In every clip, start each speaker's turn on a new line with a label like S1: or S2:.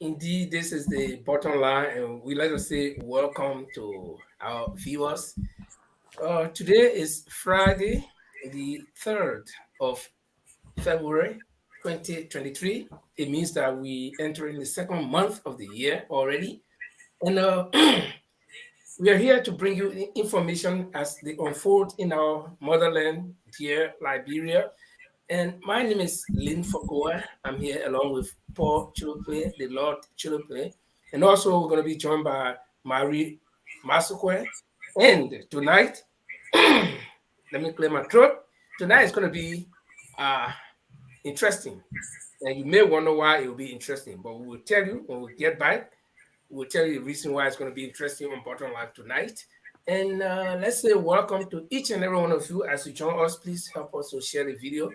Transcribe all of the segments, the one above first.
S1: Indeed, this is the bottom line, and we like to say welcome to our viewers. Today is Friday, the 3rd of February 2023. It means that we enter in the second month of the year already. And we are here to bring you information as they unfold in our motherland, dear Liberia. And my name is Lynn Fokoa. I'm here along with Paul Chiluple, the Lord Chiluple. And also we're going to be joined by Marie Masukwe. And tonight, let me clear my throat. Tonight is going to be uh, interesting. And you may wonder why it will be interesting, but we will tell you when we get back. We'll tell you the reason why it's going to be interesting on Bottom Line tonight. And let's say welcome to each and every one of you as you join us. Please help us to share the video.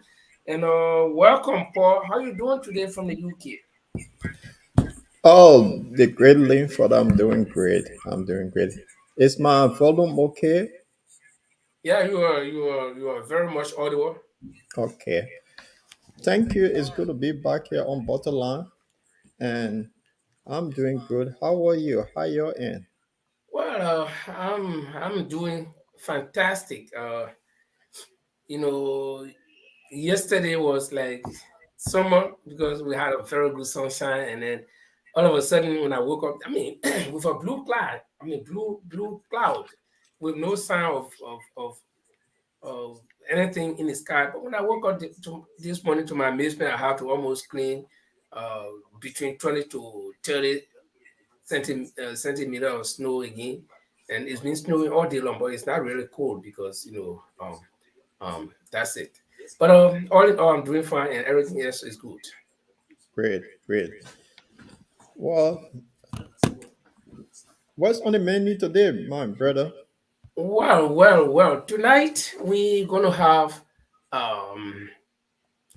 S1: And welcome, Paul. How you doing today from the UK?
S2: Oh, the great link for that. I'm doing great. I'm doing great. Is my volume okay?
S1: Yeah, you are very much audible.
S2: Okay. Thank you. It's good to be back here on Butterline. And I'm doing good. How are you? How you in?
S1: Well, I'm doing fantastic. You know, yesterday was like summer because we had a very good sunshine, and then all of a sudden when I woke up, I mean, with a blue cloud, with no sign of anything in the sky. But when I woke up this morning, to my amazement, I had to almost clean uh, between 20 to 30 centimeter of snow again, and it's been snowing all day long, but it's not really cold because that's it. But all in all, I'm doing fine, and everything else is good.
S2: Great, great. Well, what's on the menu today, my brother?
S1: Well. Tonight we're gonna have um,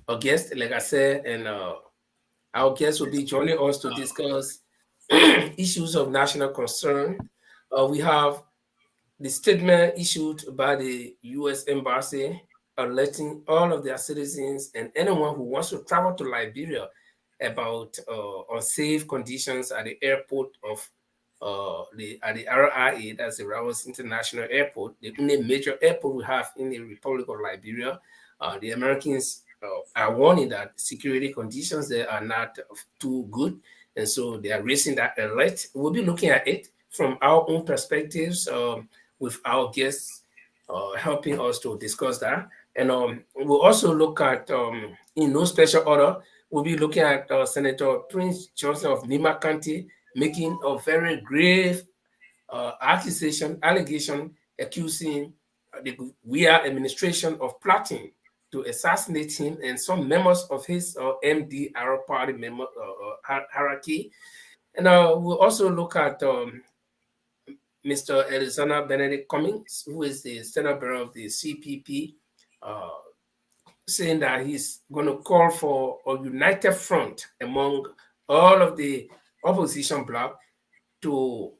S1: a guest, like I said, and our guest will be joining us to discuss issues of national concern. We have the statement issued by the U.S. Embassy alerting all of their citizens and anyone who wants to travel to Liberia about unsafe conditions at the airport of the RIA, that's the Ravos International Airport, the only major airport we have in the Republic of Liberia. The Americans are warning that security conditions there are not too good, and so they are raising that alert. We'll be looking at it from our own perspectives. With our guests helping us to discuss that. And we'll also look at, in no special order, we'll be looking at Senator Prince Johnson of Nima County making a very grave allegation accusing the Weah administration of plotting to assassinate him and some members of his MDR party member, hierarchy. And we'll also look at Mr. Alexander Benedict Cummings, who is the Standard Bearer of the CPP, uh, saying that he's going to call for a united front among all of the opposition bloc to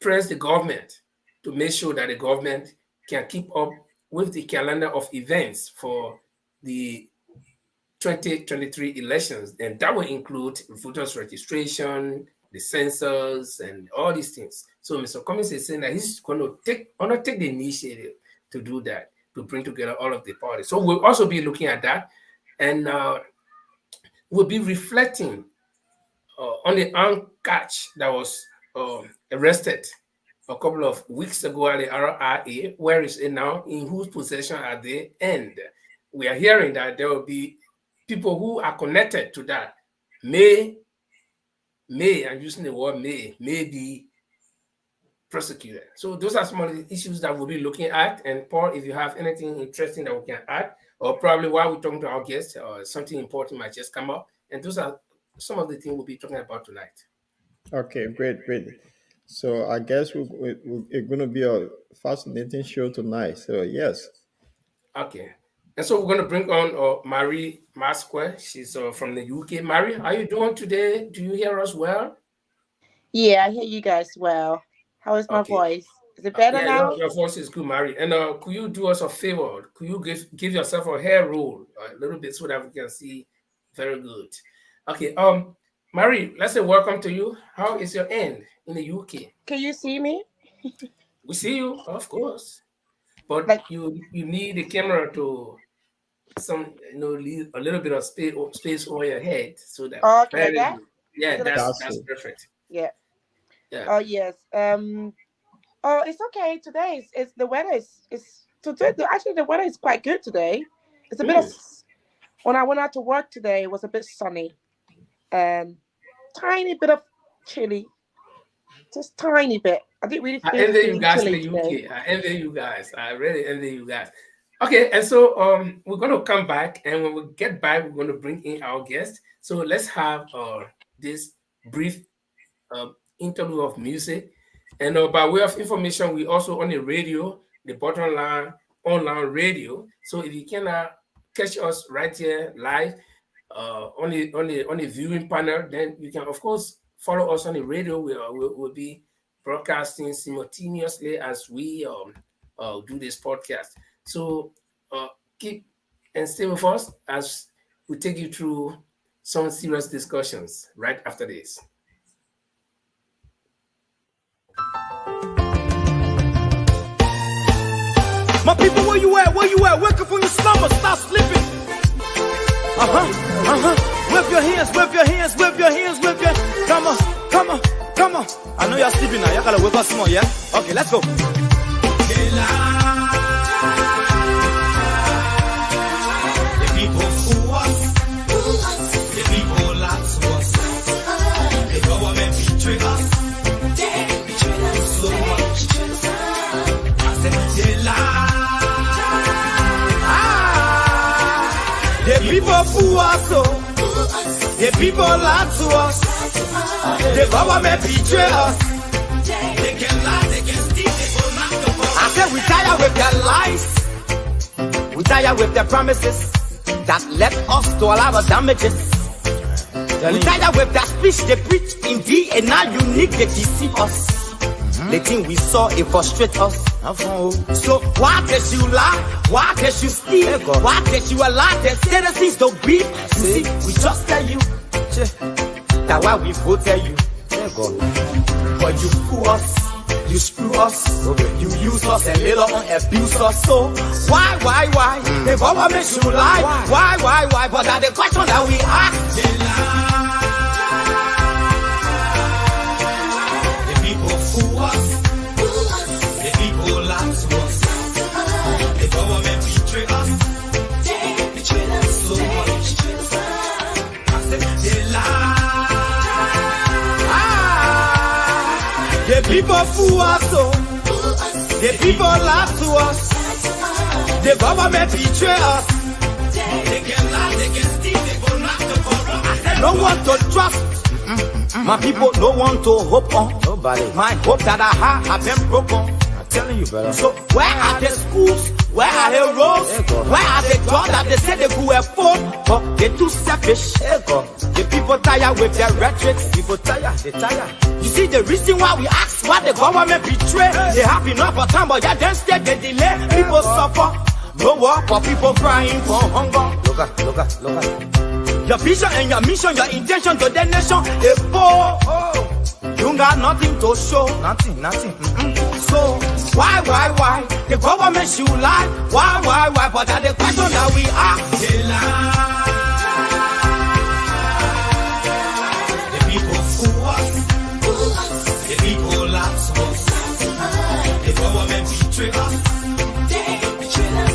S1: press the government to make sure that the government can keep up with the calendar of events for the 2023 elections, and that will include voters registration, the census, and all these things. So Mr. Cummings is saying that he's going to undertake the initiative to do that, to bring together all of the parties. So we'll also be looking at that, and we'll be reflecting on the armed catch that was arrested a couple of weeks ago at the RIA. Where is it now? In whose possession are they? And we are hearing that there will be people who are connected to that may, I'm using the word may be prosecuted. So those are some of the issues that we'll be looking at. And Paul, if you have anything interesting that we can add, or probably while we're talking to our guests, something important might just come up. And those are some of the things we'll be talking about tonight.
S2: Okay, great, great. So I guess it's going to be a fascinating show tonight. So yes.
S1: Okay. And so we're going to bring on Marie Masque. She's from the UK. Marie, how are you doing today? Do you hear us well?
S3: Yeah, I hear you guys well. How is my
S1: Okay.
S3: voice? Is it better
S1: Yeah,
S3: now?
S1: your voice is good, Mary. And could you do us a favor? Could you give yourself a hair roll a little bit so that we can see very good? Okay. Mary, let's say welcome to you. How is your end in the UK?
S3: Can you see me?
S1: We see you, of course, but
S3: Like,
S1: you need the camera to leave a little bit of space over your head so that
S3: okay, like
S1: very
S3: that?
S1: good. Yeah,
S3: Is it like,
S1: that's perfect.
S3: yeah.
S1: Yeah.
S3: Oh, yes. Oh, it's okay. Today is the weather is today. Actually, the weather is quite good today. It's a bit of
S1: Mm.
S3: when I went out to work today, it was a bit sunny and tiny bit of chilly, just tiny bit. I didn't really
S1: I
S3: feel
S1: envy
S3: it
S1: you
S3: being
S1: guys in
S3: chilly
S1: the
S3: today.
S1: UK. I envy you guys. I really envy you guys. Okay, and so we're going to come back, and when we get back, we're going to bring in our guest. So let's have this brief interlude of music. And by way of information, we also on the radio, the bottom line online radio. So if you cannot catch us right here live on the viewing panel, then you can of course follow us on the radio. We'll be broadcasting simultaneously as we do this podcast. So keep and stay with us as we take you through some serious discussions right after this.
S4: My people, where you at? Where you at? Wake up from your slumber, stop sleeping. Wave your hands, wave your hands, wave your hands, wave your. Come on, come on, come on. I know you're sleeping now. Y'all gotta wake up some more, yeah? Okay, let's go. The people fool us. The people lie to us. The government betray us. So much. I said they lie. The people fool us, the people lie to us. The government betray us. They can lie, they can steal, they go knock the phone. I said we tired with their lies. We tired with their promises that led us to a lot of damages. We tired with their speech they preach indeed, and now unique they deceive us. The thing we saw, it frustrate us. So why did you lie? Why did you steal? Why did you allow the citizens to beat? You see, we just tell you that why we voted you. But you fool us, you screw us, you use us and later on abuse us. So why? The government should lie. Why? But that's the question that we ask. They lie. The people fool us. The people lie to us. The government betray us. So much. I said they lie. The people fool us, the people lie to us. The government betray us. They can lie, they can steal, they go knock the corrupt. I said no one to trust. My people don't want to hope on. Nobody. My hope that I have been broken. I'm telling you, brother. So where are the schools? Where are the roads? Where are the jobs that they said they could afford? But they're too selfish. The people tired with their rhetoric. People tired, they tired. You see the reason why we ask why the government betray. They have enough of time, but yeah, then stay they delay. People suffer. No work for people crying for hunger. Look at. Your vision and your mission, your intention to the nation, they poor. You got nothing to show. Nothing. So why? The government should lie. Why? But that's the question that we ask. They lie. The people fool us. The people lie to us. The government betray us.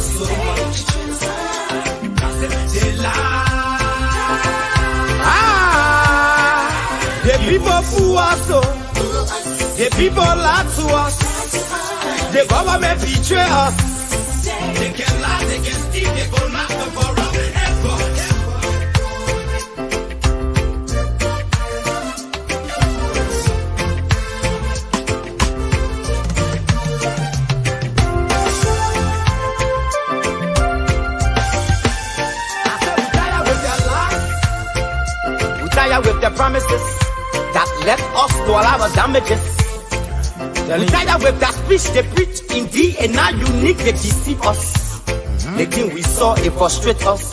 S4: So much. I said they lie. The people fool us, the people lie to us. The government betray us. They can lie, they can steal, they go knock the corrupt. I said we tired with their lies. We tired with their promises that let us to allow our damages. We tired with that speech they preach indeed, and now unique they deceive us. The thing we saw, it frustrate us.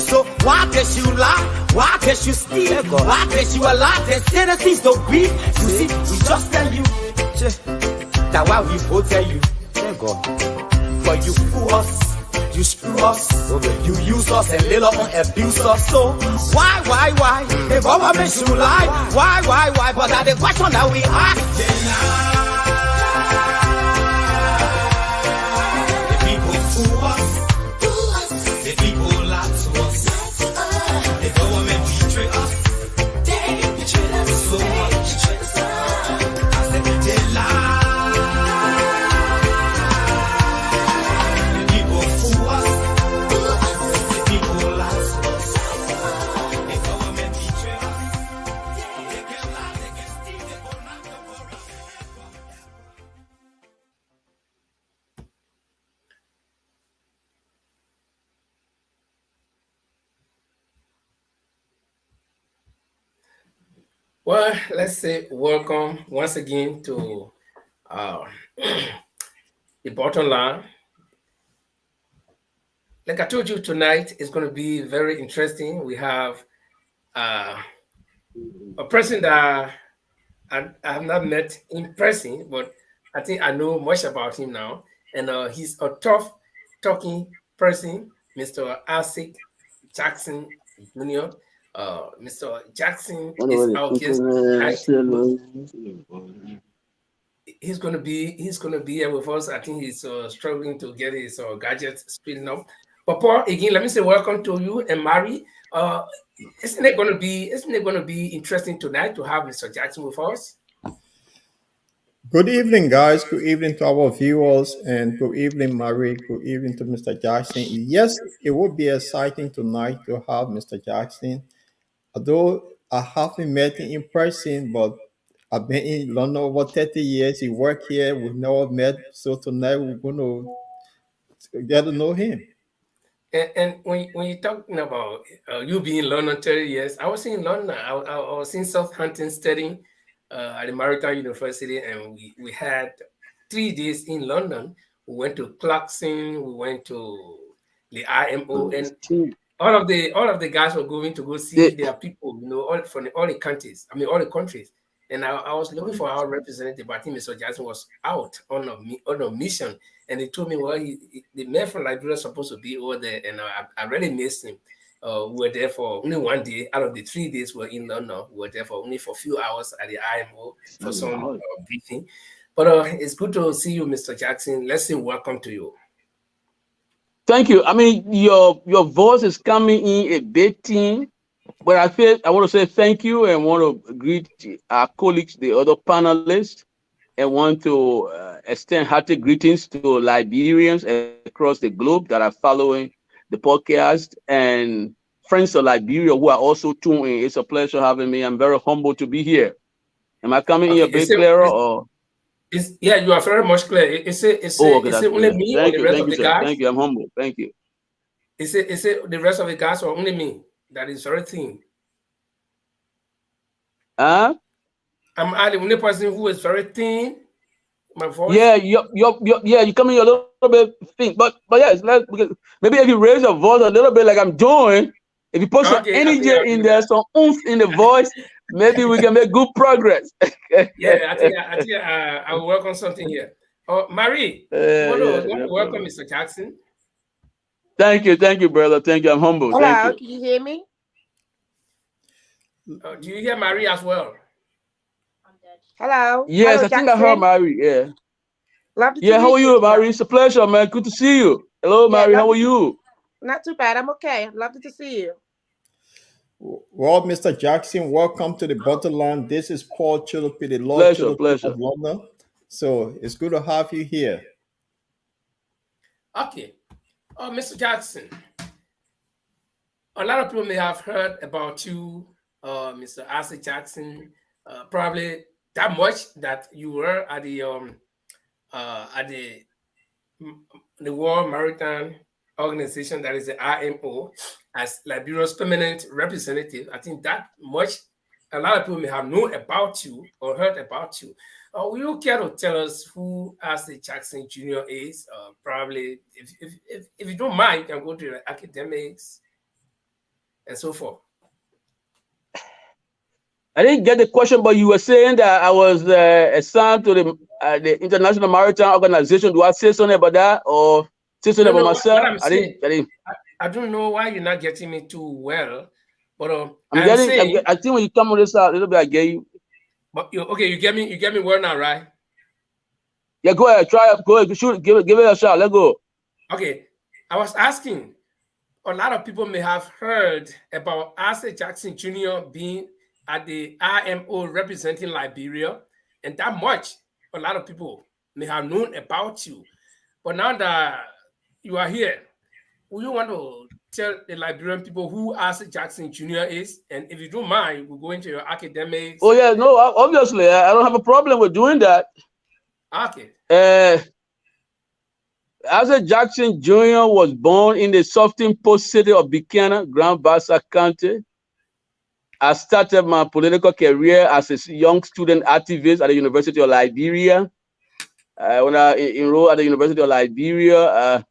S4: So why did you lie? Why did you steal? Why did you allow the citizens to breathe? You see, we just tell you that why we voted you. But you fool us, you screw us, you use us and later on abuse us. So why? The government should lie. Why? But that's the question that we ask.
S1: Well, let's say welcome once again to the bottom line. Like I told you, tonight is going to be very interesting. We have a person that I have not met in person, but I think I know much about him now. And he's a tough talking person, Mr. Asik Jackson Jr. Mr. Jackson is our guest tonight. He's gonna be here with us. I think he's struggling to get his gadgets speeding up. But Paul, again, let me say welcome to you and Mary. Isn't it gonna be interesting tonight to have Mr. Jackson with us?
S2: Good evening, guys. Good evening to our viewers, and good evening, Marie. Good evening to Mr. Jackson. Yes, it would be exciting tonight to have Mr. Jackson. Although I haven't met him in person, but I've been in London over 30 years. He worked here. We've never met. So tonight we're going to get to know him.
S1: And when you're talking about you being in London 30 years, I was in London. I was in Southampton studying at the Maritime University, and we had 3 days in London. We went to Clarkson, we went to the IMO, and all of the guys were going to go see their people, all from all the countries. I mean, all the countries. And I was looking for our representative, but I think Mr. Jackson was out on a mission. And he told me, well, the man from Liberia was supposed to be over there, and I really missed him. We were there for only 1 day out of the 3 days we were in London. We were there for only for a few hours at the IMO for some briefing. But it's good to see you, Mr. Jackson. Let's say welcome to you.
S5: Thank you. I mean, your voice is coming in a bit thin, but I want to say thank you and want to greet our colleagues, the other panelists, and want to extend hearty greetings to Liberians across the globe that are following the podcast and friends of Liberia who are also tuned in. It's a pleasure having me. I'm very humbled to be here. Am I coming in a bit clearer? Or?
S1: Yeah, you are very much clear. Is it only me or the rest of the guys?
S5: Thank you. I'm humble. Thank you.
S1: Is it the rest of the guys or only me that is very thin?
S5: Huh?
S1: I'm the only person who is very thin. My voice.
S5: Yeah, you come in a little bit thin, but yes, because maybe if you raise your voice a little bit, like I'm doing, if you put some energy in there, some oomph in the voice, maybe we can make good progress.
S1: Yeah, I think I will work on something here. Oh, Marie, welcome, Mr. Jackson.
S5: Thank you, brother. Thank you. I'm humble.
S3: Hello,
S5: thank you.
S3: Can you hear me?
S1: Do you hear Marie as well?
S3: Hello.
S5: Yes,
S3: Hello,
S5: I think I heard Marie. Yeah.
S3: Love to
S5: how are you, Marie?
S3: Hello.
S5: It's a pleasure, man. Good to see you. Hello, Marie. How are you?
S3: Not too bad. I'm okay. Lovely to see you.
S2: Well, Mr. Jackson, welcome to the Bottom. This is Paul Chilopi, the Lord Chilopi of London. So it's good to have you here.
S1: Okay. Mr. Jackson, a lot of people may have heard about you, Mr. Asik Jackson, probably that much that you were at the World Maritime Organization, that is the IMO, as Liberia's permanent representative. I think that much a lot of people may have known about you or heard about you. Will you care to tell us who Assay Jackson Jr. is? Probably, if you don't mind, you can go to the academics and so forth.
S5: I didn't get the question, but you were saying that I was assigned to the International Maritime Organization. Do I say something about that or say something about myself?
S1: What I'm saying, I don't know why you're not getting me too well, but
S5: I think when you come on this out a little bit, I get you.
S1: But you get me well now, right?
S5: Yeah, go ahead, try it, go ahead, shoot, give it a shot. Let's go.
S1: Okay, I was asking. A lot of people may have heard about Assay Jackson Jr. being at the IMO representing Liberia, and that much a lot of people may have known about you. But now that you are here, will you want to tell the Liberian people who Assay Jackson Jr. is? And if you don't mind, we'll go into your academics.
S5: Oh yeah, no, obviously I don't have a problem with doing that.
S1: Okay.
S5: Assay Jackson Jr. was born in the Southern Post city of Buchanan, Grand Bassa County. I started my political career as a young student activist at the University of Liberia. When I enrolled at the University of Liberia,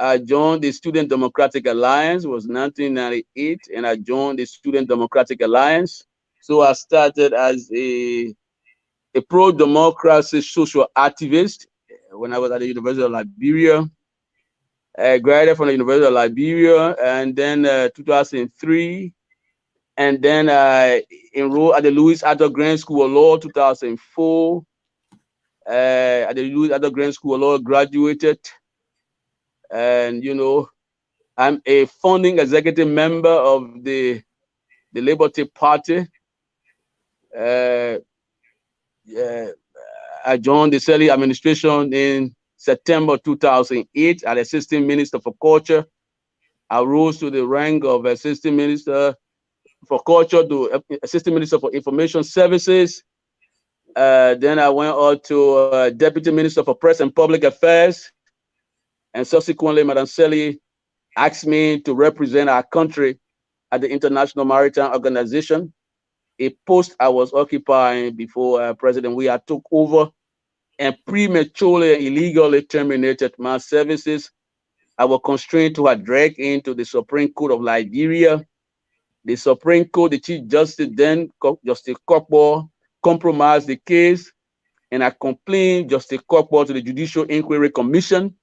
S5: I joined the Student Democratic Alliance. It was 1998, and I joined the Student Democratic Alliance. So I started as a pro-democracy social activist when I was at the University of Liberia. I graduated from the University of Liberia, and then 2003, and then I enrolled at the Louis Arthur Grant School of Law 2004. At the Louis Arthur Grant School of Law, graduated, and I'm a founding executive member of the Liberty Party. I joined the Selly administration in September 2008 as Assistant Minister for Culture. I rose to the rank of Assistant Minister for Culture to Assistant Minister for Information Services. Then I went on to Deputy Minister for Press and Public Affairs. And subsequently, Madam Selly asked me to represent our country at the International Maritime Organization, a post I was occupying before President Weah took over and prematurely and illegally terminated my services. I was constrained to drag into the Supreme Court of Liberia. The Supreme Court, the Chief Justice then, Justice Cockball, compromised the case, and I complained Justice Cockball to the Judicial Inquiry Commission,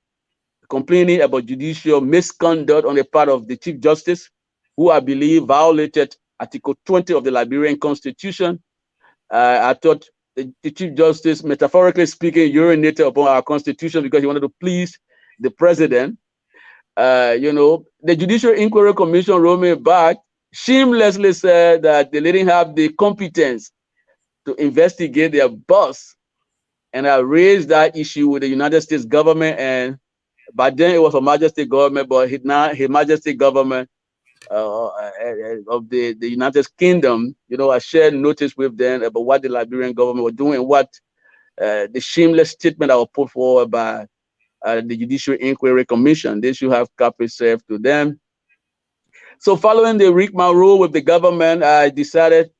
S5: complaining about judicial misconduct on the part of the Chief Justice, who I believe violated Article 20 of the Liberian Constitution. I thought the Chief Justice, metaphorically speaking, urinated upon our Constitution because he wanted to please the president. The Judicial Inquiry Commission wrote me back, shamelessly said that they didn't have the competence to investigate their boss. And I raised that issue with the United States government, and by then it was Her Majesty government, but His Majesty government of the United Kingdom, I shared notice with them about what the Liberian government was doing, what the shameless statement that was put forward by the Judicial Inquiry Commission. They should have copies served to them. So following the rigmarole with the government, I decided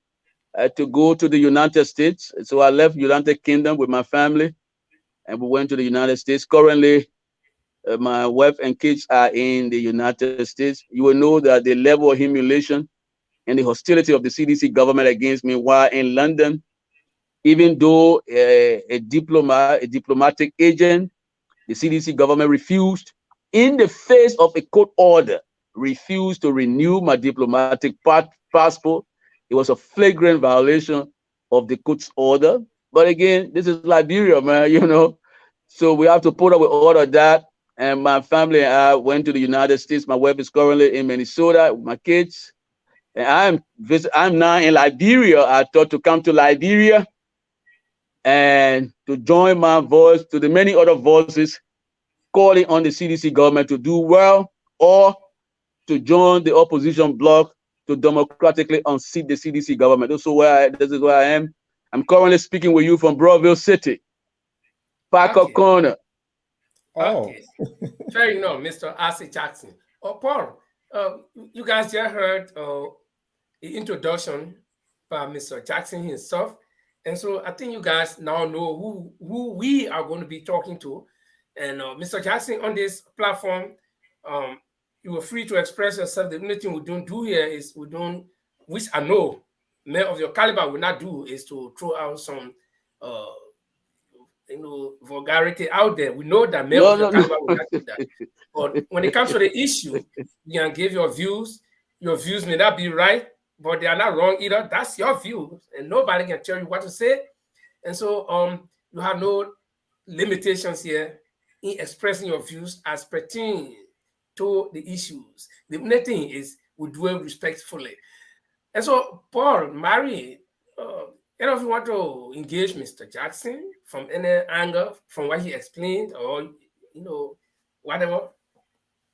S5: to go to the United States. So I left United Kingdom with my family, and we went to the United States. Currently, my wife and kids are in the United States. You will know that the level of humiliation and the hostility of the CDC government against me while in London, even though a diplomatic agent, the CDC government refused, in the face of a court order, refused to renew my diplomatic passport. It was a flagrant violation of the court's order. But again, this is Liberia, man, So we have to put up with all of that. And my family and I went to the United States. My wife is currently in Minnesota with my kids. And I'm now in Liberia. I thought to come to Liberia and to join my voice to the many other voices calling on the CDC government to do well, or to join the opposition bloc to democratically unseat the CDC government. This is where I am. I'm currently speaking with you from Broadville City, Parker Corner.
S1: Okay, fair enough, Mr. Assay Jackson. Paul, you guys just heard the introduction by Mr. Jackson himself. And so I think you guys now know who we are going to be talking to. And Mr. Jackson, on this platform, you were free to express yourself. The only thing we don't do here is which I know men of your caliber will not do, is to throw out some vulgarity out there. We know that men of your caliber will not do that. But when it comes to the issue, you can give your views. Your views may not be right, but they are not wrong either. That's your views, and nobody can tell you what to say. And so you have no limitations here in expressing your views as pertain to the issues. The only thing is we do it respectfully. And so, Paul, Mary, any of you want to engage Mr. Jackson from any angle, from what he explained, or whatever?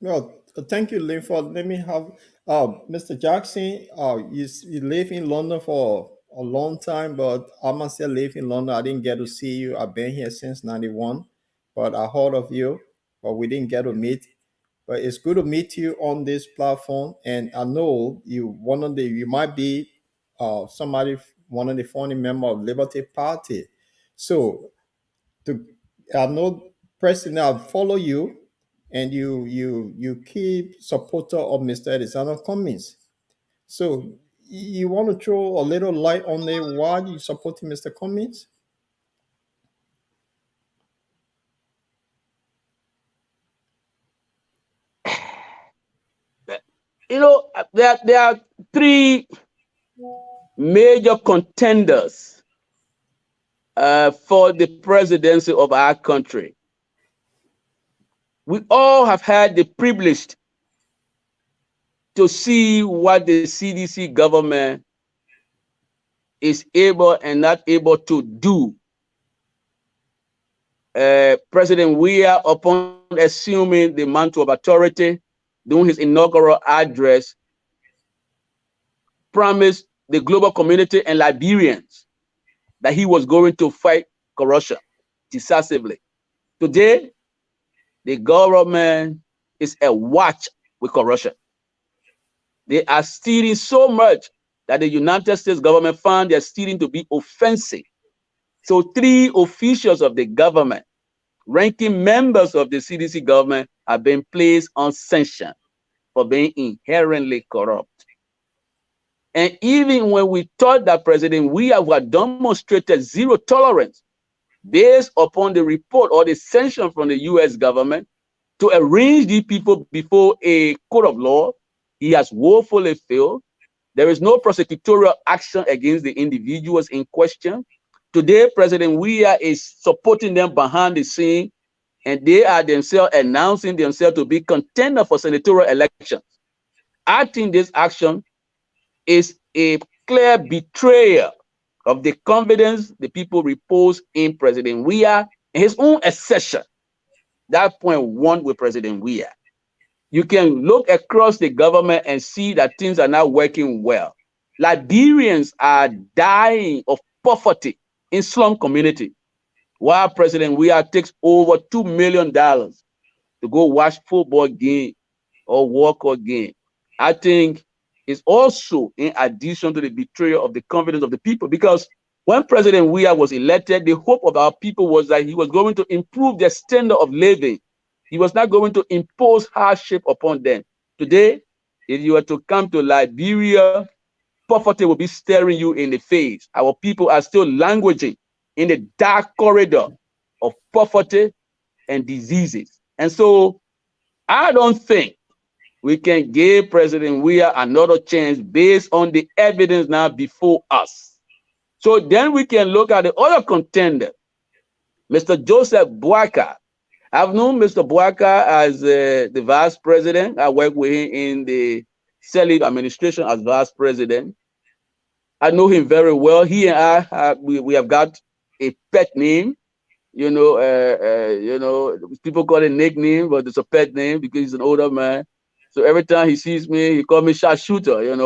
S2: Well, thank you, Linford. Let me have Mr. Jackson. You live in London for a long time, but I myself live in London. I didn't get to see you. I've been here since '91, but I heard of you, but we didn't get to meet. But it's good to meet you on this platform, and I know you might be one of the founding members of Liberty Party. So I know personally I follow you, and you keep supporter of Mr. Alexander Cummings. So you want to throw a little light on there why you supporting Mr. Cummings?
S5: There are three major contenders for the presidency of our country. We all have had the privilege to see what the CDC government is able and not able to do. President Weah, upon assuming the mantle of authority, during his inaugural address, promised the global community and Liberians that he was going to fight corruption decisively. Today, the government is awash with corruption. They are stealing so much that the United States government found their stealing to be offensive. So 3 officials of the government, ranking members of the CDC government, have been placed on sanction for being inherently corrupt. And even when we thought that President Weah had demonstrated zero tolerance based upon the report or the sanction from the US government to arrange these people before a court of law, he has woefully failed. There is no prosecutorial action against the individuals in question. Today, President Weah is supporting them behind the scene, and they are themselves announcing themselves to be contender for senatorial elections. I think this action is a clear betrayal of the confidence the people repose in President Weah and his own assertion. That point one with President Weah. You can look across the government and see that things are not working well. Liberians are dying of poverty in slum community, while President Weah takes over $2 million to go watch football game or walk game. I think it's also in addition to the betrayal of the confidence of the people, because when President Weah was elected, the hope of our people was that he was going to improve their standard of living. He was not going to impose hardship upon them. Today, if you were to come to Liberia, poverty will be staring you in the face. Our people are still languishing in the dark corridor of poverty and diseases. And so I don't think we can give President Weah another chance based on the evidence now before us. So then we can look at the other contender, Mr. Joseph Boakai. I've known Mr. Boakai as the vice president. I worked with him in the Senate administration as vice president. I know him very well. He and I, we have got a pet name. People call it nickname, but it's a pet name because he's an older man. So every time he sees me, he calls me sharpshooter.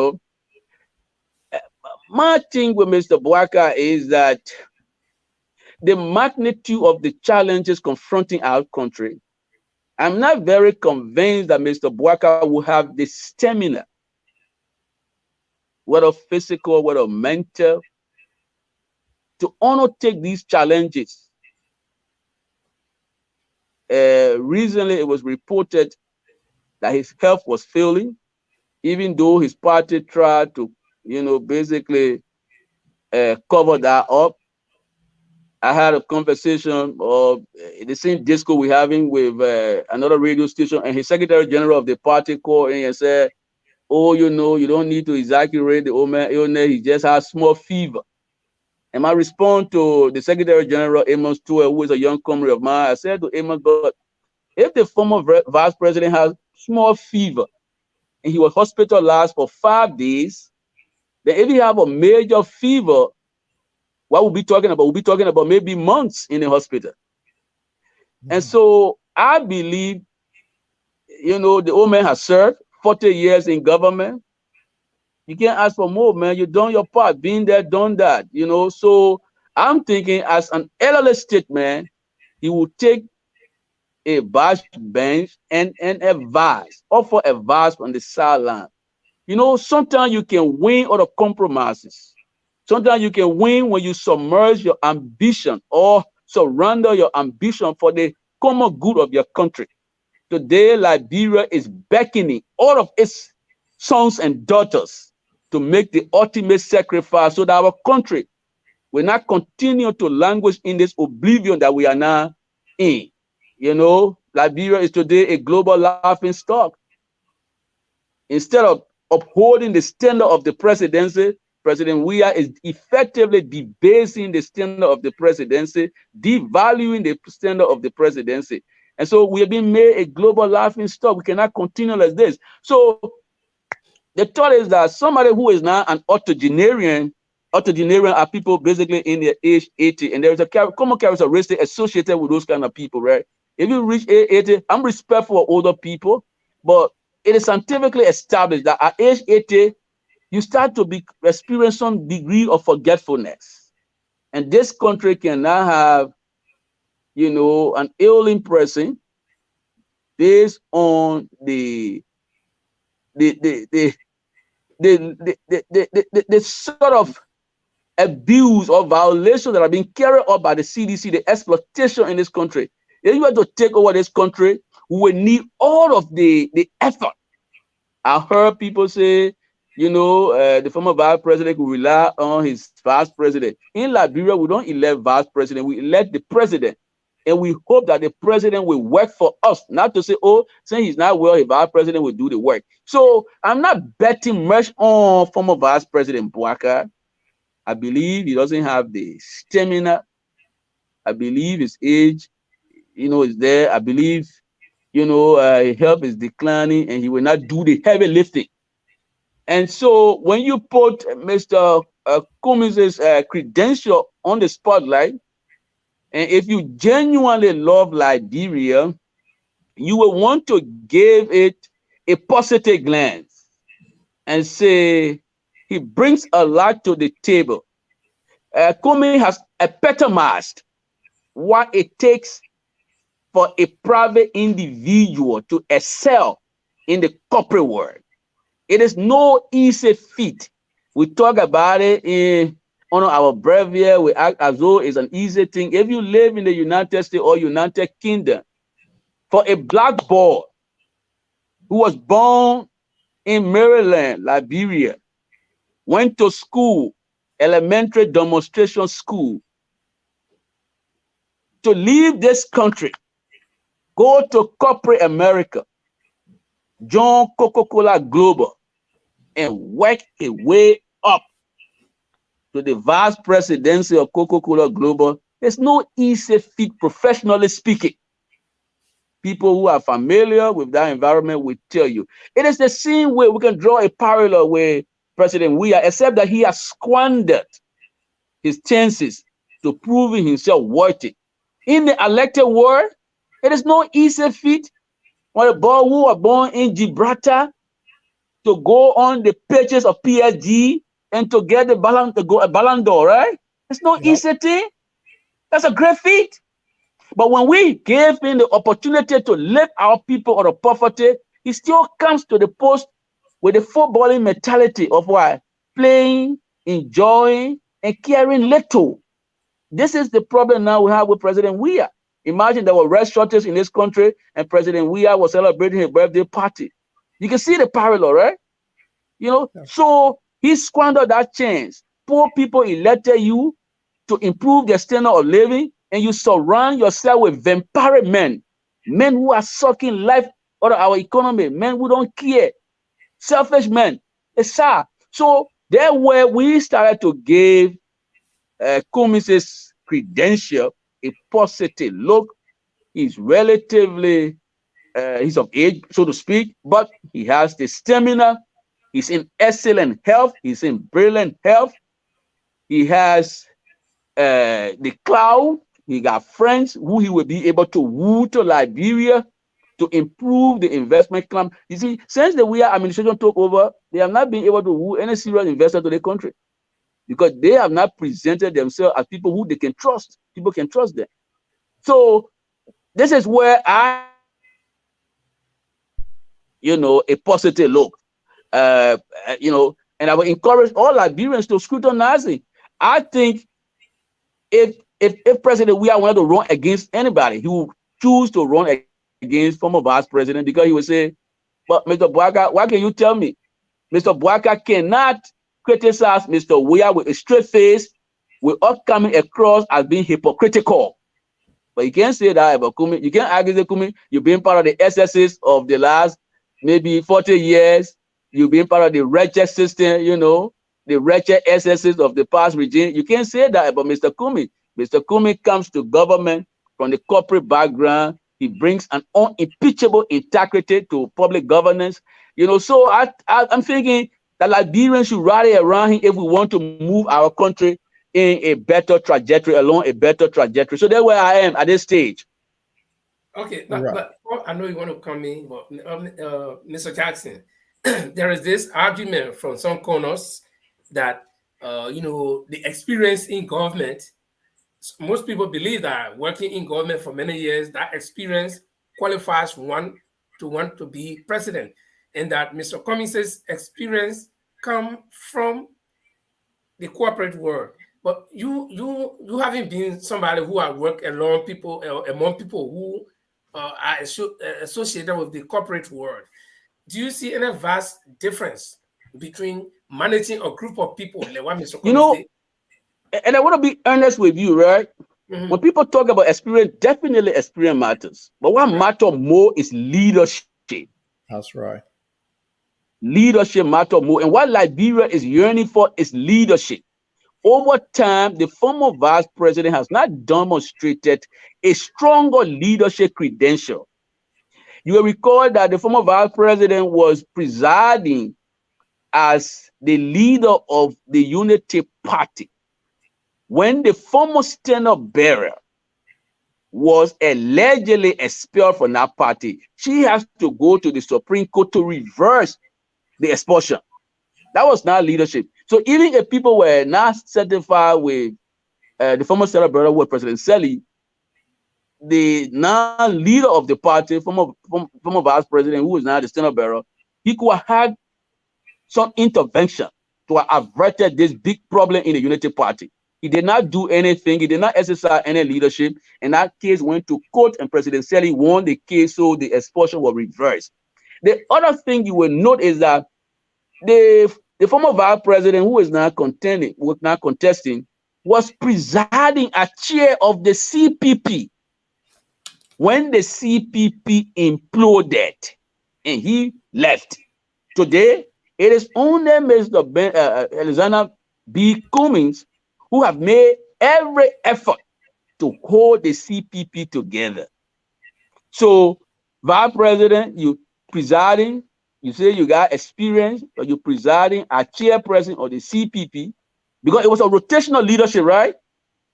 S5: My thing with Mr. Boakai is that the magnitude of the challenges confronting our country, I'm not very convinced that Mr. Boakai will have the stamina whether physical, whether mental, to take these challenges. Recently, it was reported that his health was failing, even though his party tried to, basically cover that up. I had a conversation the same disco we're having with another radio station, and his secretary general of the party called in and said, "Oh, you don't need to exaggerate the old man illness. He just has small fever." And my response to the Secretary General, Amos Tuel, who is a young comrade of mine, I said to Amos, but if the former vice president has small fever and he was hospitalized for 5 days, then if he have a major fever, what we'll be talking about? We'll be talking about maybe months in the hospital. And so I believe, the old man has served 40 years in government. You can't ask for more, man. You've done your part, been there, done that, So I'm thinking as an elderly statesman, he will take a bash bench and advise, offer advice on the sideline. Sometimes you can win out of compromises. Sometimes you can win when you submerge your ambition or surrender your ambition for the common good of your country. Today, Liberia is beckoning all of its sons and daughters to make the ultimate sacrifice so that our country will not continue to languish in this oblivion that we are now in. Liberia is today a global laughing stock. Instead of upholding the standard of the presidency, President Weah is effectively debasing the standard of the presidency, devaluing the standard of the presidency. And so we have been made a global laughing stock. We cannot continue like this. So the thought is that somebody who is now an octogenarian are people basically in their age 80, and there is a common characteristic associated with those kind of people, right? If you reach age 80, I'm respectful of older people, but it is scientifically established that at age 80, you start to experience some degree of forgetfulness. And this country can now have, an ailing person based on the sort of abuse or violation that are being carried out by the CDC, the exploitation in this country. If you were to take over this country, we will need all of the effort. I heard people say, the former vice president will rely on his vice president. In Liberia, we don't elect vice president, we elect the president. And we hope that the president will work for us, not to say, oh, since he's not well, the vice president will do the work. So I'm not betting much on former vice president Bouaka. I believe he doesn't have the stamina. I believe his age, is there. I believe, his health is declining and he will not do the heavy lifting. And so when you put Mr. Cummings' credential on the spotlight, and if you genuinely love Liberia, you will want to give it a positive glance and say he brings a lot to the table. Cummings has epitomized what it takes for a private individual to excel in the corporate world. It is no easy feat. We talk about it on our breviary. We act as though it's an easy thing. If you live in the United States or United Kingdom, for a black boy who was born in Maryland, Liberia, went to school, elementary demonstration school, to leave this country, go to corporate America, join Coca-Cola Global, and work a way up to the vice presidency of Coca-Cola Global, there's no easy feat, professionally speaking. People who are familiar with that environment will tell you. It is the same way we can draw a parallel with President Weah, except that he has squandered his chances to proving himself worthy. In the elected world, it is no easy feat for a boy who was born in Gibraltar to go on the pages of PSG and to get the Ballon d'Or, right? It's no easy thing. That's a great feat. But when we gave him the opportunity to lift our people out of poverty, he still comes to the post with the footballing mentality of why playing, enjoying, and caring little. This is the problem now we have with President Weah. Imagine there were restaurants in this country and President Weah was celebrating his birthday party. You can see the parallel, right? You know, so he squandered that chance. Poor people elected you to improve their standard of living, and you surround yourself with vampire men who are sucking life out of our economy, men who don't care, selfish men. It's sad. So that's where we started to give Cummings' credential a positive look. He's relatively, he's of age, so to speak, but he has the stamina. He's in excellent health. He's in brilliant health. He has the cloud. He got friends who he will be able to woo to Liberia to improve the investment climate. You see, since the Weah administration took over, they have not been able to woo any serious investor to the country because they have not presented themselves as people who they can trust. People can trust them. So this is where a positive look. And I would encourage all Liberians to scrutinize it. I think if President Weah wanted to run against anybody, he would choose to run against former vice president because he would say, "But Mr. Bwaka, why can you tell me? Mr. Bwaka cannot criticize Mr. Weah with a straight face without coming across as being hypocritical." But you can't say that about Cummings. You can't argue that Cummings, you've been part of the excesses of the last maybe 40 years. You've been part of the wretched system, the wretched excesses of the past regime. You can't say that about Mr. Cummings. Mr. Cummings comes to government from the corporate background. He brings an unimpeachable integrity to public governance. So I'm thinking that Liberians should rally around him if we want to move our country in a better trajectory, along a better trajectory. So that's where I am at this stage.
S1: Okay, but I know you want to come in, but Mr. Jackson, there is this argument from some corners that the experience in government. Most people believe that working in government for many years, that experience qualifies one to want to be president, and that Mr. Cummings' experience come from the corporate world. But you haven't been somebody who has worked among people who are associated with the corporate world. Do you see any vast difference between managing a group of people like what Mr. Cummings did?
S5: And I want to be honest with you, right? Mm-hmm. When people talk about experience, definitely experience matters. But what matters more is leadership.
S2: That's right.
S5: Leadership matters more. And what Liberia is yearning for is leadership. Over time, the former vice president has not demonstrated a stronger leadership credential. You will recall that the former vice president was presiding as the leader of the Unity Party when the former standard bearer was allegedly expelled from that party. She has to go to the Supreme Court to reverse the expulsion. That was not leadership. So even if people were not satisfied with the former standard bearer with President Selly, the now leader of the party, former vice president, who is now the standard bearer, he could have had some intervention to have averted this big problem in the Unity Party. He did not do anything. He did not exercise any leadership. And that case went to court, and President Selly won the case, so the expulsion was reversed. The other thing you will note is that the former vice president, who is now contesting, was presiding as chair of the CPP when the CPP imploded, and he left. Today, it is only Mr. Alexander B. Cummings who have made every effort to hold the CPP together. So, vice president, you presiding, you say you got experience, but you're presiding as chairperson of the CPP, because it was a rotational leadership, right?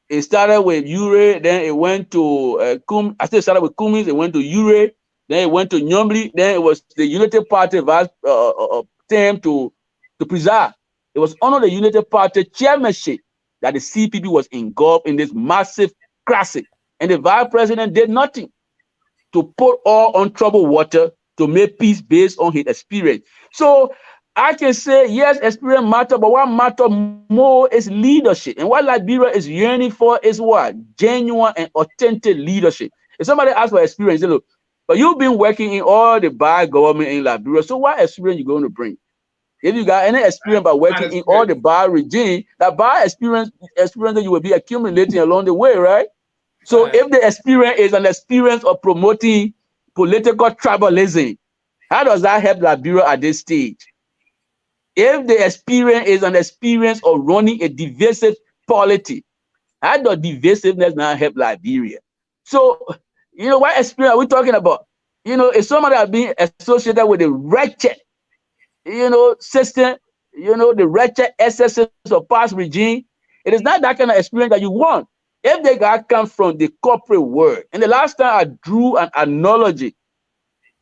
S5: It started with Ure, then it went to Cummings. I still started with Cummings, it went to Ure, then it went to Nyomli, then it was the Unity Party vice term to preside. It was under the Unity Party chairmanship that the CPP was engulfed in this massive crisis, and the vice president did nothing to put all on troubled water to make peace based on his experience. So I can say, yes, experience matter, but what matters more is leadership. And what Liberia is yearning for is what? Genuine and authentic leadership. If somebody asks for experience, say, look, but you've been working in all the bad government in Liberia, so what experience you going to bring? If you got any experience by working in all the bad regime, that bad experience that you will be accumulating along the way, right? So if the experience is an experience of promoting political tribalism, how does that help Liberia at this stage? If the experience is an experience of running a divisive polity, how does divisiveness now help Liberia? So, what experience are we talking about? If somebody has been associated with a wretched, system, the wretched excesses of past regime, it is not that kind of experience that you want. If they got come from the corporate world, and the last time I drew an analogy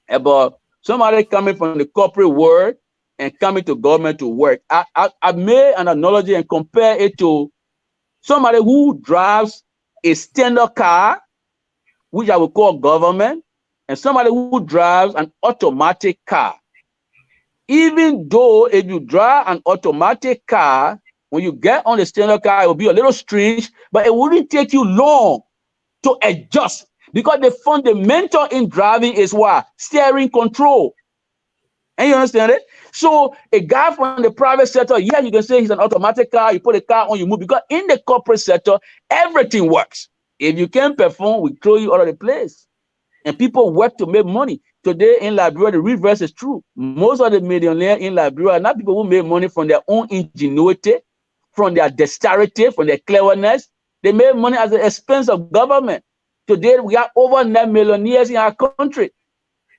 S5: about somebody coming from the corporate world and coming to government to work, I made an analogy and compare it to somebody who drives a standard car, which I would call government, and somebody who drives an automatic car. Even though if you drive an automatic car, when you get on the standard car, it will be a little strange, but it wouldn't take you long to adjust, because the fundamental in driving is what? Steering control. And you understand it? So a guy from the private sector, yeah, you can say he's an automatic car, you put a car on, you move, because in the corporate sector, everything works. If you can't perform, we throw you out of the place. And people work to make money. Today in Liberia, the reverse is true. Most of the millionaires in Liberia are not people who make money from their own ingenuity, from their dexterity, from their cleverness. They make money at the expense of government. Today, we have over 9 millionaires in our country.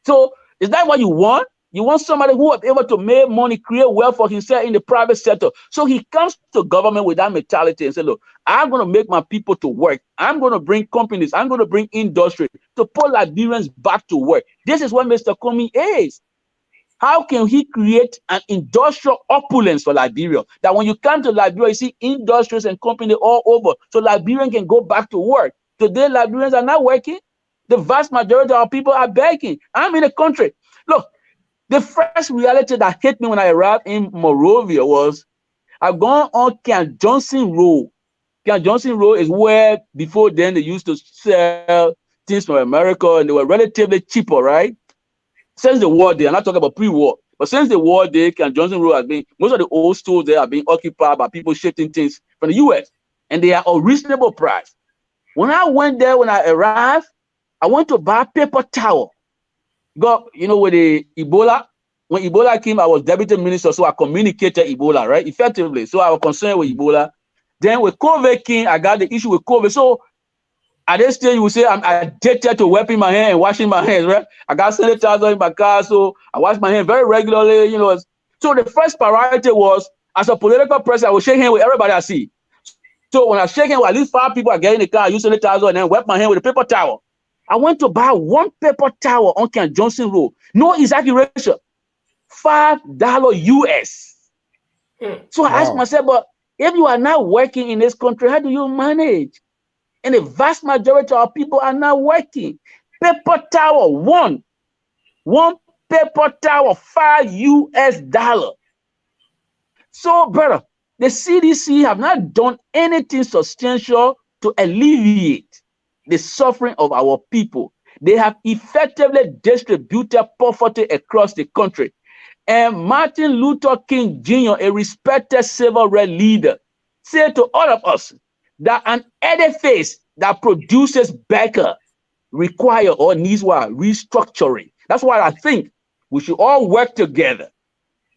S5: So is that what you want? You want somebody who is able to make money, create wealth for himself in the private sector. So he comes to government with that mentality and say, look, I'm going to make my people to work. I'm going to bring companies. I'm going to bring industry to put Liberians back to work. This is what Mr. Cummings is. How can he create an industrial opulence for Liberia? That when you come to Liberia, you see industries and companies all over. So Liberians can go back to work. Today, Liberians are not working. The vast majority of our people are begging. I'm in the country. Look, the first reality that hit me when I arrived in Monrovia was I've gone on Camp Johnson Road. Camp Johnson Road is where before then they used to sell things from America, and they were relatively cheaper, right? Since the war day, I'm not talking about pre-war, but since the war day, Camp Johnson Road has been, most of the old stores there have been occupied by people shipping things from the US, and they are a reasonable price. When I went there, when I arrived, I went to buy paper towel. Got, with the Ebola, when Ebola came, I was deputy minister, so I communicated Ebola, right, effectively. So I was concerned with Ebola. Then with COVID came, I got the issue with COVID. So at this stage, you will say I'm addicted to wiping my hands and washing my hands, right? I got sanitizer in my car, so I wash my hands very regularly, So the first priority was, as a political person, I will shake hands with everybody I see. So when I shake hands with at least 5 people, I get in the car, use sanitizer, and then wipe my hand with a paper towel. I went to buy one paper towel on Camp Johnson Road. No exaggeration. $5 US. So I asked myself, but if you are not working in this country, how do you manage? And the vast majority of people are not working. Paper towel, one paper towel, $5 US. So, brother, the CDC have not done anything substantial to alleviate the suffering of our people. They have effectively distributed poverty across the country. And Martin Luther King Jr., a respected civil rights leader, said to all of us that an edifice that produces better require or needs what? Restructuring. That's why I think we should all work together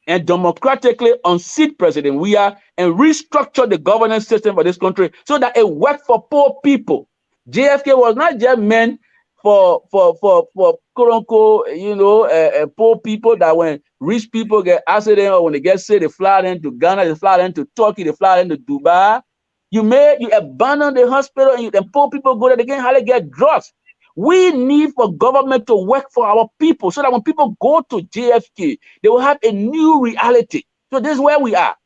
S5: and democratically unseat President Weah and restructure the governance system for this country so that it works for poor people. JFK was not just meant for quote unquote, poor people, that when rich people get accident or when they get sick, they fly into Ghana, they fly into Turkey, they fly into Dubai. You abandon the hospital and poor people go there, they can hardly get drugs. We need for government to work for our people so that when people go to JFK, they will have a new reality. So this is where we are.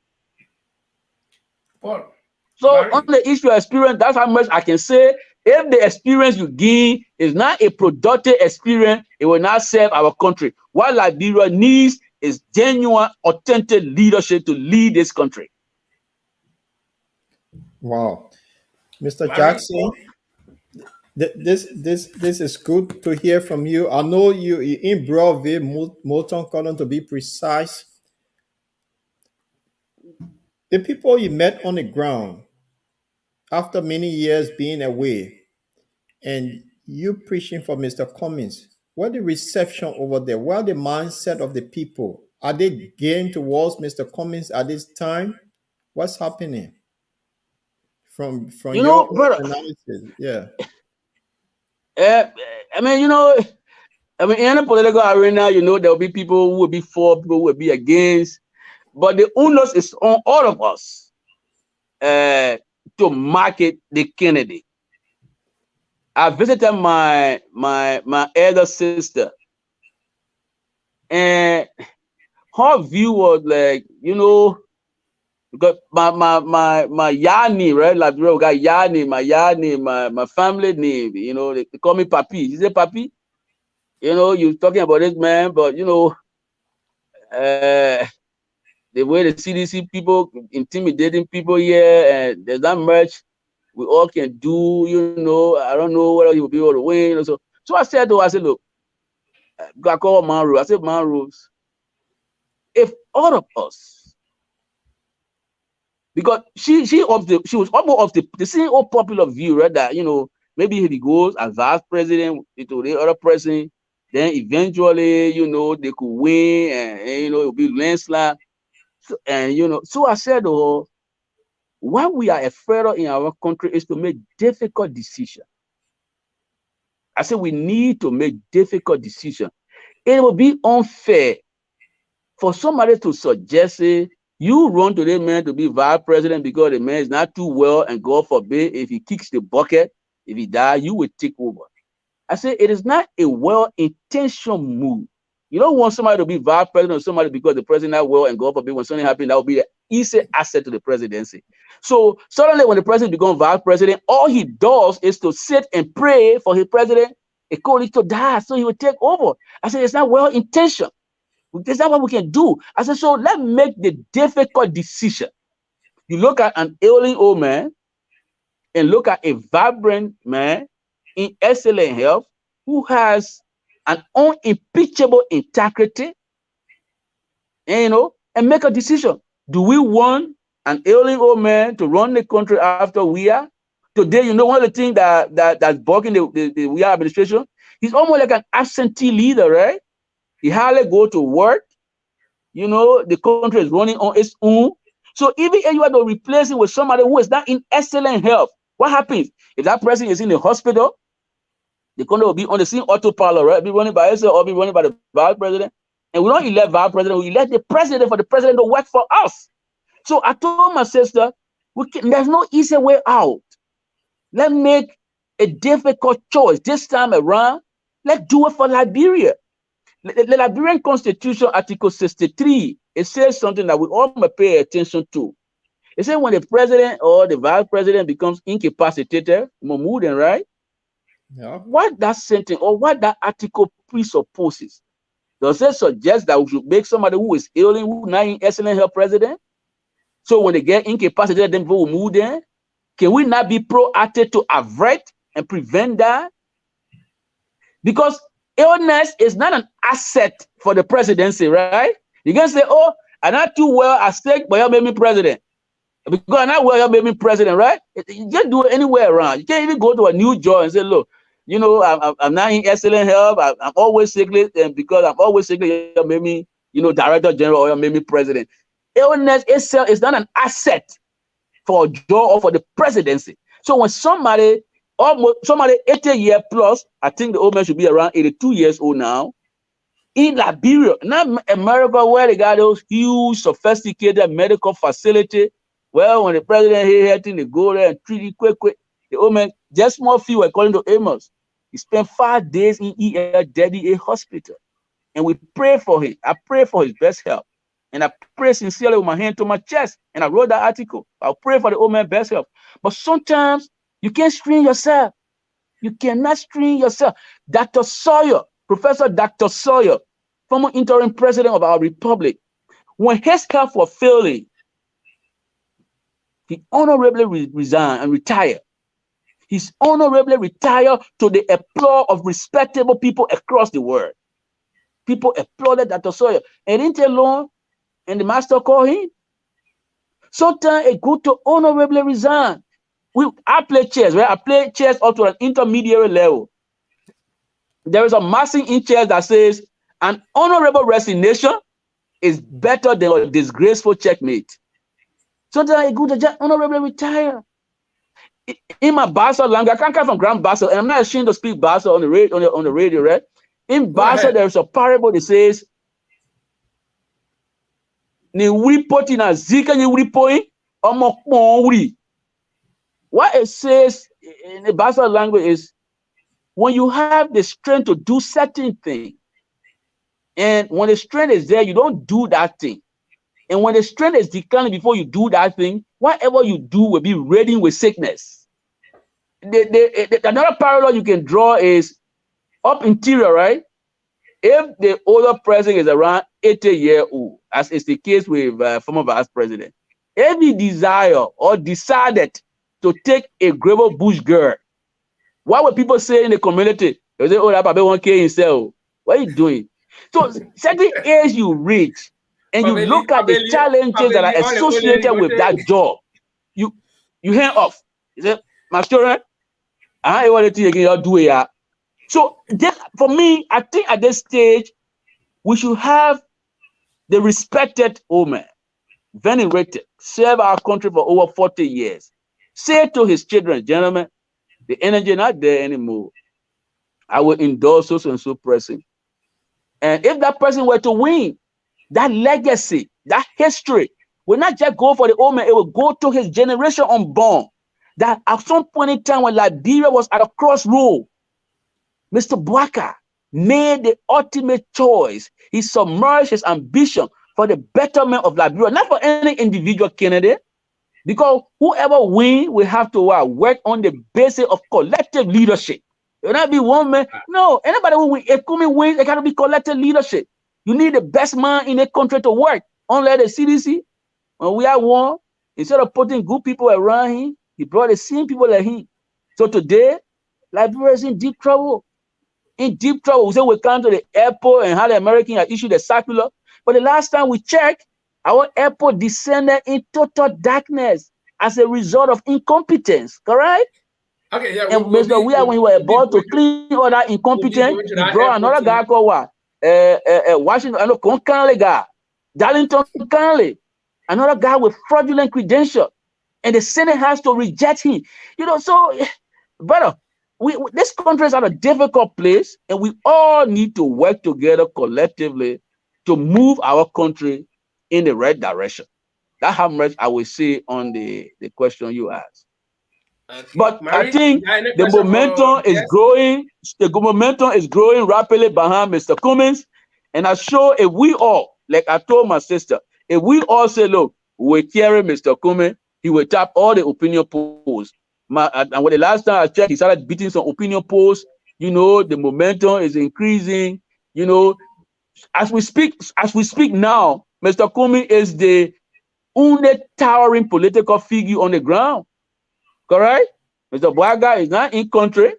S1: Paul,
S5: so on the issue of experience, that's how much I can say. If the experience you gain is not a productive experience, it will not serve our country. What Liberia needs is genuine, authentic leadership to lead this country.
S2: Wow. Mr.
S1: Mary?
S2: Jackson, this is good to hear from you. I know you in Broadway, Moulton Column to be precise. The people you met on the ground after many years being away and you preaching for Mr. Cummings, what the reception over there? What the mindset of the people? Are they gearing towards Mr. Cummings at this time? What's happening from
S5: You
S2: your
S5: know, brother,
S2: analysis? Yeah.
S5: I mean, in the political arena, there will be people who will be for, people who will be against, but the onus is on all of us to market the candidate. I visited my elder sister, and her view was like, because my yani, right? Like we got yani, my family name, they call me Papi. She said, Papi, you're talking about this man, but the way the CDC people intimidating people here, and there's not much we all can do, I don't know whether you will be able to win. So I said to her, look, I call Monrovia. I said, Monrovia, if all of us, because she was almost of the same old popular view, right? That maybe if he goes as vice president to the other person, then eventually they could win, and it'll be landslide. So, so I said, what we are afraid of in our country is to make difficult decisions. I said we need to make difficult decisions. It will be unfair for somebody to suggest you run to the man to be vice president because the man is not too well, and God forbid if he kicks the bucket, if he dies, you will take over. I said it is not a well-intentioned move. You don't want somebody to be vice president or somebody because the president not well, and God forbid when something happens, that will be an easy asset to the presidency. So suddenly when the president becomes vice president, all he does is to sit and pray for his president, a colleague to die, so he will take over. I said it's not well-intentioned. That's not what we can do. I said, so let's make the difficult decision. You look at an ailing old man and look at a vibrant man in excellent health who has an unimpeachable integrity, and make a decision. Do we want an ailing old man to run the country after Weah? Today, one of the things that's bugging the Weah administration, he's almost like an absentee leader, right? He hardly go to work. The country is running on its own. So even if you are to replace him with somebody who is not in excellent health, what happens? If that person is in the hospital, the country will be on the same autopilot, right? Be running by itself or be running by the vice president. And we don't elect vice president, we elect the president for the president to work for us. So I told my sister, there's no easy way out. Let's make a difficult choice this time around. Let's do it for Liberia. The Liberian Constitution, Article 63, it says something that we all must pay attention to. It says when the president or the vice president becomes incapacitated, moving, right?
S2: Yeah.
S5: What that sentence or what that article presupposes, does it suggest that we should make somebody who is ailing, who not in excellent health president? So when they get incapacitated, then people will move there? Can we not be proactive to avert and prevent that? Because illness is not an asset for the presidency, right? You can say, oh, I'm not too well, I sick, but you made me president. Because I'm not well, you made me president, right? You can't do it anywhere around. You can't even go to a new job and say, look, I'm not in excellent health, I'm always sickly, and because I'm always sickly, you made me, director general, or you made me president. Illness itself is not an asset for a job or for the presidency. So when somebody 80 years plus, I think the old man should be around 82 years old now, in Liberia, not America, where they got those huge, sophisticated medical facility. Well, when the president here, they go there and treat it quick. The old man, just small few, according to Amos, he spent 5 days in a hospital. And we pray for him. I pray for his best health. And I pray sincerely with my hand to my chest. And I wrote that article. I'll pray for the old man's best health. But sometimes you can't screen yourself. You cannot screen yourself. Dr. Sawyer, Professor Dr. Sawyer, former interim president of our republic, when his health was failing, he honorably resigned and retired. He's honorably retired to the applause of respectable people across the world. People applauded Dr. Sawyer. And didn't take long, and the master called him. Sometimes it's good to honorably resign. I play chess, right? I play chess up to an intermediary level. There is a maxim in chess that says an honorable resignation is better than a disgraceful checkmate. Sometimes it's good to just honorably retire. In my Basel language, I can't come from Grand Basel, and I'm not ashamed to speak Basel on the radio, right? In Basel, there is a parable that says, what it says in the Basel language is, when you have the strength to do certain things, and when the strength is there, you don't do that thing. And when the strength is declining before you do that thing, whatever you do will be ridden with sickness. Another parallel you can draw is up interior, right? If the older president is around 80-year old, as is the case with former vice president, if he desire or decided to take a gravel bush girl, what will people say in the community? They say, oh, that Papa won't kill himself. What are you doing? So, certain age you reach, and you look at the challenges that are associated with that job, you hand off. You say, my children, I don't want to again, you'll do it. So, for me, I think at this stage, we should have the respected old man, venerated, serve our country for over 40 years. Say to his children, gentlemen, the energy not there anymore. I will endorse so and so person. And if that person were to win, that legacy, that history will not just go for the old man, it will go to his generation unborn. That at some point in time when Liberia was at a crossroad, Mr. Weah made the ultimate choice. He submerged his ambition for the betterment of Liberia, not for any individual candidate, because whoever wins will have to work on the basis of collective leadership. It will not be one man. No, anybody who wins, if Cummings wins, it cannot be collective leadership. You need the best man in the country to work. Unlike the CDC, when we have one, instead of putting good people around him, he brought the same people like him. So today, Liberia is in deep trouble. In deep trouble. We say we come to the airport and how the Americans have issued a circular. But the last time we checked, our airport descended in total darkness as a result of incompetence, correct?
S1: Okay, yeah.
S5: And Mr. Weah, when he was about to clean all that incompetence, he brought another guy called what? Washington, I know, Conley guy, Darlington Conley, another guy with fraudulent credentials, and the Senate has to reject him. You know, so, brother, this country is at a difficult place, and we all need to work together collectively to move our country in the right direction. That's how much I will say on the question you asked.
S1: Okay.
S5: But
S1: Marie,
S5: I think the momentum is growing. The momentum is growing rapidly behind Mr. Cummings. And I'm sure if we all, like I told my sister, if we all say, look, we're carrying Mr. Cummings, he will tap all the opinion polls. And when the last time I checked, he started beating some opinion polls. You know, the momentum is increasing. You know, as we speak now, Mr. Cummings is the only towering political figure on the ground. Correct? Mr. Weah is not in country.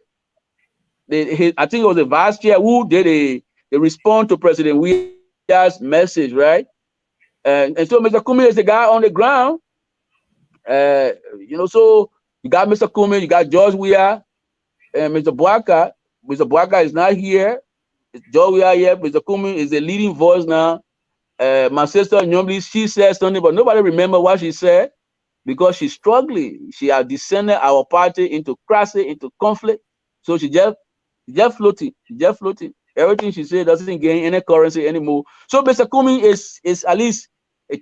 S5: I think it was the vice chair who did a response to President Weah's message, right? And so Mr. Cummings is the guy on the ground. You know, so you got Mr. Cummings, you got George Weah, and Mr. Weah. Mr. Weah is not here. It's George Weah here. Mr. Cummings is the leading voice now. My sister normally she said something, but nobody remember what she said. Because she's struggling, she has descended our party into crisis, into conflict. So she just floating, Everything she said doesn't gain any currency anymore. So Mr. Cummings is at least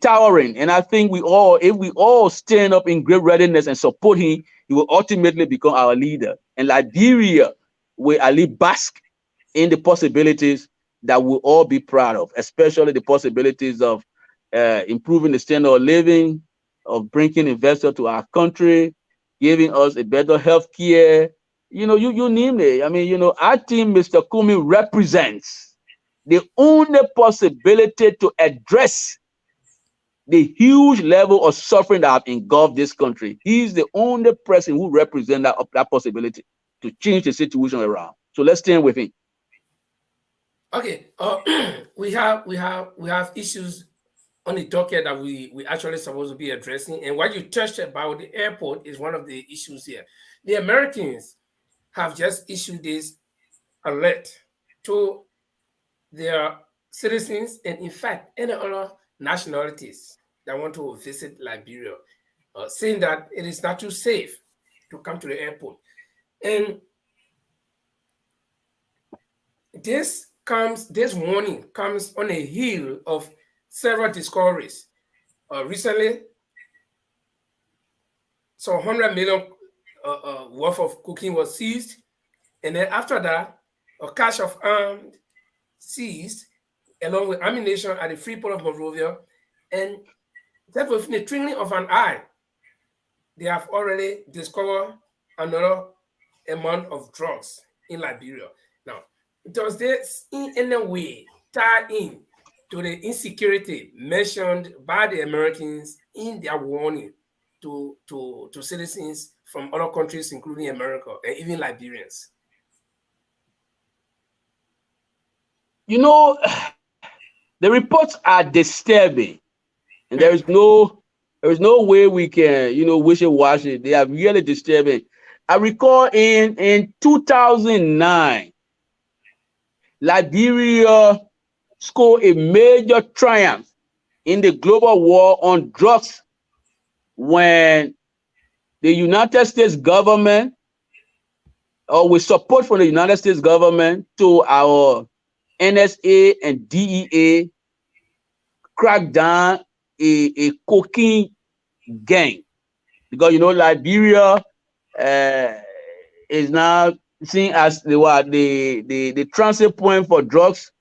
S5: towering, and I think if we all stand up in great readiness and support him, he will ultimately become our leader. And Liberia will at least bask in the possibilities that we'll all be proud of, especially the possibilities of improving the standard of living, of bringing investors to our country, giving us a better health care. You know, you name it. I mean, you know, I think Mr. Cummings represents the only possibility to address the huge level of suffering that have engulfed this country. He's the only person who represents that possibility to change the situation around. So let's stand with him.
S1: Okay, we have issues on the docket that we actually supposed to be addressing, and what you touched about the airport is one of the issues here. The Americans have just issued this alert to their citizens, and in fact, any other nationalities that want to visit Liberia, saying that it is not too safe to come to the airport. And this warning comes on a heel of several discoveries. Recently, so 100 million worth of cocaine was seized, and then after that, a cache of arms seized, along with ammunition at the free port of Monrovia, and that within the twinkling of an eye, they have already discovered another amount of drugs in Liberia. Now, does this in any way tie in to the insecurity mentioned by the Americans in their warning to citizens from other countries, including America and even Liberians?
S5: You know, the reports are disturbing, and there is no way we can, wishy-washy. They are really disturbing. I recall in 2009, Liberia scored a major triumph in the global war on drugs when the United States government, or with support from the United States government, to our NSA and DEA, cracked down a cocaine gang, because Liberia is now seen as the transit point for drugs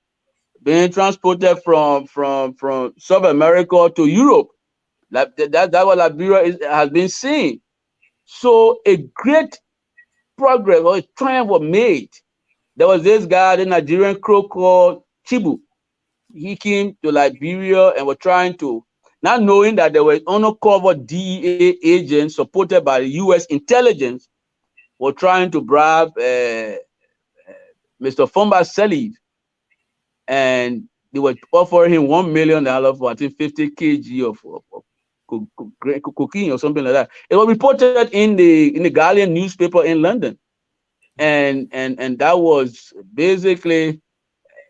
S5: being transported from South America to Europe. That's what Liberia has been seen. So a great progress or a triumph was made. There was this guy, the Nigerian crow called Chibu. He came to Liberia and was trying to, not knowing that there were undercover DEA agents supported by the U.S. intelligence, were trying to bribe Mr. Fumba Salid, and they were offering him $1 million for, I think, 50 kg of cocaine or something like that. It was reported in the Guardian newspaper in London, and that was basically,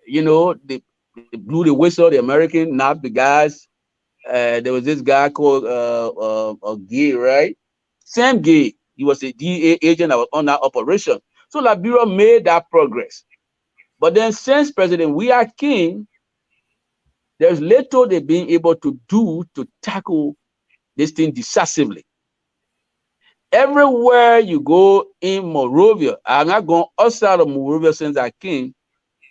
S5: they blew the whistle. The American nabbed the guys. There was this guy called Gay, right? Sam Gay. He was a DEA agent that was on that operation. So Liberia made that progress. But then since President Weah came, there's little they've been able to do to tackle this thing decisively. Everywhere you go in Monrovia, I'm not going outside of Monrovia since I came,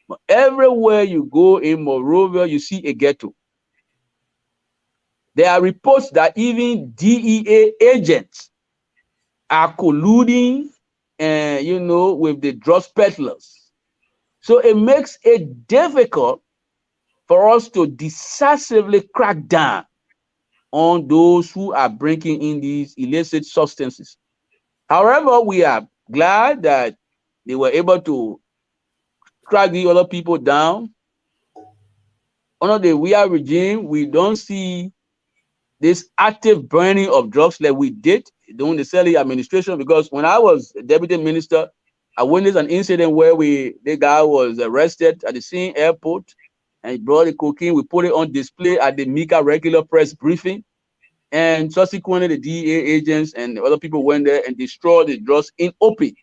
S5: but everywhere you go in Monrovia, you see a ghetto. There are reports that even DEA agents are colluding, with the drug peddlers. So it makes it difficult for us to decisively crack down on those who are bringing in these illicit substances. However, we are glad that they were able to track the other people down. Under the Weah regime, we don't see this active burning of drugs like we did during the Selly administration, because when I was deputy minister, I witnessed an incident where the guy was arrested at the same airport and he brought the cocaine. We put it on display at the Mika regular press briefing, and subsequently the DEA agents and the other people went there and destroyed the drugs in open.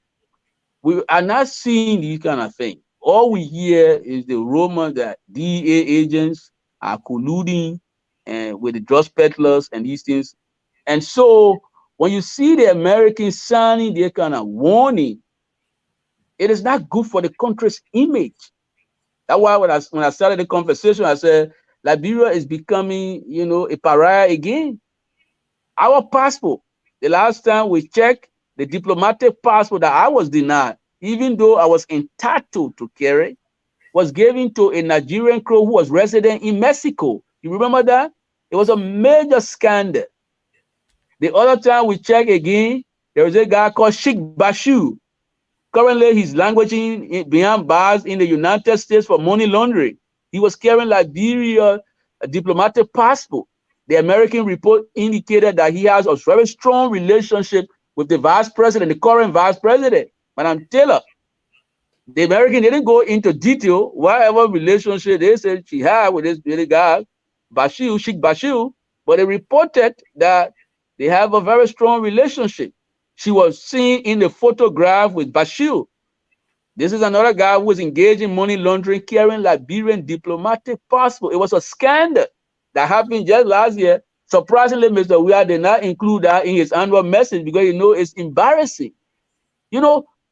S5: We are not seeing these kind of things. All we hear is the rumor that DEA agents are colluding with the drug peddlers and these things. And so when you see the Americans signing their kind of warning, it is not good for the country's image. That's why when I started the conversation, I said Liberia is becoming, a pariah again. Our passport, the last time we checked, the diplomatic passport that I was denied, even though I was entitled to carry, was given to a Nigerian crew who was resident in Mexico. You remember that? It was a major scandal. The other time we check again, there was a guy called Sheikh Bashu. Currently, he's languishing behind bars in the United States for money laundering. He was carrying Liberia a diplomatic passport. The American report indicated that he has a very strong relationship with the vice president, the current vice president, Madam Taylor. The American didn't go into detail whatever relationship they said she had with this guy, Bashu, Sheikh Bashu, but they reported that they have a very strong relationship. She was seen in the photograph with Bashu. This is another guy who was engaged in money laundering, carrying Liberian diplomatic passport. It was a scandal that happened just last year. Surprisingly, Mr. Weah did not include that in his annual message because it's embarrassing.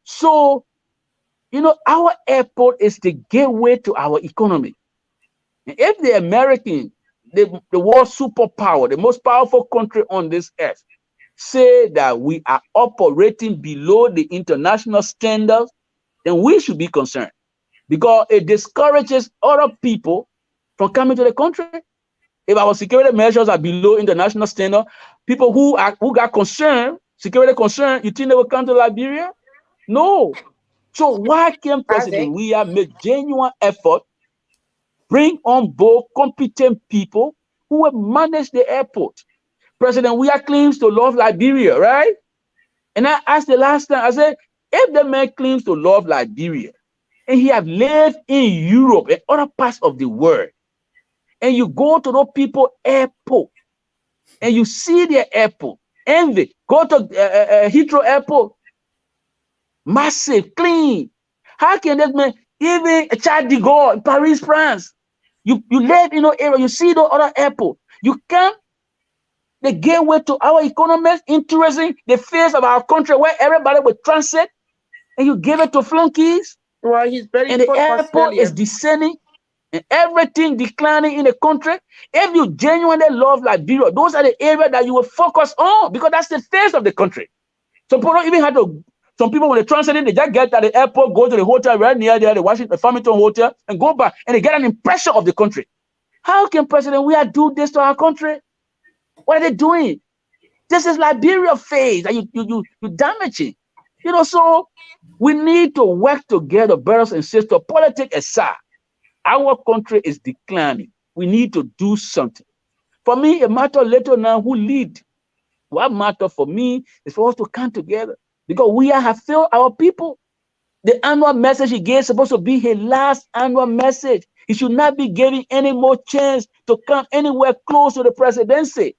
S5: So our airport is the gateway to our economy. And if the American, the world superpower, the most powerful country on this earth, say that we are operating below the international standards, then we should be concerned because it discourages other people from coming to the country. If our security measures are below international standard, people who got concerned, security concern, you think they will come to Liberia? No. So why can't President Weah make genuine effort, bring on board competent people who will manage the airport? President Weah claims to love Liberia, right? And I asked the last time, I said, if the man claims to love Liberia and he have lived in Europe and other parts of the world, and you go to those people airport and you see their airport, envy, go to Heathrow Airport, massive, clean. How can that man, even Charles de Gaulle, Paris, France, you live in an area, you see the other airport, you come the gateway to our economy, interesting the face of our country where everybody will transit, and you give it to flunkies.
S3: Well, he's very
S5: and the airport is descending and everything declining in the country. If you genuinely love Liberia, those are the areas that you will focus on because that's the face of the country. Some people don't even have to. Some people, when they transit in, they just get at the airport, go to the hotel right near there, the Washington Farmington Hotel, and go back, and they get an impression of the country. How can President Weah do this to our country? What are they doing? This is Liberia phase that you damaging. So we need to work together, brothers and sisters. Politics aside, our country is declining. We need to do something. For me, it matters little now who lead. What matters for me is for us to come together because we have failed our people. The annual message he gave is supposed to be his last annual message. He should not be giving any more chance to come anywhere close to the presidency.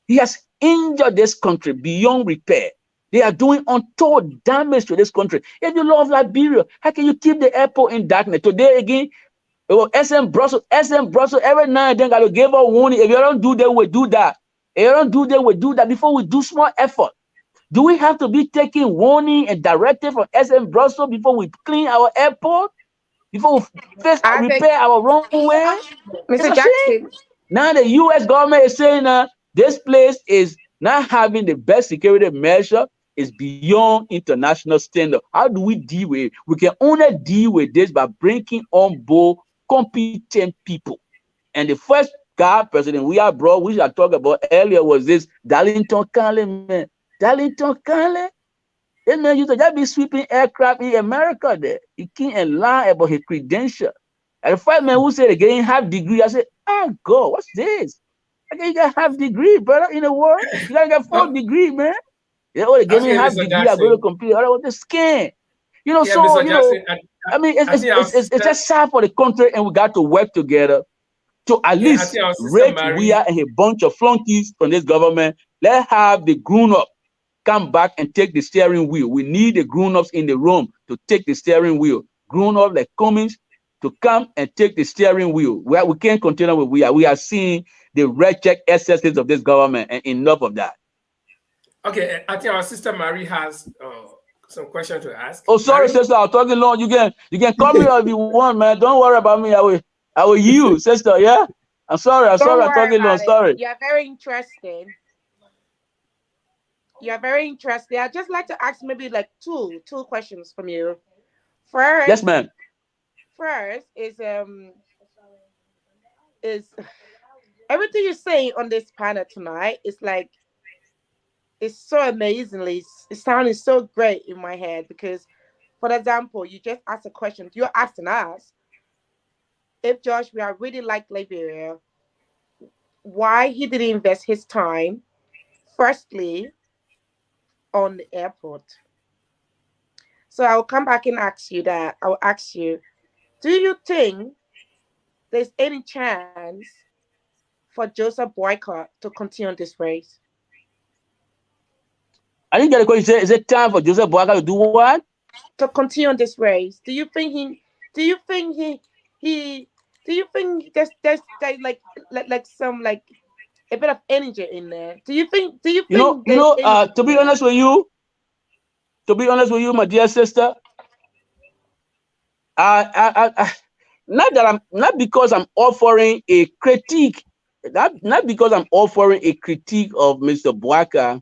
S5: He has injured this country beyond repair. They are doing untold damage to this country. If you love Liberia, how can you keep the airport in darkness? Today again, SM Brussels, every now and then got to give a warning. If you don't do that, we do that. If you don't do that, we do that before we do small effort. Do we have to be taking warning and directive from SM Brussels before we clean our airport? Before we repair our runway?
S3: Mr. Jackson.
S5: Now the U.S. government is saying this place is not having the best security measure. Is beyond international standard. How do we deal with it? We can only deal with this by bringing on board competent people. And the first guy, President Weah brought, which I talked about earlier, was this Darlington Conley, man. Darlington Conley? This man used to just be sweeping aircraft in America there. He can't lie about his credential. And the first man who said he getting half degree, I said, oh God, what's this? Okay, you got half degree, brother, in the world. You gotta get 4 degree, man. They gave me half degree. I go to complete. I want the skin. I mean, it's just sad for the country, and we got to work together to at least rate Weah and a bunch of flunkies from this government. Let's have the grown-up come back and take the steering wheel. We need the grown-ups in the room to take the steering wheel. Grown-up like Cummings to come and take the steering wheel. We can't continue with Weah. We are seeing the wretched excesses of this government, and enough of that.
S1: Okay, I think our sister Marie has some question to ask.
S5: Oh, sorry, Marie? Sister, I'm talking long. You can call me if you want, man. Don't worry about me. I will yield, sister. Yeah, I'm sorry. I'm talking long. Sorry.
S3: You're very interesting. I'd just like to ask maybe like two questions from you. First,
S5: yes, ma'am.
S3: first is everything you say on this panel tonight is like it's so amazingly it's sounding so great in my head because, for example, you just asked a question. You're asking us if Josh, we are really like Liberia, why he didn't invest his time, firstly, on the airport. So I'll come back and ask you that. I'll ask you, do you think there's any chance for Joseph Boycott to continue this race?
S5: I didn't get a question. Is it time for Joseph Boyka to do what?
S3: To continue this race. Do you think he do you think he do you think there's like some like a bit of energy in there? Do you think there's energy
S5: To be
S3: there?
S5: honest with you, my dear sister, I not because I'm offering a critique, not because I'm offering a critique of Mr. Boyka,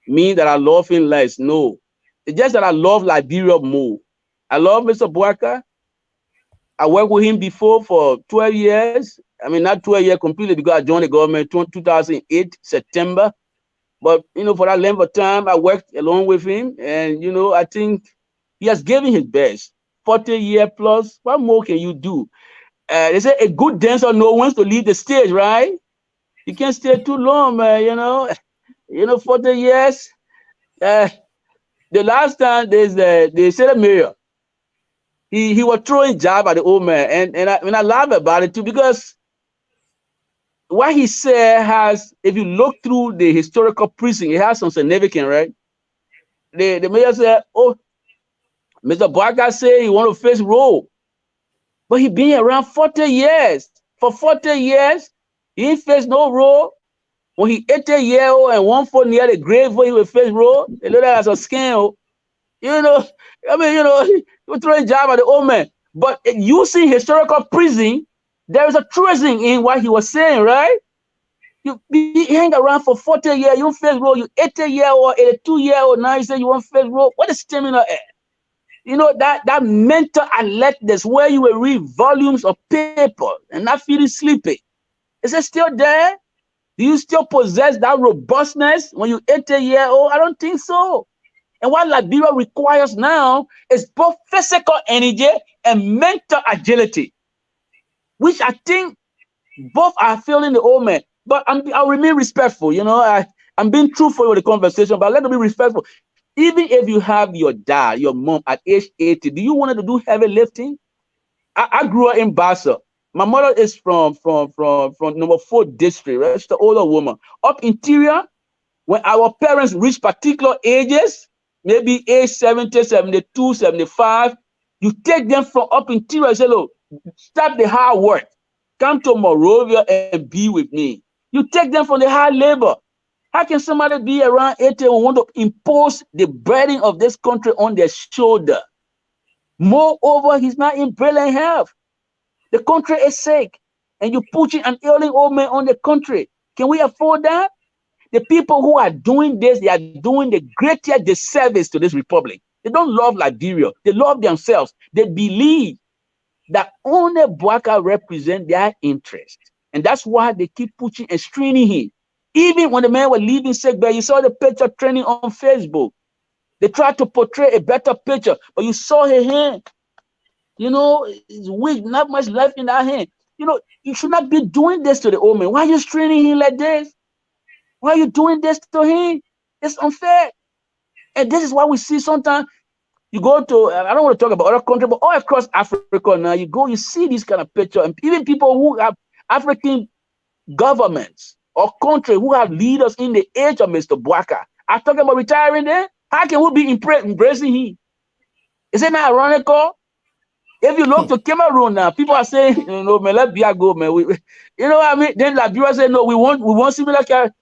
S5: mean that I love him less. No, it's just that I love Liberia more. I love Mr. Boyka. I worked with him before for 12 years. I mean, not 12 years completely because I joined the government 2008 September. But, for that length of time, I worked along with him. And, I think he has given his best. 40 years plus, what more can you do? They say a good dancer knows when to leave the stage, right? You can't stay too long, man, 40 years. The last time they said a mayor, he was throwing jab at the old man. And I laugh about it too, because what he said has, if you look through the historical precinct, it has some significance, right? The mayor said, oh, Mr. Boyka said he want to face road. But he been around 40 years. For 40 years, he ain't faced no road. When he 80-year-old and 1 foot near the grave where he will face road, they look at it as a scam. He was throwing jab at the old man. But using historical prison, there is a truism in what he was saying, right? You hang around for 40 years, you don't face road, you 80-year-old, 82-year-old, now you say you want face road. What is stamina at? That mental alertness where you will read volumes of paper and not feeling sleepy. Is it still there? Do you still possess that robustness when you're 80-year-old? I don't think so. And what Liberia requires now is both physical energy and mental agility, which I think both are failing the old man. But I'll remain respectful. I'm being truthful with the conversation, but let me be respectful. Even if you have your dad, your mom at age 80, do you want to do heavy lifting? I grew up in Bassa. My mother is from number 4 district, right? She's the older woman. Up interior, when our parents reach particular ages, maybe age 70, 72, 75, you take them from up interior and say, look, stop the hard work. Come to Monrovia and be with me. You take them from the hard labor. How can somebody be around 80 and want to impose the burden of this country on their shoulder? Moreover, he's not in brilliant health. The country is sick, and you're pushing an ailing old man on the country. Can we afford that? The people who are doing this, they are doing the greatest disservice to this republic. They don't love Liberia. They love themselves. They believe that only Boyka represents their interest. And that's why they keep pushing and straining him. Even when the man was leaving sick bed, you saw the picture trending on Facebook. They tried to portray a better picture, but you saw his hand. It's weak, not much left in that hand. You should not be doing this to the old man. Why are you straining him like this? Why are you doing this to him? It's unfair. And this is why we see sometimes you go to, I don't want to talk about other countries, but all across Africa now, you see this kind of picture. And even people who have African governments or country who have leaders in the age of Mr. Boyka are talking about retiring there. How can we be embracing him? Is it not ironical? If you look to Cameroon now, people are saying, man, let Biya go, man. You know what I mean? Then Liberia say, no, we want similar character.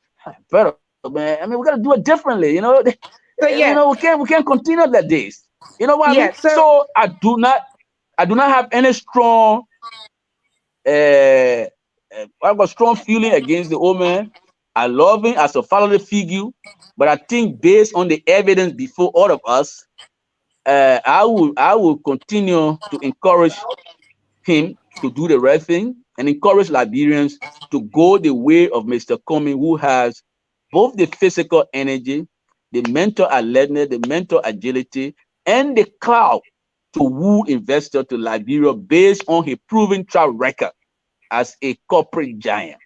S5: Better, man. I mean, we got to do it differently.
S3: So, yeah.
S5: We can't continue like this. You know what I mean?
S3: So,
S5: So I do not have any strong, I've got strong feeling against the old man. I love him as a fatherly figure, but I think based on the evidence before all of us, I will continue to encourage him to do the right thing and encourage Liberians to go the way of Mr. Cummings, who has both the physical energy, the mental alertness, the mental agility, and the clout to woo investors to Liberia based on his proven track record as a corporate giant.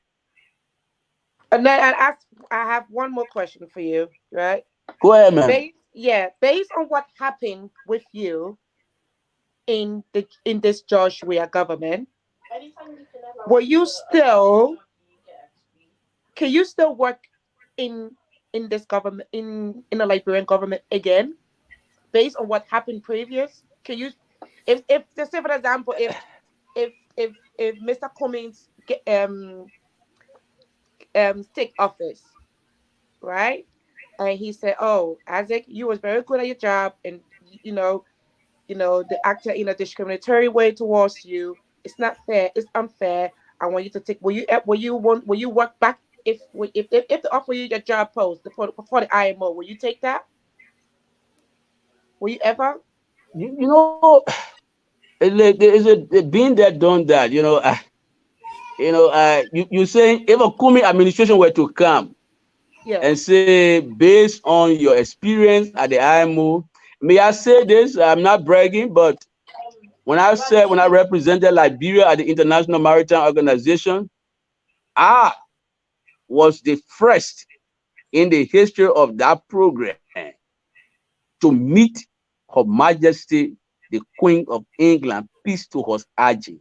S3: And then I have one more question for you, right?
S5: Go ahead, man.
S3: Based on what happened with you in this George Weah government, were you still can you still work in this government in the Liberian government again based on what happened previous? Can you if just say for example if Mr. Cummings take office, right? And he said, "Oh, Isaac, you was very good at your job, and the actor in a discriminatory way towards you. It's not fair. It's unfair. I want you to take. Will you work back if they offer you your job post before the IMO? Will you take that? Will you ever?
S5: You know, there's a been there, done that. You saying if a Kumi administration were to come
S3: Yeah.
S5: and say, based on your experience at the IMO, may I say this? I'm not bragging, but when I represented Liberia at the International Maritime Organization, I was the first in the history of that program to meet Her Majesty, the Queen of England, peace to her urging.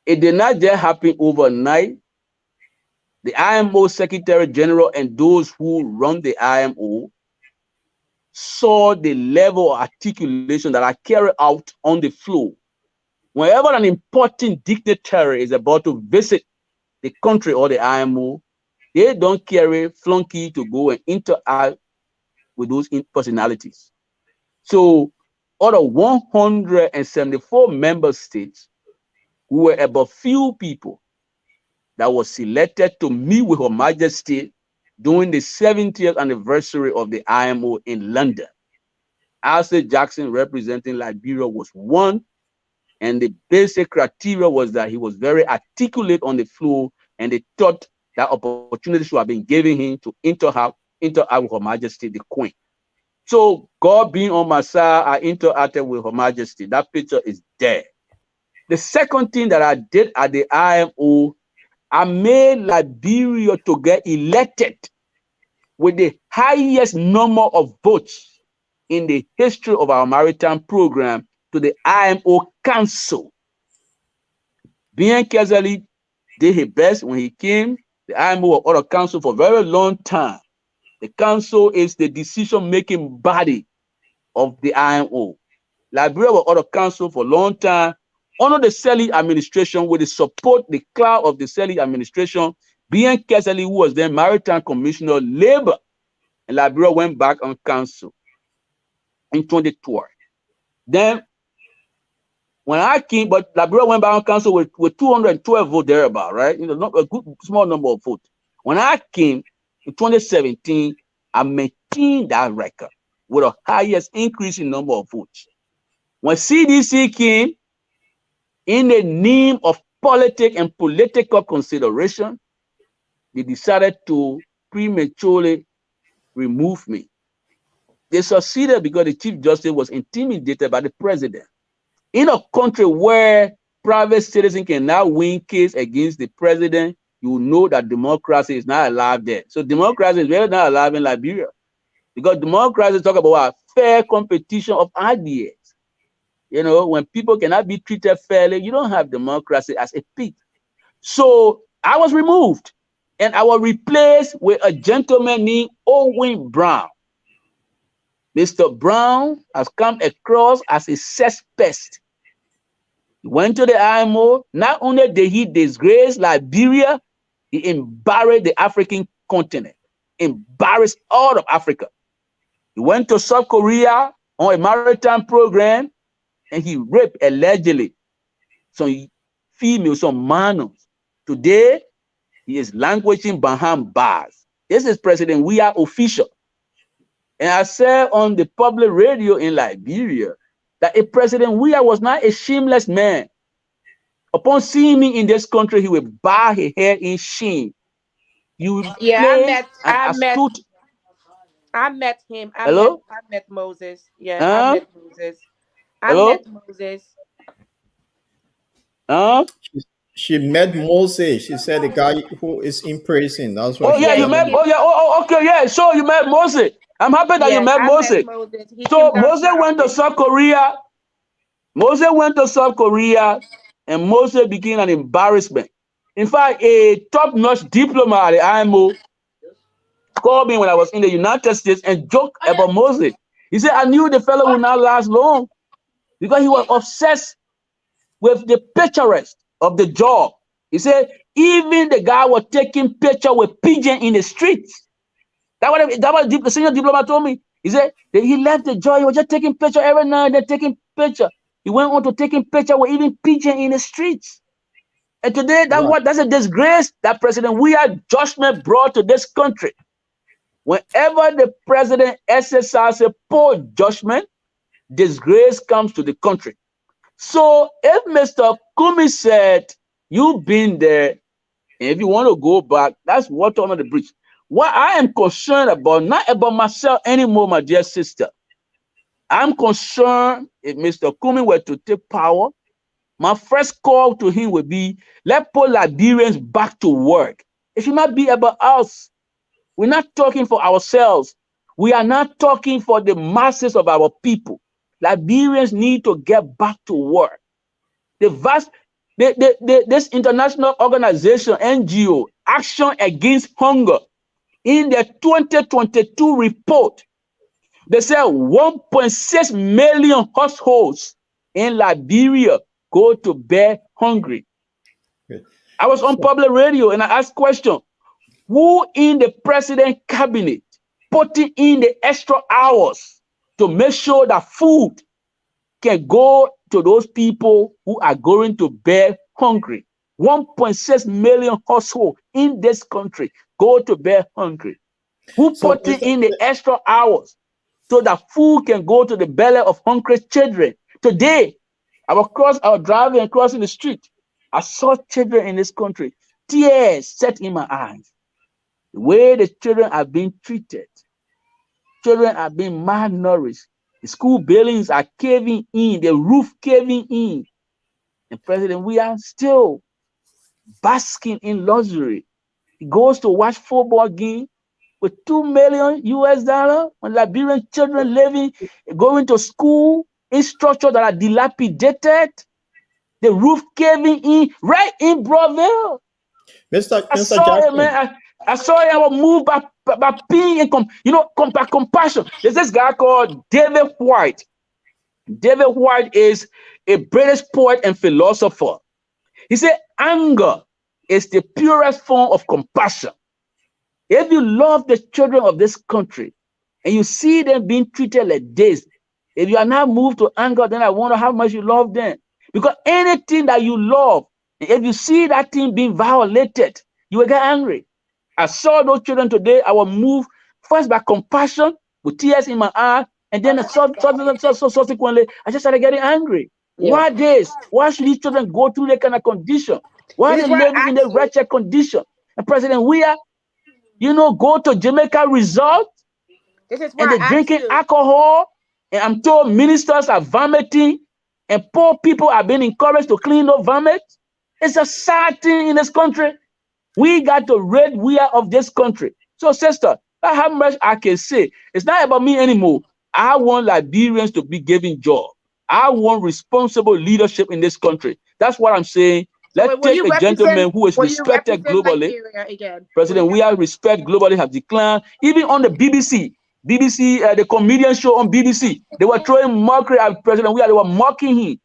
S5: It did not just happen overnight. The IMO Secretary General and those who run the IMO saw the level of articulation that I carry out on the floor. Whenever an important dignitary is about to visit the country or the IMO, they don't carry flunky to go and interact with those personalities. So, out of 174 member states, we were about few people that was selected to meet with Her Majesty during the 70th anniversary of the IMO in London. Isaac Jackson, representing Liberia, was one, and the basic criteria was that he was very articulate on the floor, and they thought that opportunities should have been given him to interact with Her Majesty, the Queen. So, God being on my side, I interacted with Her Majesty. That picture is there. The second thing that I did at the IMO, I made Liberia to get elected with the highest number of votes in the history of our maritime program to the IMO Council. Bien Kezeli did his best when he came. The IMO was out of council for a very long time. The council is the decision-making body of the IMO. Liberia was out of council for a long time. Under the Selly administration, with the support, the cloud of the Selly administration, Bien Kezeli, who was then Maritime Commissioner of Labor, and Liberia went back on council in 2012. Then, when I came, but Liberia went back on council with 212 votes thereabout, right? Not a good small number of votes. When I came in 2017, I maintained that record with the highest increase in number of votes. When CDC came, in the name of politics and political consideration, they decided to prematurely remove me. They succeeded because the Chief Justice was intimidated by the president. In a country where private citizens can now win case against the president, you know that democracy is not alive there. So democracy is really not alive in Liberia, because democracy talk about a fair competition of ideas. When people cannot be treated fairly, you don't have democracy as a peak. So I was removed, and I was replaced with a gentleman named Owen Brown. Mr. Brown has come across as a sex pest. He went to the IMO. Not only did he disgrace Liberia, he embarrassed the African continent, embarrassed all of Africa. He went to South Korea on a maritime program, and he raped allegedly some females, some minors. Today, he is languishing behind bars. This is President Weah official. And I said on the public radio in Liberia that a President Weah was not a shameless man. Upon seeing me in this country, he will bow his head in shame. You will
S3: Yeah,
S5: play an astute.
S3: I met him.
S5: Hello?
S3: I met Moses. Yeah, I
S5: Huh?
S3: met Moses. I
S5: Hello?
S3: met Moses.
S5: Huh?
S2: She met Moses. She said the guy who is in prison. That's what
S5: Oh
S2: she
S5: yeah, you
S3: Yeah,
S2: told
S5: met.
S2: me.
S5: Oh yeah. Okay. Yeah. So you met Moses. I'm happy that you
S3: yeah,
S5: met
S3: I met
S5: Moses.
S3: Moses. He came
S5: So
S3: down to
S5: Moses
S3: my
S5: went to
S3: office.
S5: South Korea. Moses went to South Korea, and Moses became an embarrassment. In fact, a top-notch diplomat at the IMO called me when I was in the United States and joked about Moses. He said, I knew the fellow would not last long because he was obsessed with the picturesque of the job. He said, even the guy was taking picture with pigeon in the streets. That was the senior diplomat told me. He said that he left the job. He was just taking picture every night and then taking picture. He went on to taking picture with even pigeon in the streets. And today,
S2: Right.
S5: that's a disgrace that President Weah judgment brought to this country. Whenever the president exercises poor judgment, disgrace comes to the country. So if Mr. Cummings said, you've been there, and if you want to go back, that's water under the bridge. What I am concerned about, not about myself anymore, my dear sister. I'm concerned if Mr. Cummings were to take power, my first call to him would be, let's put Liberians back to work. It should not be about us. We're not talking for ourselves. We are not talking for the masses of our people. Liberians need to get back to work. This international organization, NGO, Action Against Hunger, in their 2022 report, they said 1.6 million households in Liberia go to bed hungry.
S2: Okay.
S5: I was on
S2: So,
S5: public radio and I asked question, who in the president cabinet putting in the extra hours to make sure that food can go to those people who are going to bed hungry? 1.6 million households in this country go to bed hungry. Who
S2: so
S5: putting in the extra hours so that food can go to the belly of hungry children? Today, I was driving and crossing the street. I saw children in this country. Tears set in my eyes. The way the children are being treated. Children are being malnourished. The school buildings are caving in, the roof caving in. And President, we are still basking in luxury. He goes to watch football game with $2 million US when Liberian children going to school in structures that are dilapidated, the roof caving in right in Broadville.
S2: Mr.
S5: I
S2: Mr.
S5: saw it,
S2: Jackson.
S5: man. I saw it. I was moved by pain and by compassion. There's this guy called David White. David White is a British poet and philosopher. He said, anger is the purest form of compassion. If you love the children of this country and you see them being treated like this, if you are not moved to anger, then I wonder how much you love them. Because anything that you love, if you see that thing being violated, you will get angry. I saw those children today. I was moved first by compassion with tears in my eyes, and then subsequently, I just started getting angry.
S3: Yeah.
S5: Why this? Why should these children go through that kind of condition? Why
S3: This
S5: are
S3: is
S5: they
S3: why I
S5: living in
S3: asked
S5: a
S3: you.
S5: wretched condition? And President Weah, go to Jamaica Resort
S3: This is
S5: and
S3: why
S5: they're
S3: I asked
S5: drinking
S3: you.
S5: alcohol. And I'm told ministers are vomiting and poor people are being encouraged to clean up vomit. It's a sad thing in this country. We got to rid Weah of this country. So, sister, that's how much I can say. It's not about me anymore. I want Liberians to be given job. I want responsible leadership in this country. That's what I'm saying.
S3: So
S5: Let's
S3: will
S5: take
S3: you
S5: a gentleman
S3: represent?
S5: who is
S3: Will you
S5: respected
S3: represent
S5: globally.
S3: Liberia again?
S5: President Weah respect globally have declined. Even on the BBC, the comedian show on BBC, they were throwing mockery at President Weah. They were mocking him.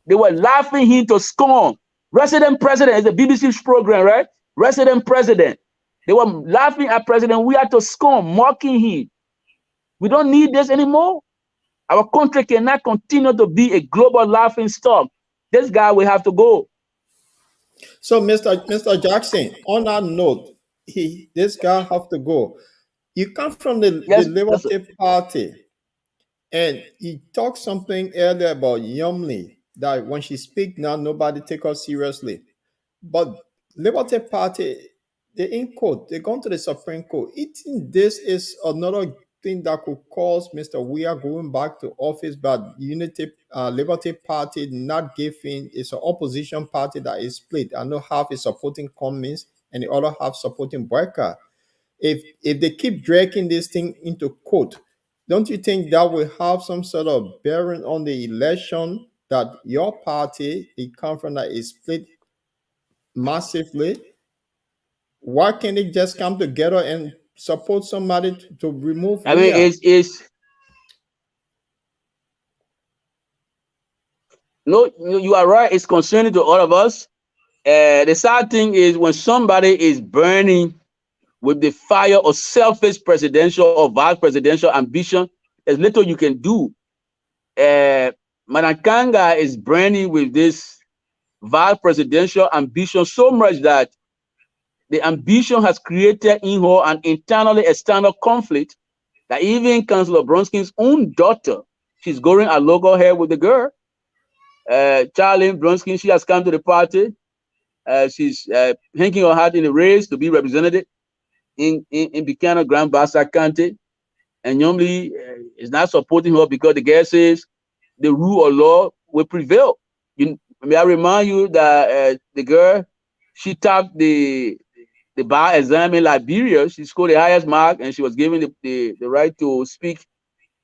S5: They were laughing him to scorn. Resident President is a BBC program, right? Resident President. They were laughing at President Weah to scorn, mocking him. We don't need this anymore. Our country cannot continue to be a global laughing stock. This guy will have to go.
S2: So, Mr. Jackson, on that note, this guy have to go. You come from the
S5: Yes, that's
S2: Liberty Party. And he talked something earlier about Yumli, that when she speak now, nobody take her seriously. But Liberty Party, they in court, they gone to the Supreme Court. It think this is another thing that could cause Mr. Weah going back to office, but Liberty Party not giving, it's an opposition party that is split. I know half is supporting Cummings and the other half supporting Weah. If they keep dragging this thing into court, don't you think that will have some sort of bearing on the election, that your party, the conference that is split massively, why can't they just come together and support somebody to remove
S5: I mean,
S2: Weah?
S5: it's no, you are right. It's concerning to all of us. The sad thing is when somebody is burning with the fire of selfish presidential or vice presidential ambition, there's little you can do. Madam Kanga is burning with this vice presidential ambition so much that the ambition has created in her an internally external conflict that even Councillor Bronsky's own daughter, she's going a local hair with the girl. Charlene Bronsky, she has come to the party. She's hanging her hat in the race to be represented in Buchanan Grand Bassa County. And normally is not supporting her because the girl says the rule of law will prevail. May I remind you that the girl, she topped the bar exam in Liberia. She scored the highest mark and she was given the right to speak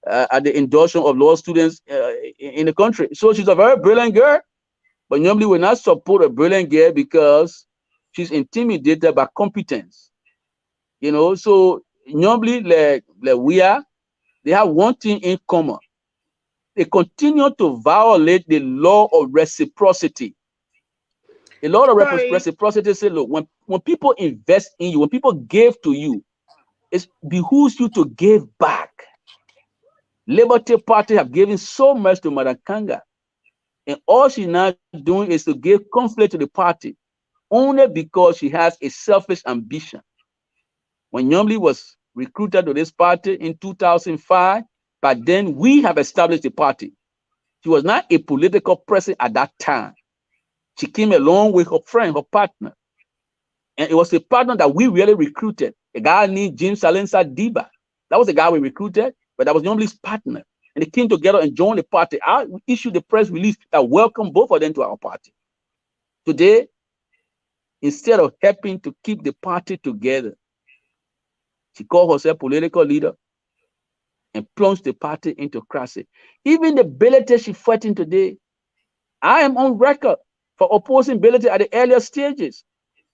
S5: at the endorsement of law students in the country. So she's a very brilliant girl, but normally will not support a brilliant girl because she's intimidated by competence. You know, so normally like Weah, they have one thing in common. They continue to violate the law of reciprocity. The law of reciprocity says, look, when people invest in you, when people give to you, it behooves you to give back. Liberty Party have given so much to Madam Kanga, and all she's now doing is to give conflict to the party only because she has a selfish ambition. When Yumli was recruited to this party in 2005, but then we have established the party. She was not a political person at that time. She came along with her friend, her partner. And it was a partner that we really recruited, a guy named James Salensa Diba. That was the guy we recruited, but that was Yumli's partner. And they came together and joined the party. I issued the press release that welcomed both of them to our party. Today, instead of helping to keep the party together, she called herself political leader and plunged the party into crisis. Even the ability she fighting today, I am on record for opposing ability at the earlier stages.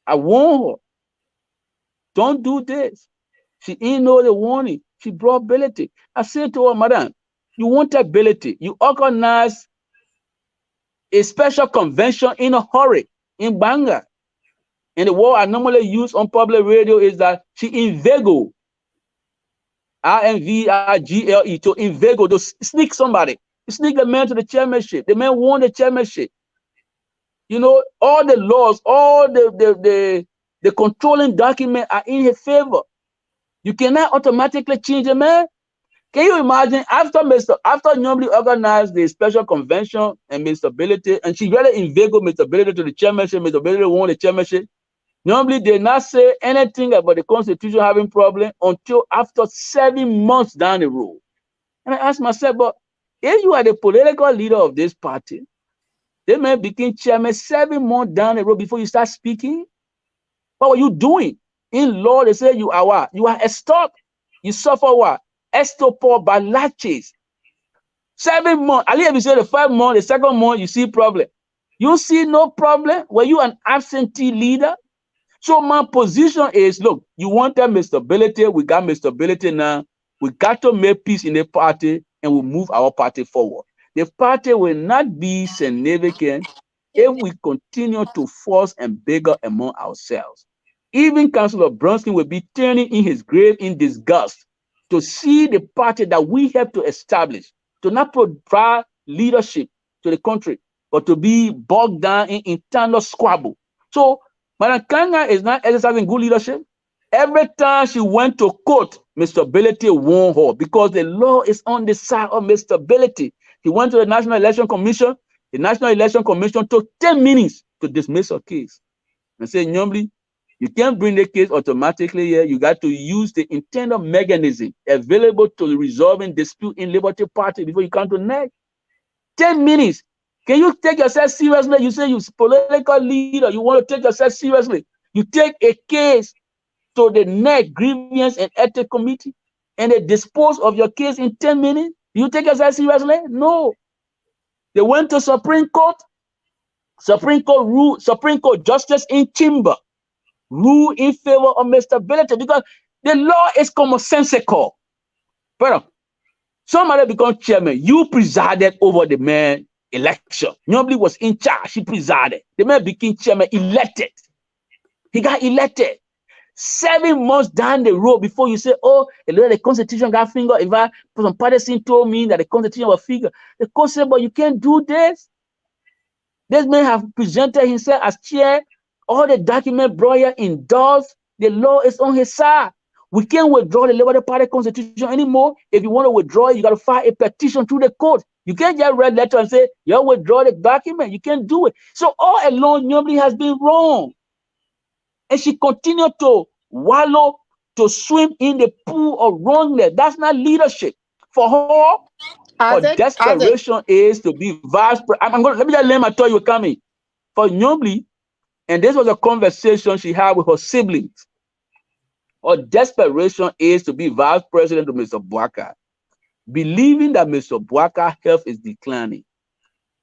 S5: I warned her, don't do this. She didn't know the warning. She brought ability. I said to her, madam, you want ability. You organize a special convention in a hurry in Banga. And the word I normally use on public radio is that she inveigle, INVIGLE, to inveigle, to sneak somebody. Sneak the man to the chairmanship. The man won the chairmanship. You know, all the laws, all the controlling documents are in her favor. You cannot automatically change a man. Can you imagine after Nyomli organized the special convention and Mr. Ability, and she really inveigled Mr. Ability to the chairmanship, Mr. Ability won the chairmanship. Nyomli did not say anything about the constitution having problem until after 7 months down the road. And I asked myself, but if you are the political leader of this party, they may become chairman 7 months down the road before you start speaking. What were you doing? In law, they say you are what? You are stopped. You suffer what? Estopor by latches. 7 months. I leave you say the 5 months, the 2nd month, you see problem. You see no problem? Were you an absentee leader? So my position is, look, you wanted Mr. Ability, we got Mr. Ability now. We got to make peace in the party and we move our party forward. The party will not be significant if we continue to force and beggar among ourselves. Even Councillor Bronsky will be turning in his grave in disgust to see the party that we have to establish, to not provide leadership to the country, but to be bogged down in internal squabble. So Madam Kanga is not exercising good leadership. Every time she went to court, Mr. Ability won her because the law is on the side of Mr. Ability. He went to the National Election Commission. The National Election Commission took 10 minutes to dismiss her case and say, normally, you can't bring the case automatically here. You got to use the internal mechanism available to resolving dispute in Liberty Party before you come to next. 10 minutes. Can you take yourself seriously? You say you're a political leader. You want to take yourself seriously. You take a case to the next grievance and ethics committee and they dispose of your case in 10 minutes. You take yourself seriously? No. They went to Supreme Court. Supreme Court rule, Supreme Court Justice in Chamber rule in favor of Mr. Ability because the law is commonsensical. But somebody become chairman. You presided over the man election. Nobody was in charge. He presided. The man became chairman, elected. He got elected. 7 months down the road before you say, oh, a lot of the constitution got finger. If some partisan told me that the constitution was figure, the court said, but you can't do this. This man have presented himself as chair. All the document brought here endorsed. The law is on his side. We can't withdraw the Liberty Party constitution anymore. If you want to withdraw it, you got to file a petition through the court. You can't just read letter and say, you withdraw the document. You can't do it. So all along, nobody has been wrong. And she continued to wallow, to swim in the pool of wrongness. That's not leadership. For her, her desperation is to be vice president. Let me just let my tell you coming. For Nyobli, and this was a conversation she had with her siblings. Her desperation is to be vice president of Mr. Bouaka, believing that Mr. Bouaka's health is declining.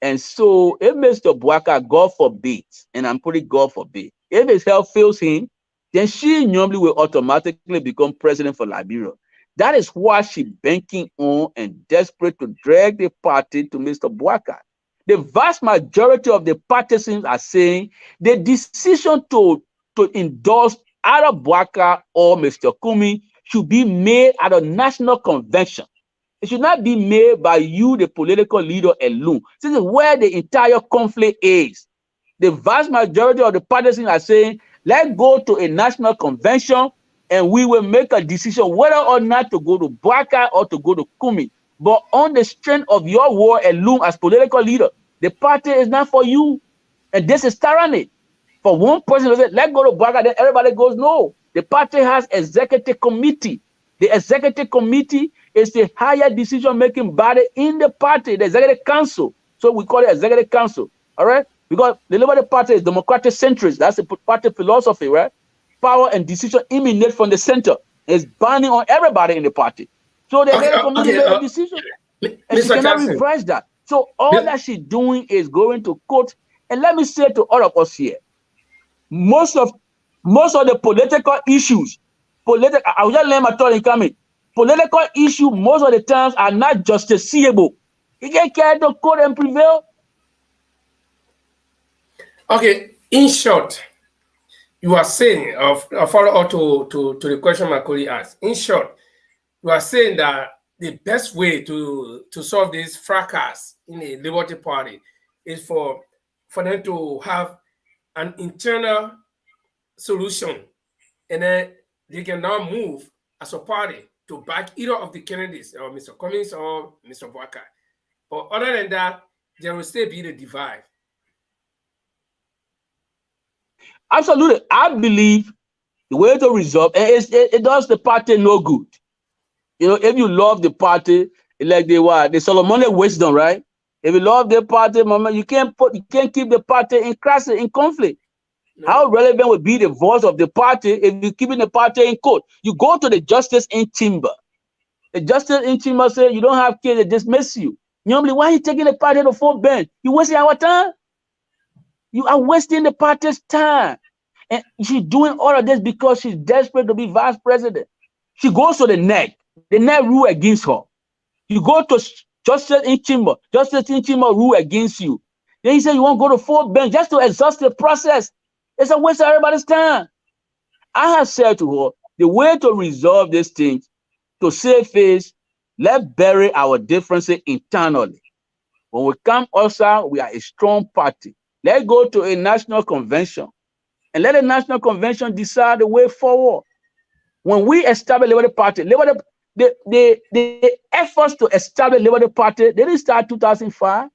S5: And so if Mr. Bouaka, God forbid, and I'm putting God forbid, if his health fails him, then she normally will automatically become president for Liberia. That is why she's banking on and desperate to drag the party to Mr. Bouaka. The vast majority of the partisans are saying the decision to endorse either Bouaka or Mr. Cummings should be made at a national convention. It should not be made by you, the political leader alone. This is where the entire conflict is. The vast majority of the partisans are saying, let's go to a national convention and we will make a decision whether or not to go to Bouaka or to go to Cummings. But on the strength of your word alone as political leader, the party is not for you. And this is tyranny. For one person to say, let's go to Bouaka, then everybody goes, no. The party has executive committee. The executive committee is the higher decision-making body in the party, the executive council. So we call it executive council, all right? Because the Liberal Party is democratic centrist. That's the party philosophy, right? Power and decision emanate from the center. It's binding on everybody in the party. So the executive committee made a decision, and she cannot reverse that. So all that she's doing is going to court. And let me say to all of us here, most of the political issues, I will just let my thought in coming. Political issues most of the times are not justiciable. You can carry the court and prevail.
S1: Okay, in short, you are saying, a follow-up to the question my colleague asked. In short, you are saying that the best way to solve this fracas in the Liberty Party is for them to have an internal solution, and then they can now move as a party to back either of the candidates, or Mr. Cummings or Mr. Bouaka. But other than that, there will still be the divide.
S5: Absolutely. I believe the way to resolve it does the party no good. You know, if you love the party, like the Solomonic wisdom, right? If you love the party, mama, you can't keep the party in crisis, in conflict. No. How relevant would be the voice of the party if you're keeping the party in court? You go to the justice in chamber. The justice in chamber say you don't have case, they dismiss you. Normally, why are you taking the party to full bench? You wasting our time. You are wasting the party's time. And she's doing all of this because she's desperate to be vice president. She goes to the neck. The neck rule against her. You go to justice in chamber. Justice in chamber rule against you. Then you say you won't go to full bench just to exhaust the process. It's a waste of everybody's time. I have said to her, the way to resolve these things, to save face, let's bury our differences internally. When we come outside, we are a strong party. Let's go to a national convention and let the national convention decide the way forward. When we established Liberty Party, the efforts to establish Liberty Party, they didn't start 2005.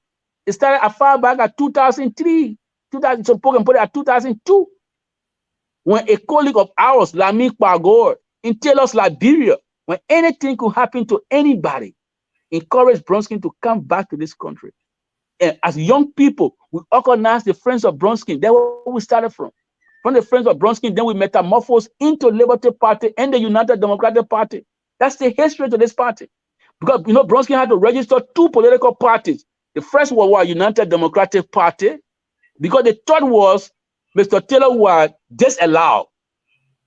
S5: It started as far back at 2003. 2000, some people can put it at 2002. When a colleague of ours, Lami Kwagor, in Taylor's Liberia, when anything could happen to anybody, encouraged Bronskin to come back to this country. And as young people, we organized the Friends of Bronskin. That's where we started from. From the Friends of Bronskin, then we metamorphosed into Liberty Party and the United Democratic Party. That's the history to this party. Because, you know, Bronskin had to register 2 political parties. The first one was United Democratic Party, because the third was Mr. Taylor was disallowed,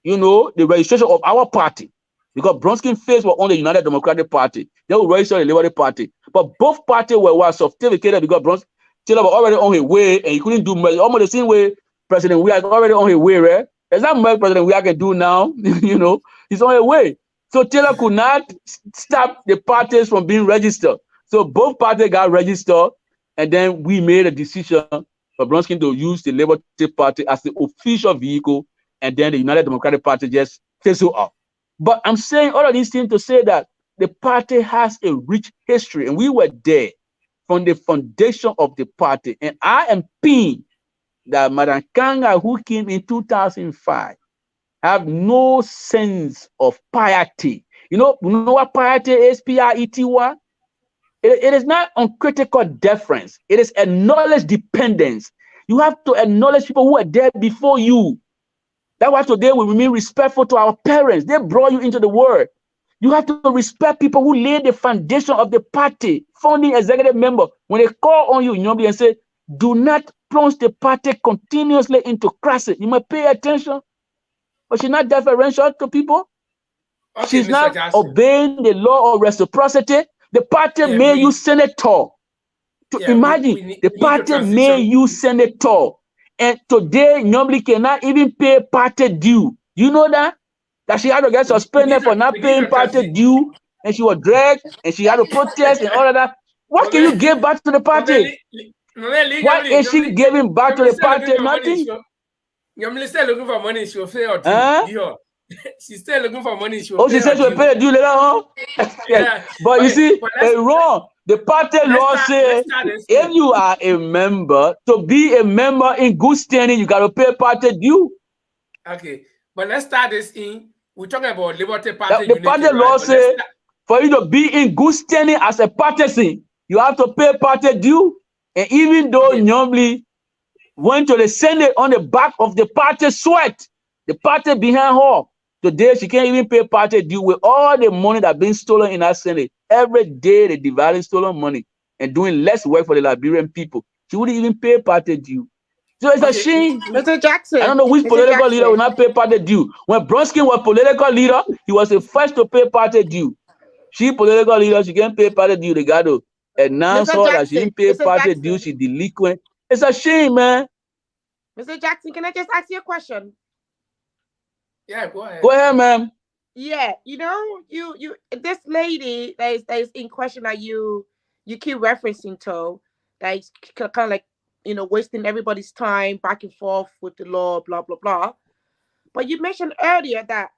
S5: you know, the registration of our party. Because Bronskin face was on the United Democratic Party. They would register the Liberty Party. But both parties were certificated because Taylor was already on his way and he couldn't do much. Almost the same way President Weah is already on his way, right? There's not much President Weah can do now, you know, he's on his way. So Taylor could not stop the parties from being registered. So both parties got registered, and then we made a decision for Bronskin to use the Liberty Party as the official vehicle, and then the United Democratic Party just fizzled out. But I'm saying all of these things to say that the party has a rich history, and we were there from the foundation of the party. And I am pinned that Madam Kanga, who came in 2005, have no sense of piety. You know what piety is? P-I-E-T-Y? It is not uncritical deference. It is acknowledged dependence. You have to acknowledge people who are there before you. That's why today we remain respectful to our parents. They brought you into the world. You have to respect people who laid the foundation of the party, founding executive member. When they call on you, and say, do not plunge the party continuously into crisis. You must pay attention. But she's not deferential to people. Okay, she's Mr. not Jackson. Obeying the law of reciprocity. The party made you senator. Imagine, the party made you senator. And today, nobody cannot even pay party due. You know that? That she had to get suspended for not paying party due, and she was dragged, and she had to protest and all of that. What can you give back to the party? What is she giving back to the party? Nothing.
S1: Your minister looking for money, she'll fail. She's still looking for money. She
S5: said she'll pay the due later on. Yeah. But you see, it's wrong. The party law says if you are a member, to be a member in good standing, you got to pay party due.
S1: Okay, but let's start this in. We're talking about Liberty Party.
S5: The party law says for you to be in good standing as a partisan, you have to pay party due. And even though Nyomli went to the Senate on the back of the party sweat, the party behind her, today she can't even pay party due with all the money that's been stolen in our Senate. Every day they dividing stolen money and doing less work for the Liberian people. She wouldn't even pay party due. So it's a shame.
S3: Mr. Jackson.
S5: I don't know which political leader will not pay party due. When Bronskin was political leader, he was the first to pay party due. She political leader, she can't pay party due. They got to announce her that she didn't pay party due. She delinquent. It's a shame, man.
S3: Mr. Jackson, can I just ask you a question?
S1: Yeah, go ahead.
S5: Go ahead, ma'am.
S3: Yeah, you know, you this lady that is in question that you keep referencing to, that is kind of like, you know, wasting everybody's time back and forth with the law, blah blah blah. But you mentioned earlier that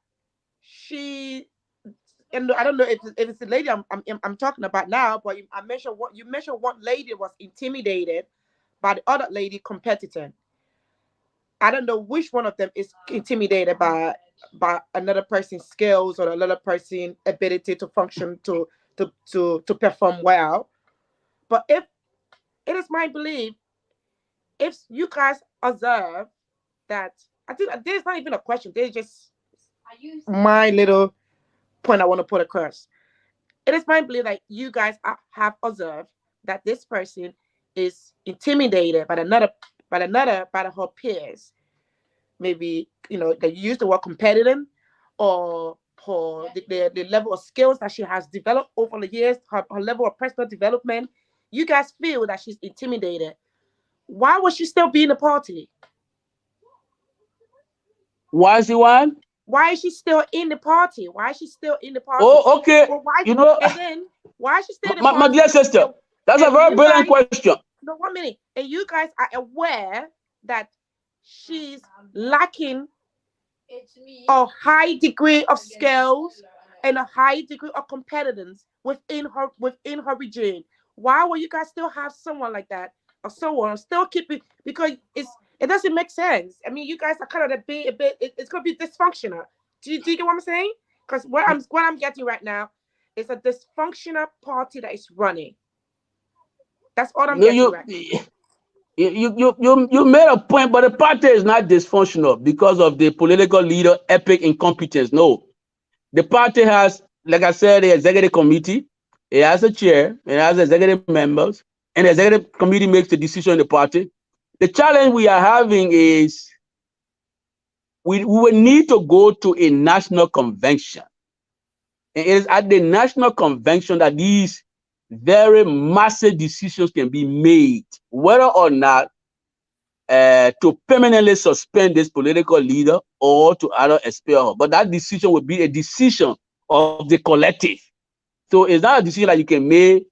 S3: she, and I don't know if it's the lady I'm talking about now, but I mentioned one lady was intimidated by the other lady competitor. I don't know which one of them is intimidated by another person's skills or another person's ability to function to perform well. But if it is my belief, if you guys observe that, I think there's not even a question. There's just my little point I want to put across. It is my belief that you guys have observed that this person is intimidated by her peers. Maybe, you know, they use the word competitive, or the level of skills that she has developed over the years, her level of personal development. You guys feel that she's intimidated. Why would she still be in the party?
S5: Why is she one?
S3: Why is she still in the party? Why is she still in the party?
S5: Oh, okay.
S3: Well, why,
S5: you know,
S3: and then why is she still in the
S5: my
S3: party?
S5: dear sister, that's a very brilliant question.
S3: No, 1 minute. And you guys are aware that she's lacking a high degree of skills and a high degree of competence within her regime. Why will you guys still have someone like that or someone still keep it? Because it doesn't make sense. I mean, you guys are kind of it's gonna be dysfunctional. Do you get what I'm saying? Because what I'm getting right now is a dysfunctional party that is running. That's all I'm
S5: No,
S3: getting right now.
S5: you made a point, but the party is not dysfunctional because of the political leader epic incompetence. No, the party has, like I said, the executive committee. It has a chair. It has executive members, and the executive committee makes the decision in the party. The challenge we are having is we will need to go to a national convention. And it is at the national convention that these very massive decisions can be made, whether or not to permanently suspend this political leader or to either expel her. But that decision will be a decision of the collective. So it's not a decision that you can make,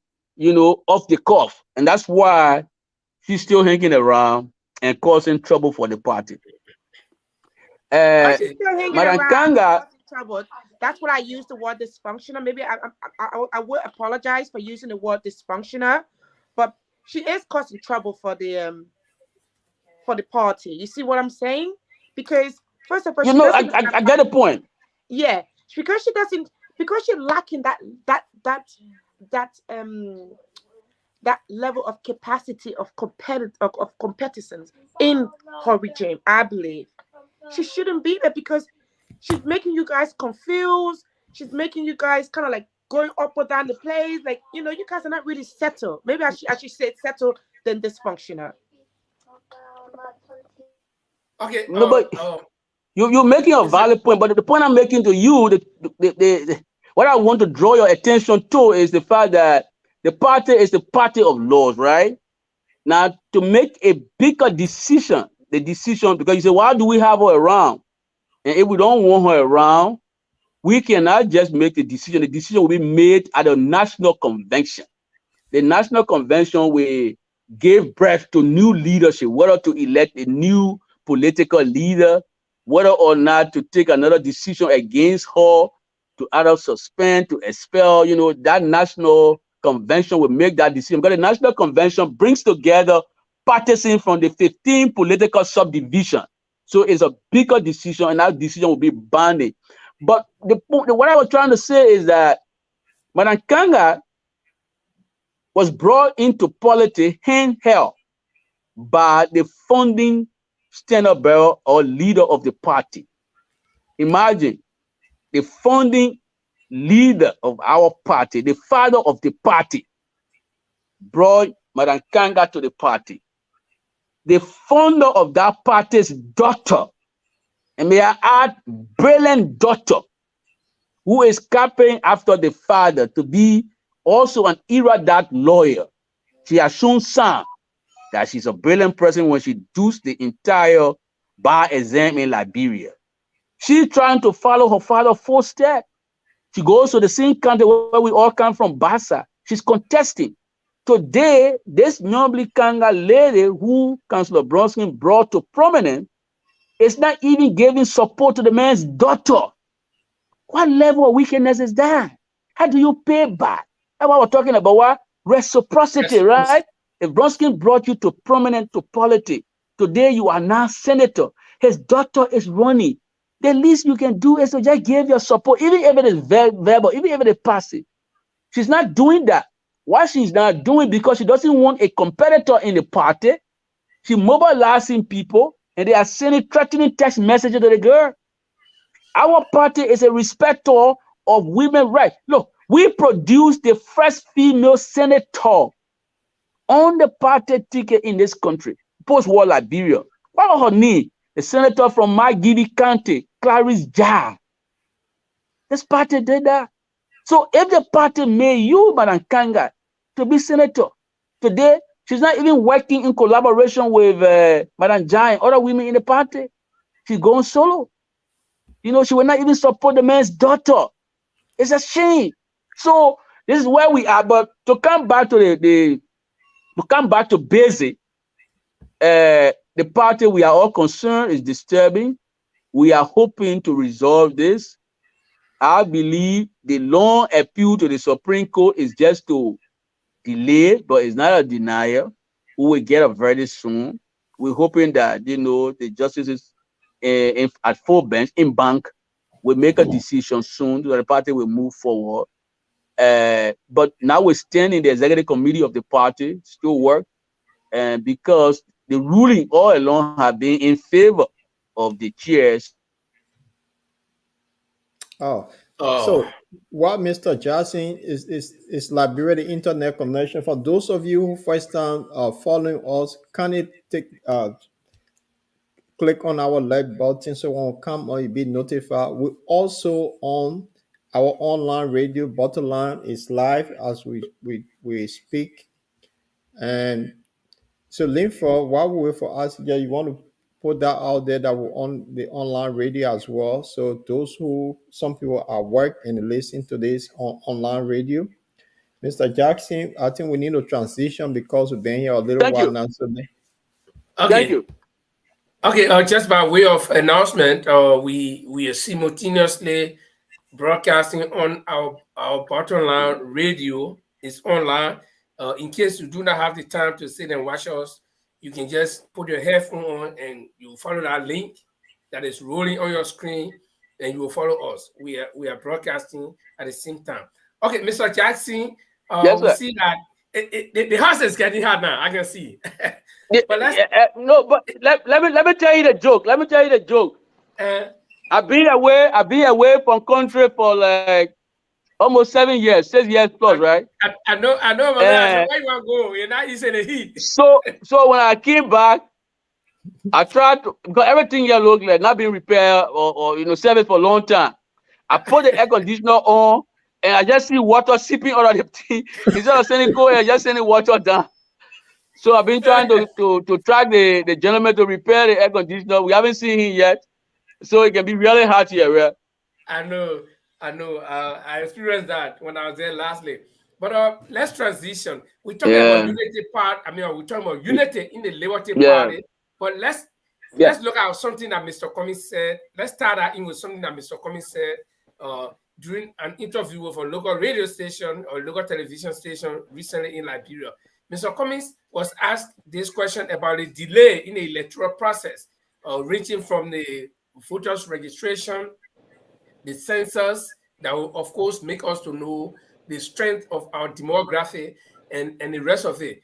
S5: off the cuff. And that's why she's still hanging around and causing trouble for the party.
S3: She's still hanging
S5: Madam
S3: around,
S5: Kanga,
S3: causing trouble. That's what I use the word dysfunctional. Maybe I would apologize for using the word dysfunctional, but she is causing trouble for the party. You see what I'm saying? Because first of all,
S5: I get the point.
S3: Yeah, because she's lacking that level of capacity of competence in her regime. I believe she shouldn't be there because she's making you guys confused. She's making you guys kind of like going up or down the place. Like, you guys are not really settled. Maybe I should say settled than dysfunctional.
S1: Okay.
S5: No, but you're making a valid point. But the point I'm making to you, what I want to draw your attention to is the fact that the party is the party of laws, right? Now, to make a bigger decision, because you say, why do we have her around? And if we don't want her around, we cannot just make the decision. The decision will be made at a national convention. The national convention will give birth to new leadership, whether to elect a new political leader, whether or not to take another decision against her, to either suspend, to expel. That national convention will make that decision. Because the national convention brings together partisans from the 15 political subdivisions. So it's a bigger decision, and that decision will be binding. But what I was trying to say is that Madam Kanga was brought into politics handheld by the founding standard bearer or leader of the party. Imagine the founding leader of our party, the father of the party, brought Madam Kanga to the party. The founder of that party's daughter, and may I add, brilliant daughter, who is capping after the father to be also an erudite lawyer. She has shown some that she's a brilliant person when she does the entire bar exam in Liberia. She's trying to follow her father's footsteps. She goes to the same country where we all come from, Bassa. She's contesting. Today, this Nyobli Kanga lady who Councillor Bronson brought to prominence is not even giving support to the man's daughter. What level of wickedness is that? How do you pay back? That's what we're talking about. What? Reciprocity, right? If Bronson brought you to prominent to politics, today you are now senator. His daughter is running. The least you can do is to just give your support, even if it is verbal, even if it is passive. She's not doing that. Why she's not doing? Because she doesn't want a competitor in the party. She's mobilizing people, and they are sending threatening text messages to the girl. Our party is a respecter of women's rights. Look, we produced the first female senator on the party ticket in this country, post-war Liberia. What was her name? The senator from Magidi County, Clarice Jar. This party did that. So if the party made you, Madam Kanga, to be senator, today she's not even working in collaboration with Madam Jar and other women in the party. She's going solo. She will not even support the man's daughter. It's a shame. So this is where we are. But to come back to basic, the party we are all concerned is disturbing. We are hoping to resolve this. I believe the long appeal to the Supreme Court is just to delay, but it's not a denial. We will get a verdict soon. We're hoping that the justices at full bench in bank will make a decision soon so that the party will move forward. But notwithstanding, the executive committee of the party still work, and because the ruling all along have been in favor of the chairs.
S2: Oh,
S1: Oh,
S2: so what Mr. Jackson is Liberia the internet connection. For those of you who first time following us, can it take click on our like button so when we come on you be notified. We also on our online radio bottom line is live as we speak. And so link for while we wait for us, yeah, you want to put that out there that we're on the online radio as well. So those who some people are work and listen to this on online radio. Mr. Jackson, I think we need to transition because we've been here a little
S5: Thank
S2: while
S5: you.
S2: now. So
S5: Thank
S1: okay.
S5: you.
S1: Okay, just by way of announcement, we are simultaneously broadcasting on our bottom line radio. Is online. In case you do not have the time to sit and watch us, you can just put your headphone on and you follow that link that is rolling on your screen, and you will follow us. We are broadcasting at the same time. Okay, Mr. Jackson,
S5: Yes,
S1: we
S5: sir.
S1: see that the house is getting hot now. I can see. But let's
S5: No, but let me tell you the joke. Let me tell you the joke.
S1: uh,
S5: I've been away from country for like almost 7 years, 6 years plus, right?
S1: I know, my man. I said,
S5: And
S1: where you want to go? You're not using the heat.
S5: so when I came back, I tried to, because everything here looked like not being repaired or service for a long time. I put the air conditioner on and I just see water seeping out of the thing. Instead of sending cold air, just sending water down. So I've been trying to track the gentleman to repair the air conditioner. We haven't seen him yet. So it can be really hot here, right?
S1: I know. I experienced that when I was there lastly. But let's transition. We're talking about
S5: Yeah.
S1: unity part. I mean, we're talking about unity in the Liberty
S5: Yeah.
S1: Party. But let's
S5: Yeah.
S1: look at something that Mr. Cummings said. Let's start out in with something that Mr. Cummings said during an interview with a local radio station or local television station recently in Liberia. Mr. Cummings was asked this question about the delay in the electoral process, ranging from the voters registration, the census that will, of course, make us to know the strength of our demography and the rest of it,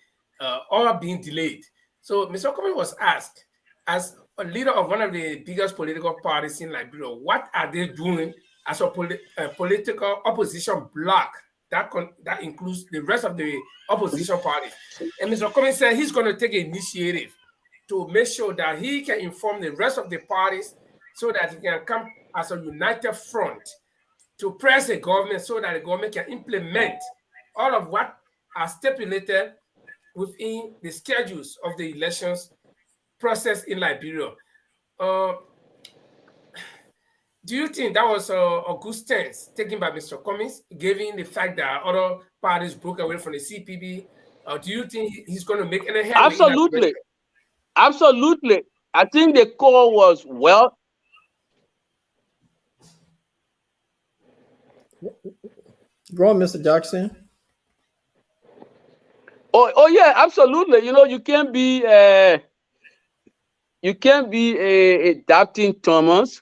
S1: all being delayed. So Mr. Cummings was asked, as a leader of one of the biggest political parties in Liberia, what are they doing as a political opposition bloc that includes the rest of the opposition parties? And Mr. Cummings said he's going to take an initiative to make sure that he can inform the rest of the parties so that he can come as a united front to press the government so that the government can implement all of what are stipulated within the schedules of the elections process in Liberia. Do you think that was a good stance taken by Mr. Cummings, given the fact that other parties broke away from the CPP? Do you think he's going to make any headway?
S5: Absolutely. Absolutely. I think the call was well.
S2: go on, Mr. Jackson.
S5: Oh yeah, absolutely. You can't be adapting Thomas.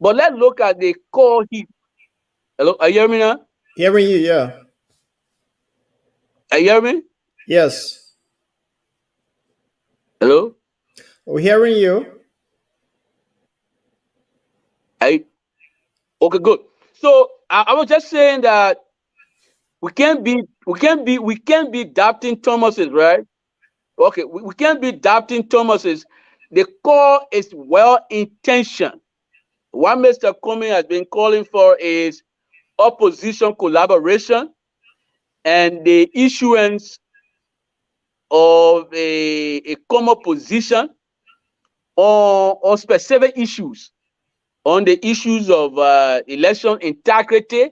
S5: But let's look at the call he. Hello, are you hearing me now?
S2: Hearing you, yeah.
S5: Are you hearing me?
S2: Yes.
S5: Hello?
S2: We're hearing you.
S5: Okay, good. So I was just saying that we can't be adapting Thomas's, right? Okay, we can't be adapting Thomas's. The call is well intentioned. What Mr. Cummings has been calling for is opposition collaboration and the issuance of a common position on specific issues, on the issues of election integrity,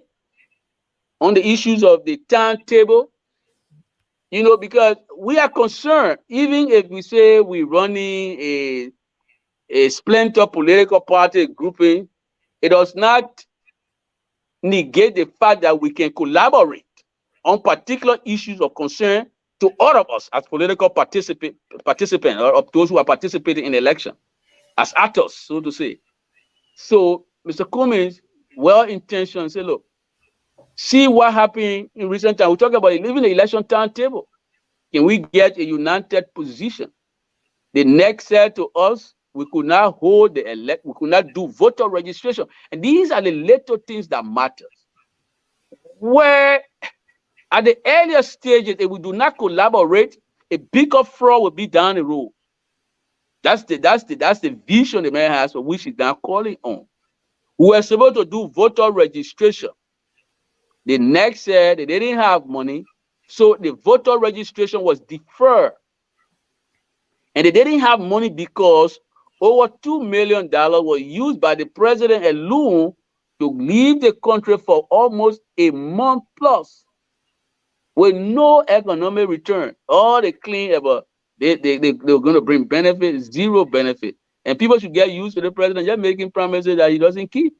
S5: on the issues of the timetable, because we are concerned, even if we say we're running a splinter political party grouping, it does not negate the fact that we can collaborate on particular issues of concern to all of us as political participants or of those who are participating in the election, as actors, so to say. So Mr. Cummings, well-intentioned, say, look, see what happened in recent time. We talk about even the election timetable. Can we get a united position? The next said to us, we could not hold the we could not do voter registration. And these are the little things that matters. Where at the earlier stages, if we do not collaborate, a bigger fraud will be down the road. That's the vision the man has for which he's now calling on. We were supposed to do voter registration. The next said they didn't have money, so the voter registration was deferred. And they didn't have money because over $2 million was used by the president alone to leave the country for almost a month plus with no economic return. All they claim about they're going to bring benefit, zero benefit. And people should get used to the president just making promises that he doesn't keep.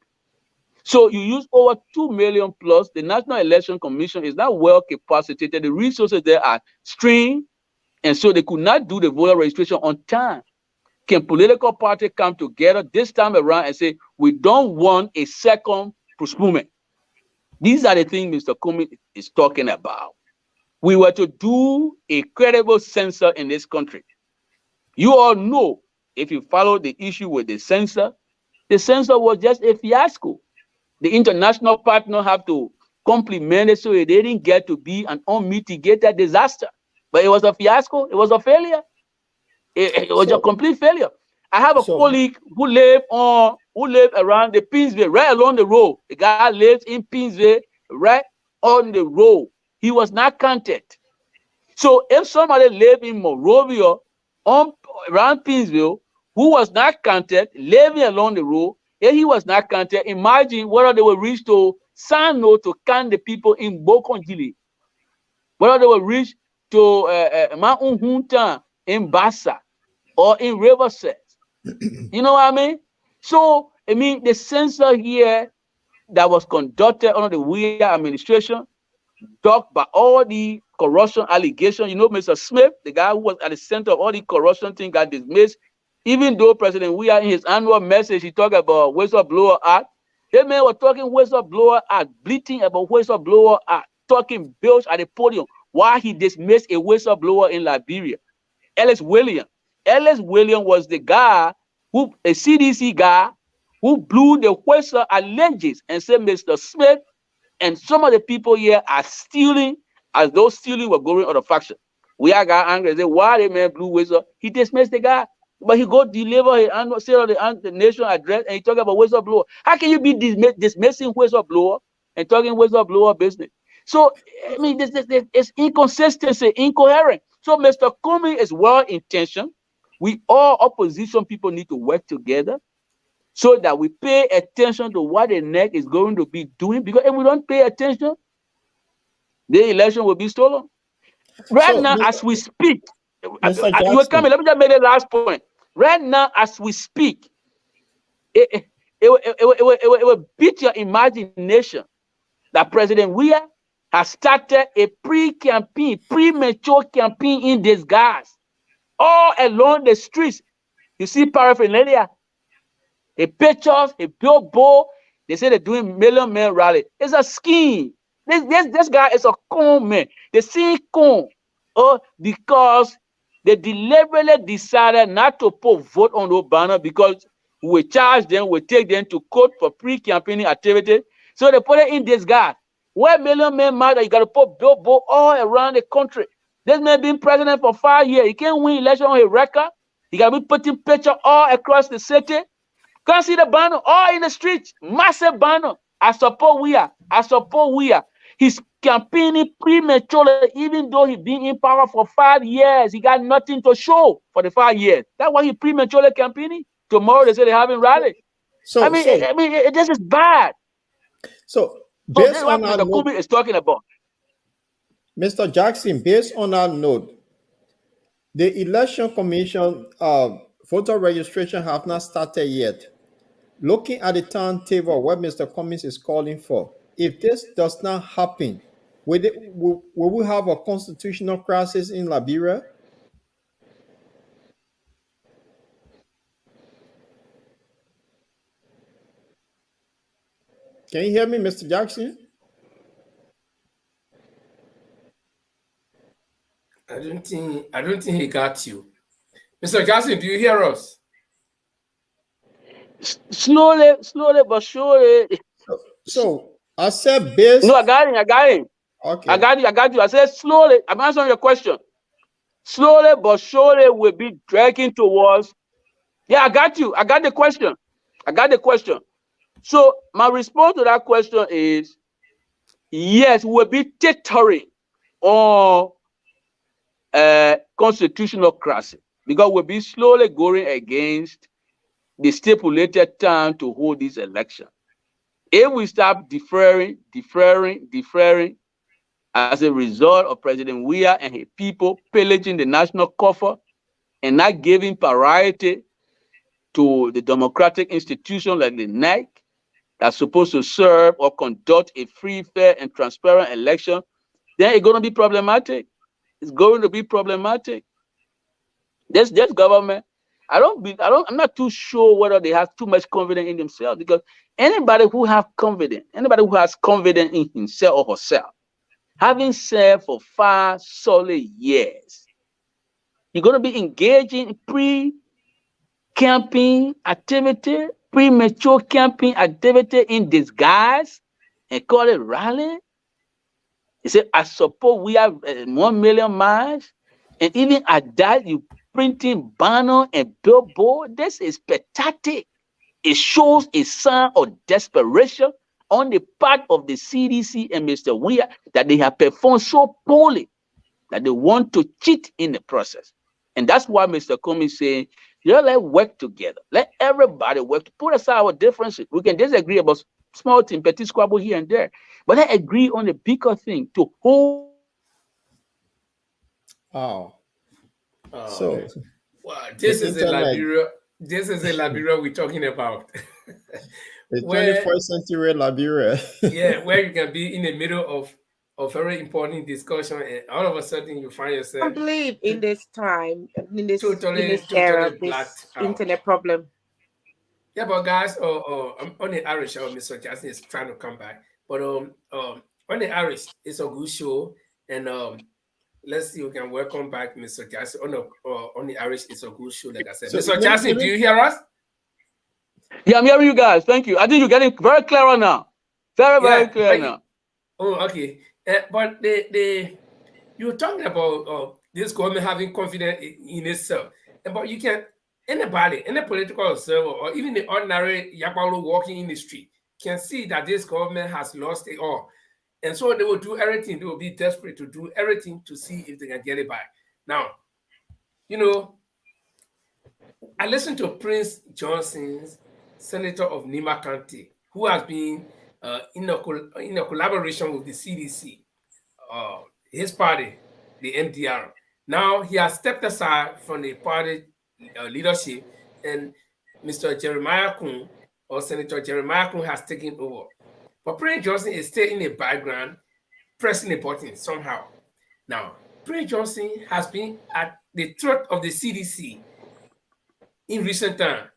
S5: So you use over 2 million plus. The National Election Commission is not well capacitated. The resources there are strained, and so they could not do the voter registration on time. Can political parties come together this time around and say, we don't want a second postponement? These are the things Mr. Cummings is talking about. We were to do a credible census in this country. You all know, if you follow the issue with the census was just a fiasco. The international partners have to compliment it so it didn't get to be an unmitigated disaster. But it was a fiasco. It was a failure. It was a complete failure. I have a colleague who live around the Pinsville, right along the road. The guy lives in Pinsville, right on the road. He was not counted. So if somebody lived in Monrovia, around Pinsville, who was not counted, living along the road, if he was not counted, imagine whether they will reach to Sano to count the people in Bokonjili, whether they will reach to Mount Unhunta in Bassa or in Riverside. You know what I mean? So, I mean, the census here that was conducted under the Weah administration, talked by all the corruption allegations. You know, Mr. Smith, the guy who was at the center of all the corruption thing, got dismissed. Even though President Weah, in his annual message, he talked about whistleblower act. That man was talking whistleblower act, bleating about whistleblower act, talking bills at the podium while he dismissed a whistleblower in Liberia, Ellis Williams. Ellis Williams was the guy who, a CDC guy, who blew the whistle at Lenges and said, Mr. Smith and some of the people here are stealing, as though stealing were going on the faction. We are got angry and said, why the man blew whistle? He dismissed the guy. But he go deliver his annual sale of the national address and he talk about whistleblower. How can you be dismissing whistleblower and talking whistleblower business? So, I mean, this is inconsistency, incoherent. So, Mr. Cummings is well-intentioned. We all opposition people need to work together so that we pay attention to what the NEC is going to be doing. Because if we don't pay attention, the election will be stolen. Right now, as we speak, you were coming. Let me just make the last point. Right now, as we speak, it will beat your imagination that President Weah has started a pre-campaign, premature campaign in disguise, all along the streets. You see paraphernalia, the pictures, the billboard. They say they're doing Million Man rally. It's a scheme. This guy is a con man. They see con, because they deliberately decided not to put vote on the banner because we charge them, we take them to court for pre-campaigning activity. So they put it in disguise. Where Million Man matter, you got to put billboard all around the country. This man been president for 5 years. He can't win election on his record. He got to be putting picture all across the city. Can't see the banner all in the streets. Massive banner. I support Weah. I support Weah. He's campaigning prematurely, even though he's been in power for 5 years. He got nothing to show for the 5 years. That's why he prematurely campaigning. Tomorrow they say they're having rally. I mean, this is bad.
S2: So based
S5: on
S2: what
S5: Mr. Cummings is talking about,
S2: Mr. Jackson, based on our note, the election commission voter registration have not started yet. Looking at the timetable, what Mr. Cummings is calling for, if this does not happen, will we have a constitutional crisis in Liberia? Can you hear me, Mr. Jackson?
S1: I don't think he got you. Mr. Jackson, do you hear us?
S5: Slowly but surely.
S2: So I said based.
S5: No, I got him.
S2: Okay.
S5: I got you. I said slowly. I'm answering your question. Slowly but surely we'll be dragging towards. Yeah, I got you. I got the question. So my response to that question is yes, we'll be teetering on constitutional crisis because we'll be slowly going against the stipulated time to hold this election. If we start deferring as a result of President Weah and his people pillaging the national coffer and not giving priority to the democratic institution like the NEC that's supposed to serve or conduct a free, fair, and transparent election, then it's going to be problematic. It's going to be problematic. This government, I'm not too sure whether they have too much confidence in themselves, because anybody who has confidence in himself or herself, having served for 5 solid years, you're going to be engaging in pre-campaign activity, premature campaign activity in disguise and call it rally. He said, I suppose we have 1 million miles, and even at that, you printing banner and billboard. This is pathetic. It shows a sign of desperation on the part of the CDC and Mr. Weah that they have performed so poorly that they want to cheat in the process. And that's why Mr. Cummings is saying, let's work together. Let everybody work to put aside our differences. We can disagree about small things, petty squabble here and there, but let's agree on the bigger thing to hold.
S2: Oh. So
S1: wow, this is
S2: internet,
S1: a Liberia. This is a Liberia we're talking about.
S2: the
S1: Where,
S2: 21st century Liberia.
S1: yeah, where you can be in the middle of a very important discussion, and all of a sudden you find
S3: I
S1: yourself
S3: believe in this time, in this
S1: totally
S3: era, this
S1: blacked out.
S3: internet problem.
S1: Yeah, but guys, I'm on the Irish. Mr. Jackson is trying to come back, but on the Irish, it's a good show, and let's see, you can welcome back Mr. Jackson. On the Irish, it's a good show, like I said.
S2: So
S1: Mr. Jackson, do you hear us?
S5: Yeah, I'm hearing you guys. Thank you. I think you're getting very clear now. Very clear now.
S1: Oh, okay. But you're talking about this government having confidence in itself, but you can. Anybody, any political observer, or even the ordinary Yakbalo walking in the street can see that this government has lost it all. And so they will do everything. They will be desperate to do everything to see if they can get it back. Now, I listened to Prince Johnson's senator of Nima County, who has been in a collaboration with the CDC, his party, the MDR. Now he has stepped aside from the party leadership, and Mr. Jeremiah Kun, or Senator Jeremiah Kun, has taken over. But Prince Johnson is still in the background, pressing a button somehow. Now, Prince Johnson has been at the throat of the CDC in recent time.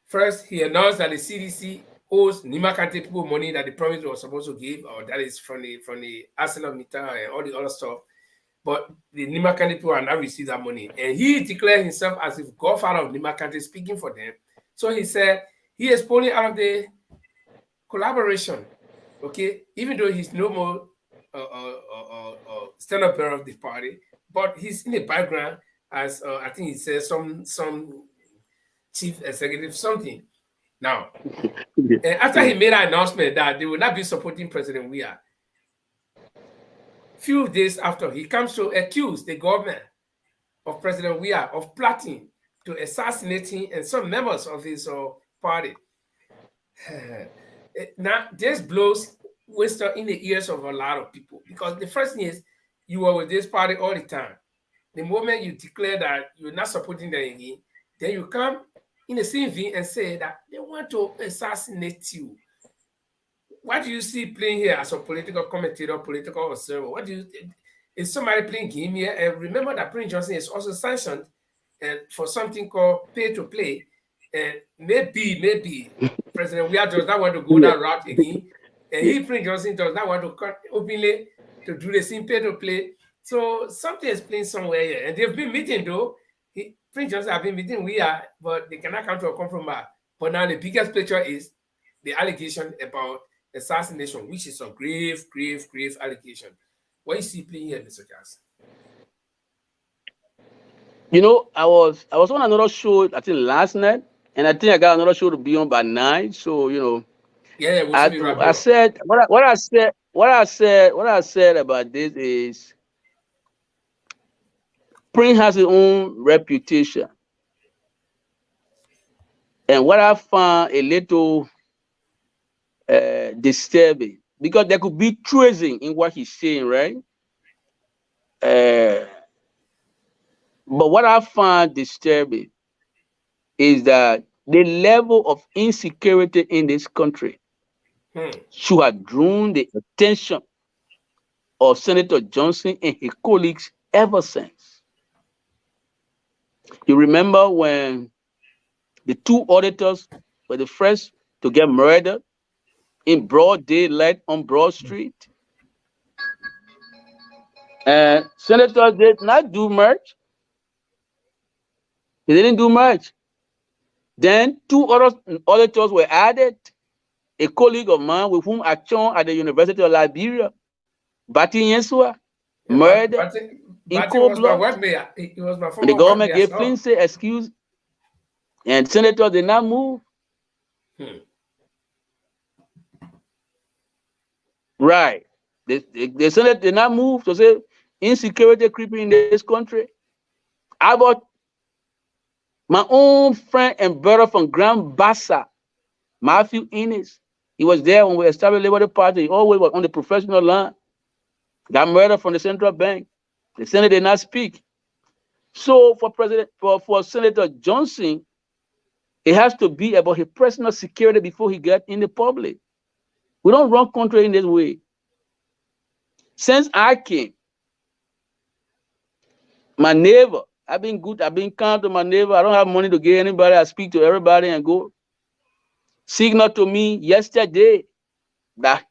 S1: First, he announced that the CDC owes Nima County people money that the province was supposed to give, or that is from the arsenal meter and all the other stuff. But the Nima County people are not received that money. And he declared himself as if godfather of Nima County, speaking for them. So he said he is pulling out of the collaboration, okay? Even though he's no more standard bearer of the party, but he's in the background as, I think he says, some chief executive something. Now, after he made an announcement that they will not be supporting President Weah, few days after, he comes to accuse the government of President Weah of plotting to assassinate him and some members of his party. Now, this blows wisdom in the ears of a lot of people, because the first thing is, you were with this party all the time. The moment you declare that you're not supporting them again, Then you come in the same vein and say that they want to assassinate you. What do you see playing here as a political commentator, political observer? What do you is somebody playing game here? And remember that Prince Johnson is also sanctioned and for something called pay to play. And maybe President Weah does not want to go that route again. And Prince Johnson does not want to cut openly to do the same pay to play. So something is playing somewhere here. And they've been meeting though. Prince Johnson have been meeting Weah, but they cannot come to a compromise. But now the biggest picture is the allegation about assassination, which is a grave allegation. What you see playing here, Mr. Jackson?
S5: You know, I was on another show, I think last night, and I think I got another show to be on by 9. So, you know, I said what I said about this is Prince has his own reputation. And what I found a little disturbing, because there could be treason in what he's saying, right? But what I find disturbing is that the level of insecurity in this country should have drawn the attention of Senator Johnson and his colleagues ever since. You remember when the 2 auditors were the first to get murdered in broad daylight on Broad Street? And senators did not do much. They didn't do much. Then 2 other auditors were added. A colleague of mine with whom I taught at the University of Liberia, Bati Yensua, murdered in cold blood. The government gave flimsy excuse, and senators did not move. Right. The Senate did not move to say insecurity creeping in this country. How about my own friend and brother from Grand Bassa, Matthew Innes? He was there when we established the Liberty Party. He always was on the professional line. Got murdered from the central bank. The Senate did not speak. So for Senator Johnson, it has to be about his personal security before he gets in the public. We don't run country in this way. Since I came, my neighbor, I've been good, I've been kind to my neighbor. I don't have money to give anybody. I speak to everybody and go. Signal to me yesterday that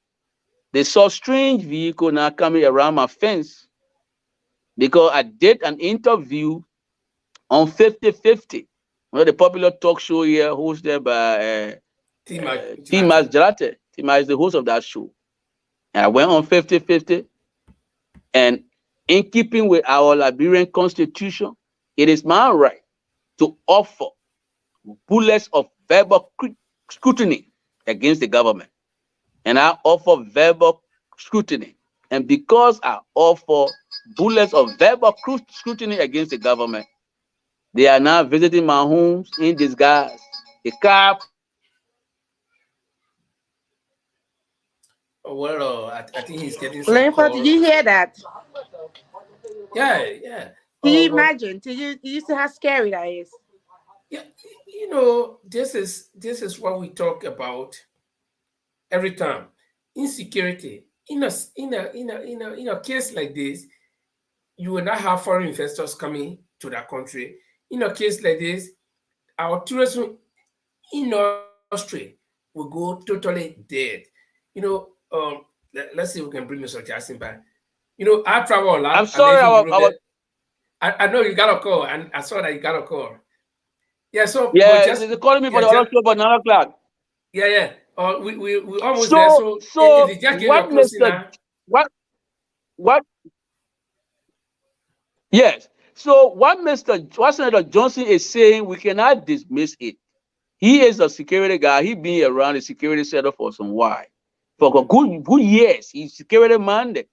S5: they saw strange vehicle now coming around my fence because I did an interview on 50/50, the popular talk show here hosted by Timas Jalate. Tima is the host of that show. And I went on 50/50. And in keeping with our Liberian constitution, it is my right to offer bullets of verbal scrutiny against the government. And I offer verbal scrutiny. And because I offer bullets of verbal scrutiny against the government, they are now visiting my homes in disguise. A car.
S1: Well, I think he's getting some
S3: Linford, did you hear that?
S1: Yeah.
S3: Can you imagine? Did you see how scary that is?
S1: Yeah, you know, this is what we talk about every time. Insecurity. In a case like this, you will not have foreign investors coming to that country. In a case like this, our tourism industry will go totally dead. You know, let's see if we can bring Mr. Jackson back. You know, I travel a lot.
S5: I'm sorry,
S1: I know you got a call, and I saw that you got a call. Yeah, so
S5: they're calling me for the other show about 9 o'clock.
S1: Yeah. We almost there. So if just
S5: what Mr. What? Yes. So what Senator Johnson is saying, we cannot dismiss it. He is a security guy. He been around the security setup for some while. For good years, he's security minded.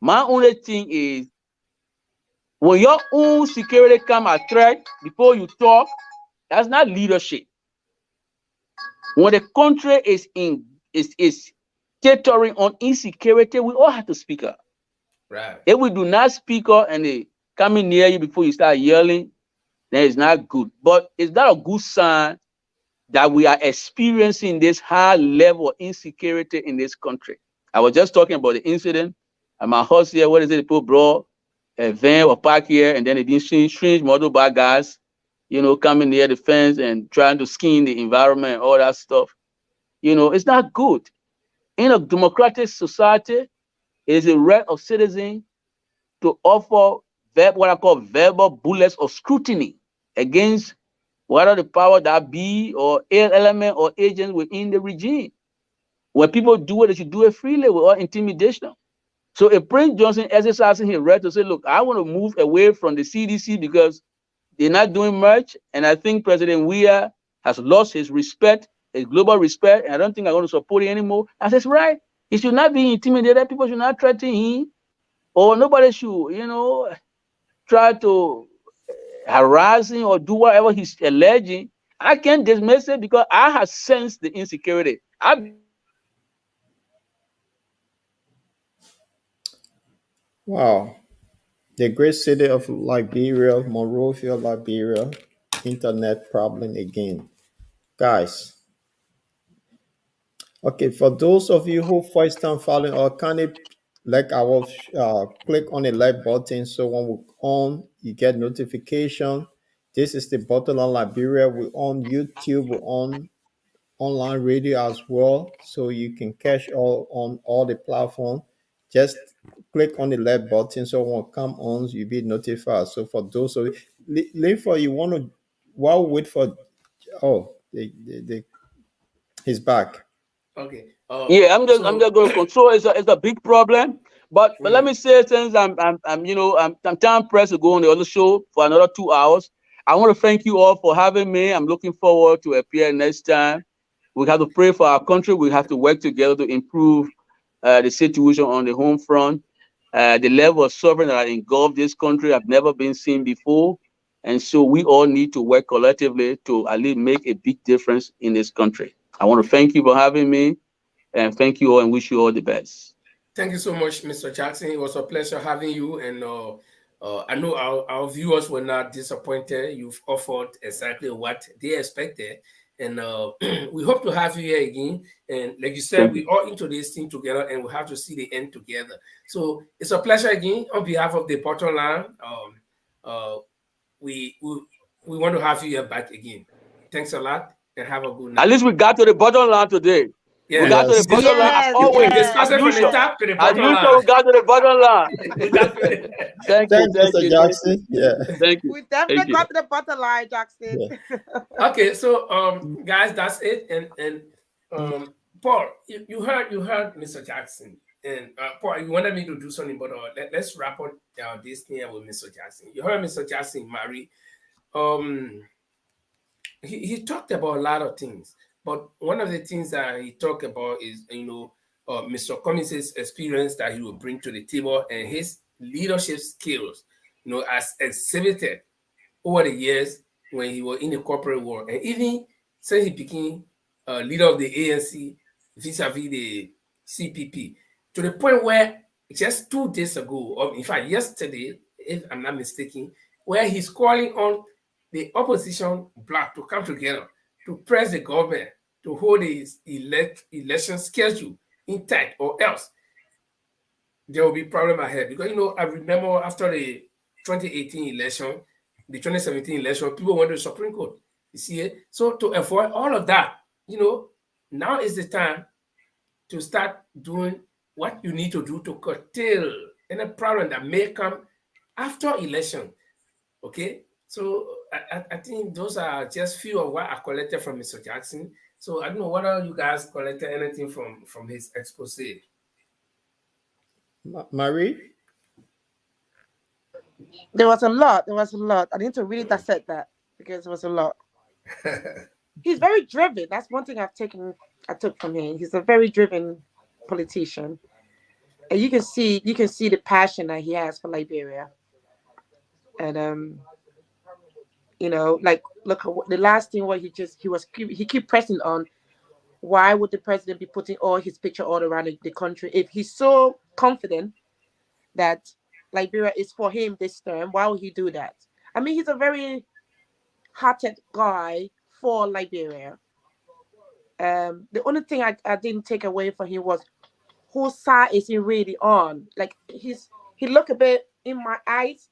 S5: My only thing is, when your own security come a threat before you talk, that's not leadership. When the country is catering on insecurity, we all have to speak up.
S1: Right.
S5: If we do not speak up and they coming near you before you start yelling, then it's not good. But it's not a good sign that we are experiencing this high level of insecurity in this country. I was just talking about the incident at my house here. What is it? People brought a van or park here, and then these strange motorbike guys, coming near the fence and trying to skin the environment and all that stuff. It's not good. In a democratic society, it is a right of citizens to offer what I call verbal bullets of scrutiny against whether the power that be or element or agents within the regime. When people do it, they should do it freely without intimidation. So if Prince Johnson exercising his right to say, look, I want to move away from the CDC because they're not doing much, and I think President Weah has lost his respect, his global respect, and I don't think I'm going to support it anymore. I says, right, he should not be intimidated. People should not threaten him, or nobody should, try to harass him or do whatever he's alleging. I can't dismiss it because I have sensed the insecurity.
S2: Wow. The great city of Liberia, Monrovia, Liberia, internet problem again. Guys, okay, for those of you who first time following or kind of like our click on the like button so when we on you get notification. This is the bottle on Liberia. We're on YouTube, we're on online radio as well, so you can catch all on all the platform. Just click on the like button so when it come on you be notified. So for those of you, leave for you want to while we wait for he's back.
S1: Okay.
S5: Yeah, I'm just going to control. It's a big problem. But let me say, since I'm time pressed to go on the other show for another 2 hours. I want to thank you all for having me. I'm looking forward to appear next time. We have to pray for our country. We have to work together to improve the situation on the home front. The level of suffering that engulfed this country have never been seen before. And so we all need to work collectively to at least make a big difference in this country. I want to thank you for having me, and thank you all and wish you all the best.
S1: Thank you so much, Mr. Jackson. It was a pleasure having you. And I know our viewers were not disappointed. You've offered exactly what they expected. And we hope to have you here again. And like you said, we all into this thing together and we have to see the end together. So it's a pleasure again on behalf of the bottom line. We want to have you here back again. Thanks a lot and have a good night.
S5: At least we got to the bottom line today.
S1: Yeah.
S5: We got to the bottom line as always.
S1: Discuss it from the top to the bottom line.
S5: We got to the bottom line.
S2: Thank you, Mr. Jackson. Yeah.
S5: Thank you.
S3: We definitely got to the bottom line, Jackson.
S2: Yeah.
S1: Okay, so guys, that's it. And Paul, you heard Mr. Jackson, and Paul, you wanted me to do something, but let's wrap up this thing with Mr. Jackson. You heard Mr. Jackson, Mary. He talked about a lot of things, but one of the things that he talked about is Mr. Cummings' experience that he will bring to the table and his leadership skills, as exhibited over the years when he was in the corporate world, and even since he became leader of the ANC vis-a-vis the CPP, to the point where just 2 days ago, or in fact yesterday, if I'm not mistaken, where he's calling on the opposition bloc to come together to press the government to hold his election schedule intact, or else there will be problem ahead. Because I remember after the 2018 election, the 2017 election, people went to the Supreme Court. You see it? So to avoid all of that, now is the time to start doing what you need to do to curtail any problem that may come after election. Okay? So I think those are just few of what I collected from Mr. Jackson. So I don't know whether you guys collected anything from his expose.
S2: Marie?
S3: There was a lot. I need to really dissect that because it was a lot. He's very driven. That's one thing I took from him. He's a very driven politician. And you can see the passion that he has for Liberia. And look at the last thing what he keep pressing on. Why would the president be putting all his picture all around the country if he's so confident that Liberia is for him this term? Why would he do that? I mean, he's a very hearted guy for Liberia. The only thing I didn't take away from him was whose side is he really on? Like he looked a bit in my eyes.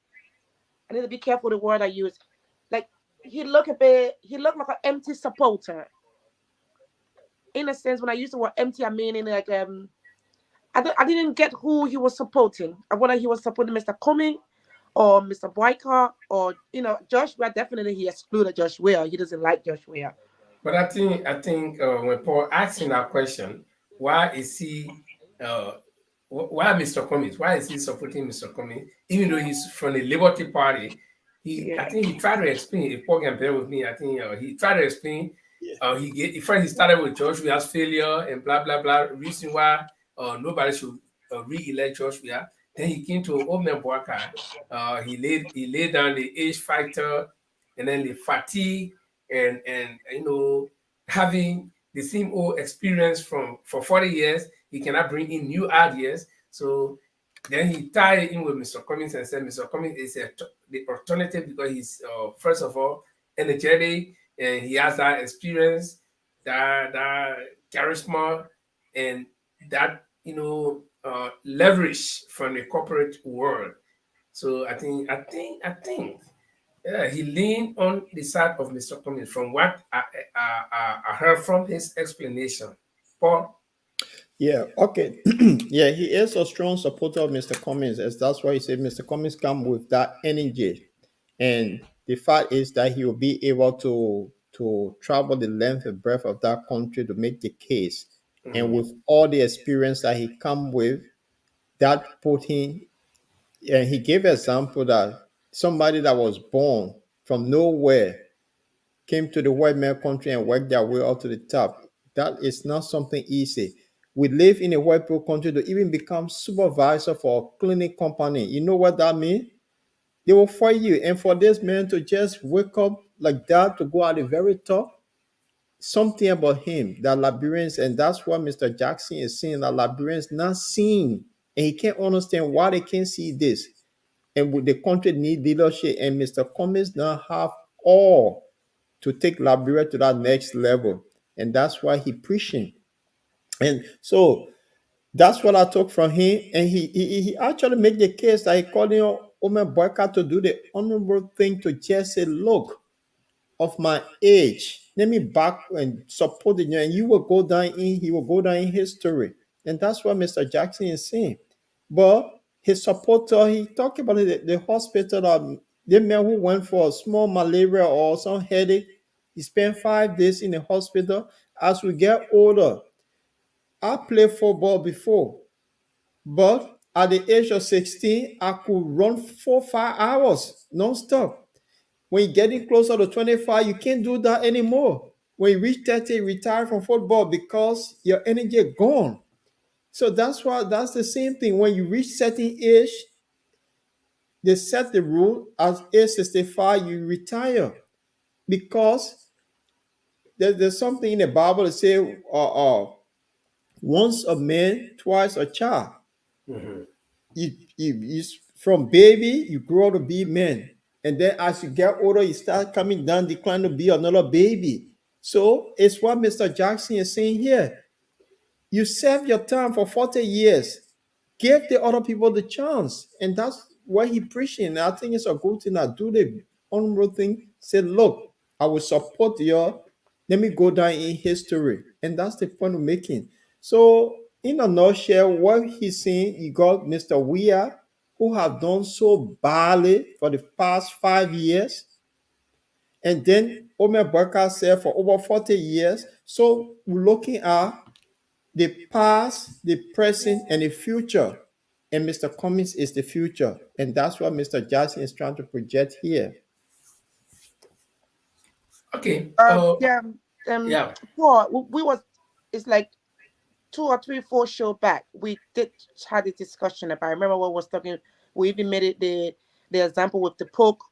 S3: I need to be careful the word I use. Like he looked like an empty supporter. In a sense, when I use the word empty, I mean in like I didn't get who he was supporting. Whether he was supporting Mr. Cummings or Mr. Boycott or Josh Weah. Definitely he excluded Josh Weah. He doesn't like Josh Weah.
S1: But I think when Paul asking that question, why is he uh, why Mr. Cummings? Why is he supporting Mr. Cummings? Even though he's from the Liberty Party, I
S3: Yeah.
S1: think he tried to explain. If Paul can bear with me, I think he tried to explain.
S2: Yeah.
S1: First he started with George Weah's failure and blah blah blah. Reason why nobody should re-elect George Weah. Then he came to Omen Boaka. He laid down the age factor and then the fatigue and having the same old experience for 40 years, he cannot bring in new ideas. So then he tied it in with Mr. Cummings and said Mr. Cummings is the alternative because he's first of all energetic and he has that experience, that charisma, and that leverage from the corporate world. So I think yeah, he leaned on the side of Mr. Cummings from what I heard from his explanation. Paul?
S2: Yeah, okay. Yeah, he is a strong supporter of Mr. Cummings, as that's why he said Mr. Cummings come with that energy. And the fact is that he will be able to travel the length and breadth of that country to make the case. And
S1: Mhm.
S2: with all the experience that he come with, that put him, and he gave example that somebody that was born from nowhere came to the white man country and worked their way up to the top. That is not something easy. We live in a white people country to even become supervisor for a clinic company. You know what that means? They will fire you. And for this man to just wake up like that, to go at the very top, something about him that Liberians, and that's what Mr. Jackson is saying, that Liberians not seeing. And he can't understand why they can't see this. And with the country need leadership, and Mr. Cummings now have all to take Liberia to that next level. And that's why he preaching. And so that's what I took from him. And he actually made the case that he called Omer Boyka to do the honorable thing to just say, look, of my age, let me back and support you. And you will go down in, he will go down in history. And that's what Mr. Jackson is saying. But his supporter, he talked about the hospital, the man who went for a small malaria or some headache. He spent 5 days in the hospital. As we get older, I played football before, but at the age of 16, I could run 4 5 hours non-stop. When you're getting closer to 25, you can't do that anymore. When you reach 30, you retire from football because your energy is gone. So that's the same thing. When you reach certain age, they set the rule at age 65, you retire. Because there's something in the Bible that says, once a man, twice a child.
S1: Mhm.
S2: You from baby, you grow to be man. And then as you get older, you start coming down, decline to be another baby. So it's what Mr. Jackson is saying here. You serve your time for 40 years. Give the other people the chance. And that's what he preaching. And I think it's a good thing. I do the honorable thing. Say, look, I will support you. Let me go down in history. And that's the point of making. So, in a nutshell, what he's saying, you got Mr. Weah, who have done so badly for the past 5 years. And then Omer Burka said for over 40 years. So, we're looking at the past, the present, and the future. And Mr. Cummings is the future. And that's what Mr. Jackson is trying to project here.
S1: Okay.
S3: Yeah.
S1: Yeah.
S3: Paul, we was it's like 2 or 3, 4 show back. We did had a discussion about. I remember what was talking. We even made it the example with the poke.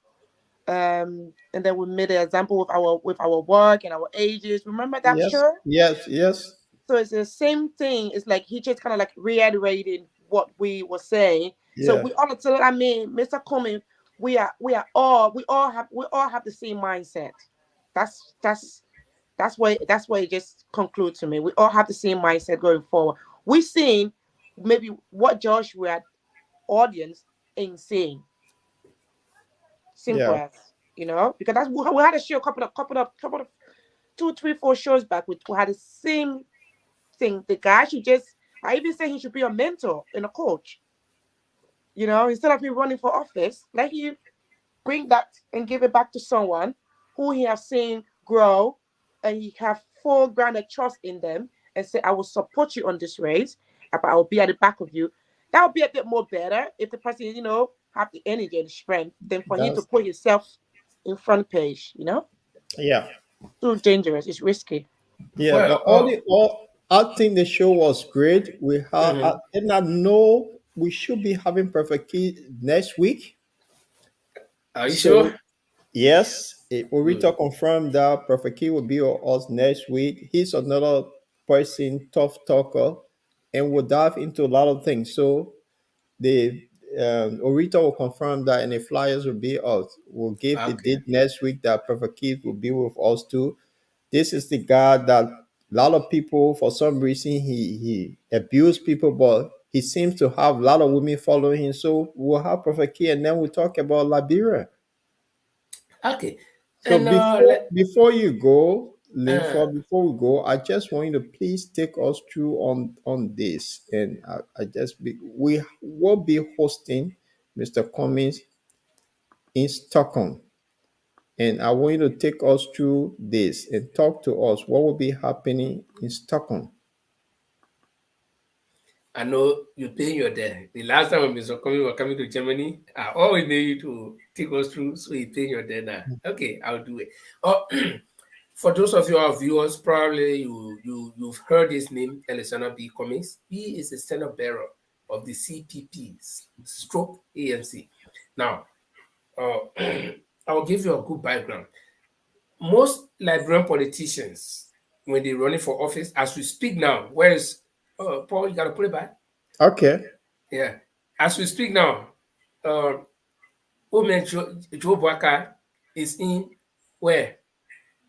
S3: And then we made an example with our work and our ages. Remember that
S2: Yes,
S3: show?
S2: yes, yes.
S3: So it's the same thing. It's like he just kind of like reiterating what we were saying. So
S2: Yeah.
S3: we all so I mean, Mr. Cummings we all have the same mindset. That's that's that's why it just concludes to me. We all have the same mindset going forward. We're seeing maybe what Joshua audience ain't seeing. Simple
S2: Yeah.
S3: as, because we had a show couple of 2, 3, 4 shows back. We had the same thing. The guy should just, I even say he should be a mentor and a coach. Instead of him running for office, let him bring that and give it back to someone who he has seen grow, and he have full grounded trust in them, and say, I will support you on this race, but I will be at the back of you. That would be a bit more better if the person, have the energy and the strength than for him to
S2: That's
S3: put himself in front page.
S2: yeah.
S3: Too dangerous. It's risky.
S2: Yeah,
S1: Well,
S2: but all I think the show was great. I
S1: mhm.
S2: did not know we should be having Perfect Key next week.
S1: Are you
S2: So
S1: sure?
S2: yes,
S1: Good.
S2: Orita confirmed that Perfect Key will be with us next week. He's another person, tough talker, and will dive into a lot of things. So the Orita will confirm that, and the flyers will be out. We'll give the
S1: Okay.
S2: date next week that Perfect Key will be with us too. This is the guy that a lot of people, for some reason, he abused people, but he seems to have a lot of women following him. So we'll have Prophet Key, and then we'll talk about Liberia.
S1: Okay.
S2: So
S1: And
S2: before you go,
S1: uh,
S2: before we go, I just want you to please take us through on this, and we will be hosting Mr. Cummings in Stockholm. And I want you to take us through this and talk to us what will be happening in Stockholm.
S1: I know you pay your debt. The last time when Mr. Coming were coming to Germany, I always need you to take us through, so you pay your debt now. Okay, I'll do it. Oh, for those of you our viewers, probably you've heard his name, Alexander B. Cummings. He is the standard bearer of the CPP stroke AMC. Now, I will give you a good background. Most Liberian politicians, when they're running for office, as we speak now, where is Paul? You got to put it back.
S2: Okay.
S1: Yeah. As we speak now, uh, Woman Joe Baka is in where?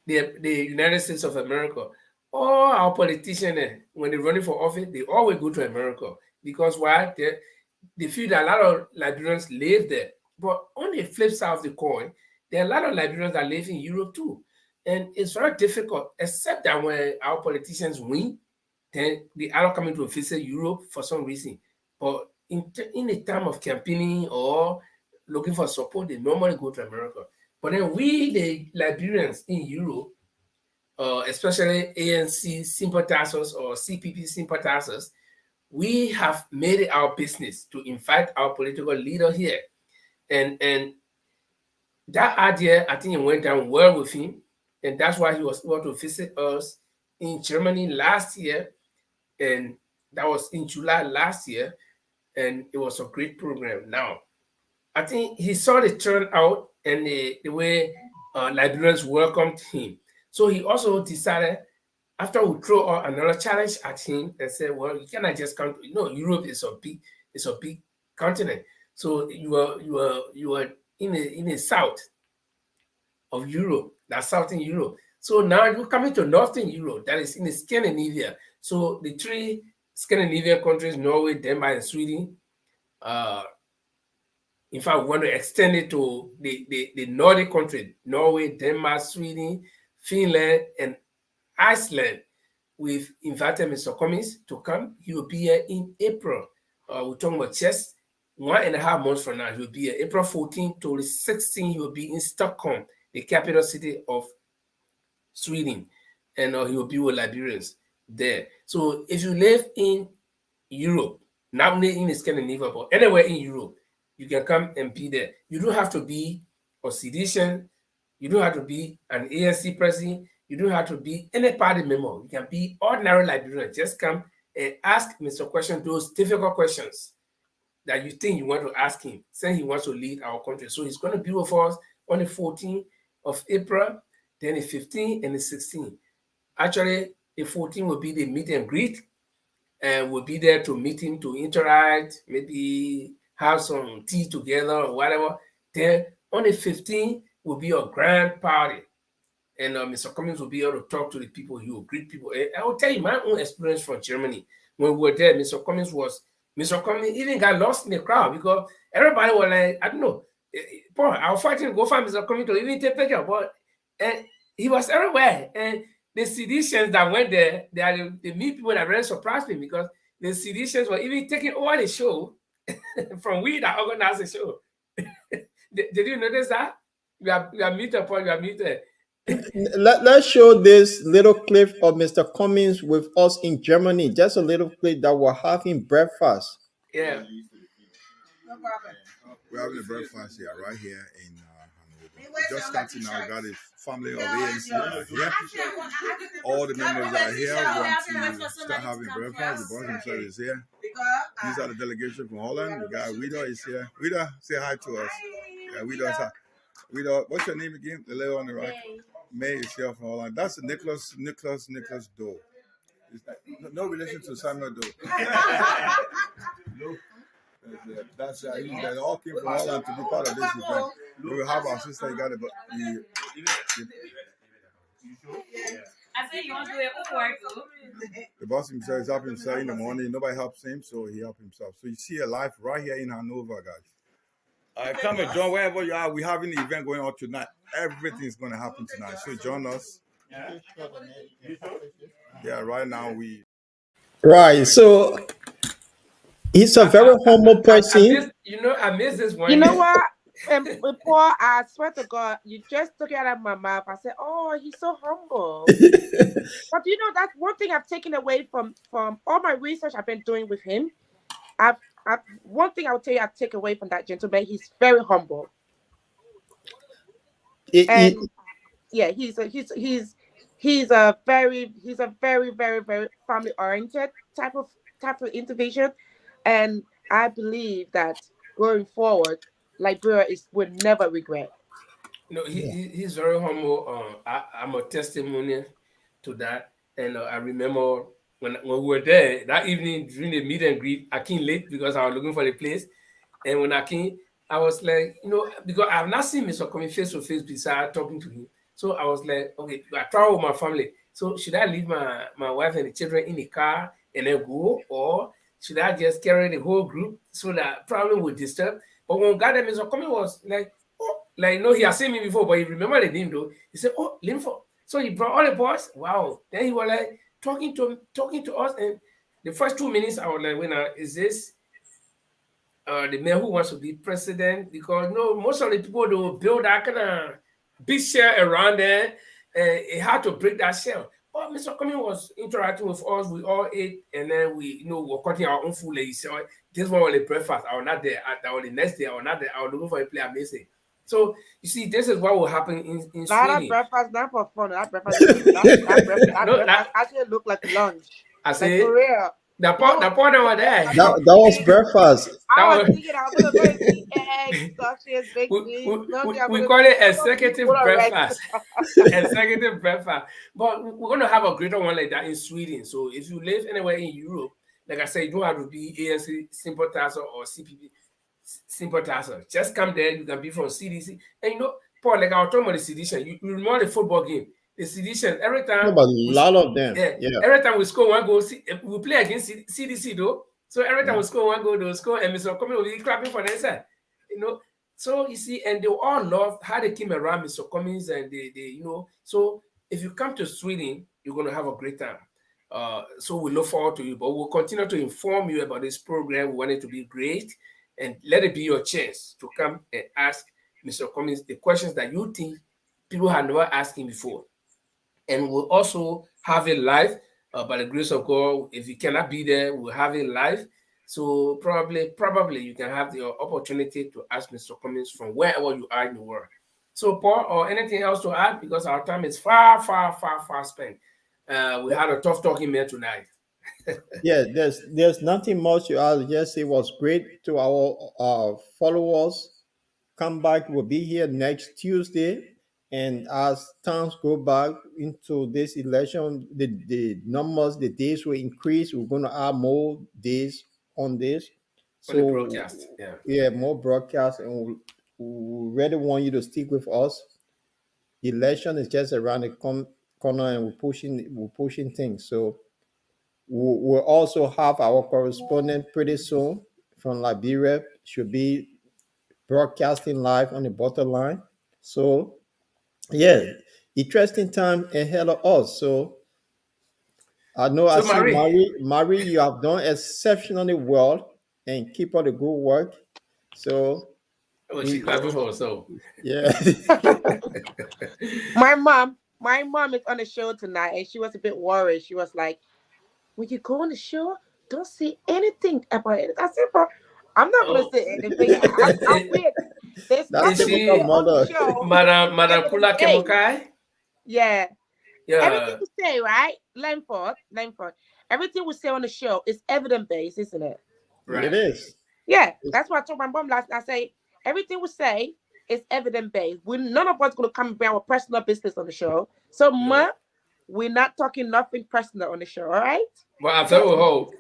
S1: The United States of America. All our politicians, when they're running for office, they always go to America. Because why? They feel that a lot of Liberians live there. But on the flip side of the coin, there are a lot of Liberians that live in Europe too. And it's very difficult, except that when our politicians win, then they are coming to visit Europe for some reason. But in a time of campaigning or looking for support, they normally go to America. But then we, the Liberians in Europe, especially ANC sympathizers or CPP sympathizers, we have made it our business to invite our political leader here. And that idea, I think it went down well with him. And that's why he was able to visit us in Germany last year. And that was in July last year. And it was a great program. Now, I think he saw the turnout and the way Liberians welcomed him. So he also decided, after we throw out another challenge at him and said, well, you cannot just come to, Europe is a big continent. So you are in the south of Europe, that's southern Europe. So now you're coming to northern Europe, that is in the Scandinavia. So the three Scandinavian countries, Norway, Denmark, and Sweden, in fact, we want to extend it to the Nordic countries, Norway, Denmark, Sweden, Finland, and Iceland. We've invited Mr. Cummings to come. He will be here in April. We're talking about just 1.5 months from now. He will be here April 14th to the 16th. He will be in Stockholm, the capital city of Sweden, and he will be with Liberians there. So if you live in Europe, not only in Scandinavia, but anywhere in Europe, you can come and be there. You don't have to be a seditious. You don't have to be an ANC president. You don't have to be any party member. You can be ordinary Liberian. Just come and ask Mr. Question those difficult questions that you think you want to ask him, saying he wants to lead our country. So he's going to be with us on the 14th of April, then the 15th and the 16th. Actually, the 14th will be the meet and greet, and we'll be there to meet him, to interact, maybe have some tea together or whatever. Then on the 15th will be a grand party. And Mr. Cummings will be able to talk to the people. He will greet people. And I will tell you my own experience from Germany. When we were there, Mr. Cummings even got lost in the crowd because everybody was like, I don't know, Paul, I was fighting to go find Mr. Cummings to even take picture, but and he was everywhere. And the seditions that went there, they meet people that really surprised me because the seditions were even taking over the show from we that organized the show. Did you notice that? We are muted, Paul, we are muted.
S2: Let's show this little clip of Mr. Cummings with us in Germany. Just a little clip that we're having breakfast.
S1: Yeah.
S6: We're having a breakfast here, right here in Hanover. Just starting now, got a family of ANC here. All the members are here. We want to start having breakfast. The boss himself is here. These are the delegation from Holland. The guy Weah is here. Weah, say hi to us. Yeah, Weah, what's your name again? The lady on the right. May is here from Holland. That's Nicholas Doe. No relation to Samuel Doe. No. That's they all came from Holland to be part of this event. We will have our sister. You got it, but
S7: I said you want to do it homework too.
S6: The boss himself is helping himself in the morning. Nobody helps him, so he helps himself. So you see a live right here in Hanover, guys. Come and join wherever you are. We're having an event going on tonight. Everything is going to happen tonight. So join us. Yeah, right now we.
S2: Right. So he's a very humble person.
S1: I missed this one.
S3: You know what? Paul, I swear to God, you just took it out of my mouth. I said, "Oh, he's so humble." But you know, that's one thing I've taken away from all my research I've been doing with him. One thing I would tell you, I take away from that gentleman, he's very humble. Yeah, he's a very very family oriented type of individual, and I believe that going forward, Liberia would never regret.
S1: No, he's very humble. I'm a testimony to that, and I remember when we were there that evening during the meet and greet. I came late because I was looking for the place, and when I came, I was like, because I've not seen Mr. Cummings face to face beside talking to him. So I was like, okay, I travel with my family. So should I leave my wife and the children in the car and then go, or should I just carry the whole group so that probably would disturb? But when we got there, Mr. Cummings was like, he has seen me before, but he remembered the name though. He said, "Oh, Linford." So he brought all the boys. Wow. Then he was like talking to us, and the first 2 minutes I was like, is this the man who wants to be president? Because most of the people they will build that kind of big shell around there, and it had to break that shell. But Mr. Cummings was interacting with us. We all ate, and then we were cutting our own food. Like he said, this one was the breakfast. I was not there. That was the next day. I was not there. I was looking for a place amazing. So you see, this is what will happen in Sweden.
S3: That breakfast, not for fun. That breakfast actually looked like lunch.
S1: I say,
S3: for real.
S1: The part over there.
S2: That was breakfast.
S3: I was thinking I was going to eat eggs, sausages, baked beans.
S1: We call it executive breakfast. Executive breakfast. But we're going to have a greater one like that in Sweden. So if you live anywhere in Europe, like I said, you don't have to be ANC sympathizer or CPP sympathizer. Just come there. You can be from CDC. And Paul, like I was talking about the sedition, you remember the football game. The sedition, every time.
S2: But a lot of them. Yeah.
S1: Every time we score one goal, we play against CDC though. So every time we score one goal, they'll score, and Mr. Cummings will be clapping for them side. So you see, and they all love how they came around Mr. Cummings, and they So if you come to Sweden, you're gonna have a great time. So we look forward to you, but we'll continue to inform you about this program. We want it to be great, and let it be your chance to come and ask Mr. Cummings the questions that you think people have never asked him before. And we'll also have it live by the grace of God. If you cannot be there, we'll have it live. So probably you can have the opportunity to ask Mr. Cummings from wherever you are in the world. So Paul, or anything else to add, because our time is far spent. We had a tough talking man tonight.
S2: Yeah, there's nothing much to add. Yes, it was great to our followers. Come back. We'll be here next Tuesday. And as times go back into this election, the numbers, the days will increase. We're going to add more days on this.
S1: So broadcast,
S2: yeah, more broadcast, and we really want you to stick with us. Election is just around the corner, and we're pushing things. So we'll also have our correspondent pretty soon from Liberia. Should be broadcasting live on the borderline. So yeah, interesting time ahead of us. So I know I
S1: So
S2: see
S1: Marie,
S2: Marie, you have done exceptionally well and keep up the good work. So
S1: oh,
S2: we
S1: she's laughing for herself.
S2: yeah.
S3: my mom is on the show tonight, and she was a bit worried. She was like, when you go on the show, don't say anything about it. I said, but I'm not gonna
S1: Oh,
S3: say anything. I'm weird. There's
S2: That's
S1: is
S3: nothing we
S1: she
S3: say
S2: typical
S3: on the
S2: mother.
S3: show.
S1: Madam Kula
S3: Hey,
S1: Kemokai?
S3: yeah. Everything
S1: Yeah,
S3: we say, right? Langford. Everything we say on the show is evidence based, isn't it?
S1: right.
S2: It is.
S3: Yeah, that's what I told my mom last night. I say everything we say is evidence based. None of us gonna come and bring our personal business on the show. So,
S1: No.
S3: we're not talking nothing personal on the show, all right?
S1: But after all,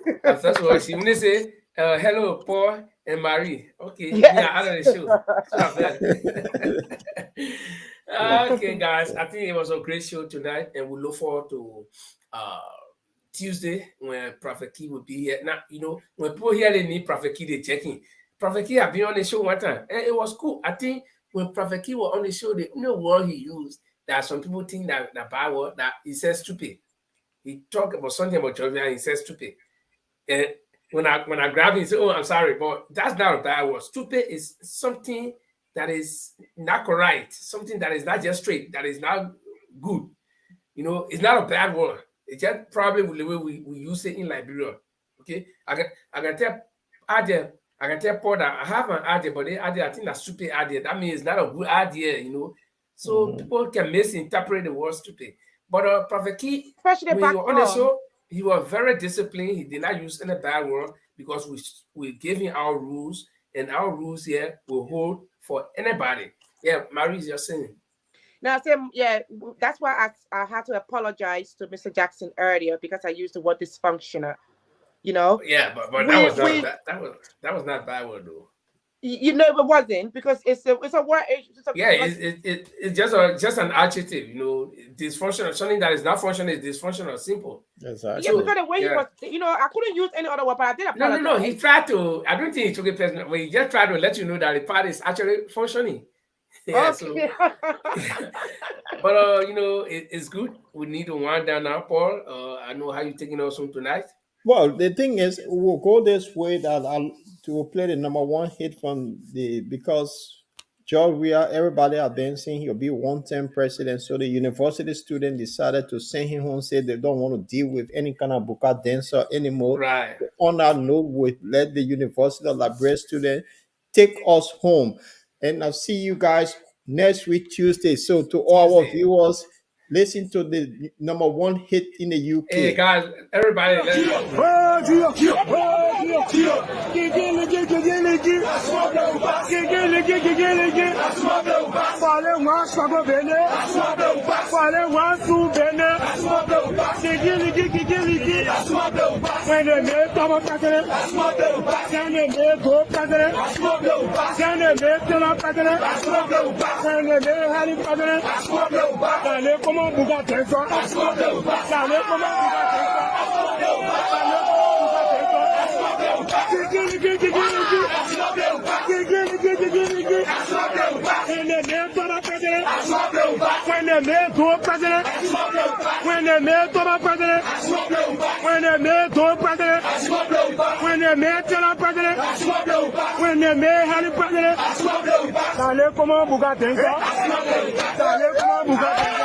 S1: she when they say hello, Paul and Marie. Okay,
S3: Yes.
S1: yeah, out of the show. So okay, guys, I think it was a great show tonight, and we look forward to Tuesday when Prophet Key will be here. Now, you know, when people hear they need Prophet Key, they checking. Prophet Key have been on the show one time, and it was cool. I think when Prophet Key was on the show, the only word he used that some people think that the bad word that he says stupid. He talked about something about Georgia and he says stupid. And when I grab him, he said, "Oh, I'm sorry, but that's not a bad word. Stupid is something that is not correct, something that is not just straight, that is not good. You know, it's not a bad word. It's just probably the way we use it in Liberia. Okay, I can tell Adya, I can tell Paul that I have an idea, but the idea, I think that's stupid idea. That means it's not a good idea, you know. So people can misinterpret the word stupid. But Prophet Key,
S3: Especially
S1: when he
S3: back
S1: was on the
S3: home.
S1: show, he was very disciplined. He did not use any bad word because we gave him our rules, and our rules here will hold for anybody. Yeah, Marie is just saying.
S3: Now, that's why I had to apologize to Mr. Jackson earlier because I used the word dysfunctional. You know.
S1: Yeah, but that was not bad word though.
S3: You know, it wasn't because it's a word.
S1: It's just an adjective, you know. Dysfunctional, something that is not functional is dysfunctional. Simple.
S2: Exactly.
S3: Yeah, because the way he was, you know, I couldn't use any other word, but I did apologize.
S1: No. He tried to. I don't think he took it personal, but he just tried to let you know that the part is actually functioning. Yeah.
S3: Okay.
S1: So, but you know, it's good. We need to wind down now, Paul. I know how you're taking us home tonight.
S2: Well, the thing is, we'll go this way that to play the number one hit from because Weah, everybody have been saying he'll be one-term president. So the university student decided to send him home, say they don't want to deal with any kind of buka dancer anymore.
S1: Right.
S2: On that note, we let the University of Liberia student take us home. And I'll see you guys next week, Tuesday. So to all our viewers, listen to the number one hit in the UK.
S1: Hey guys, everybody, let's
S4: Buga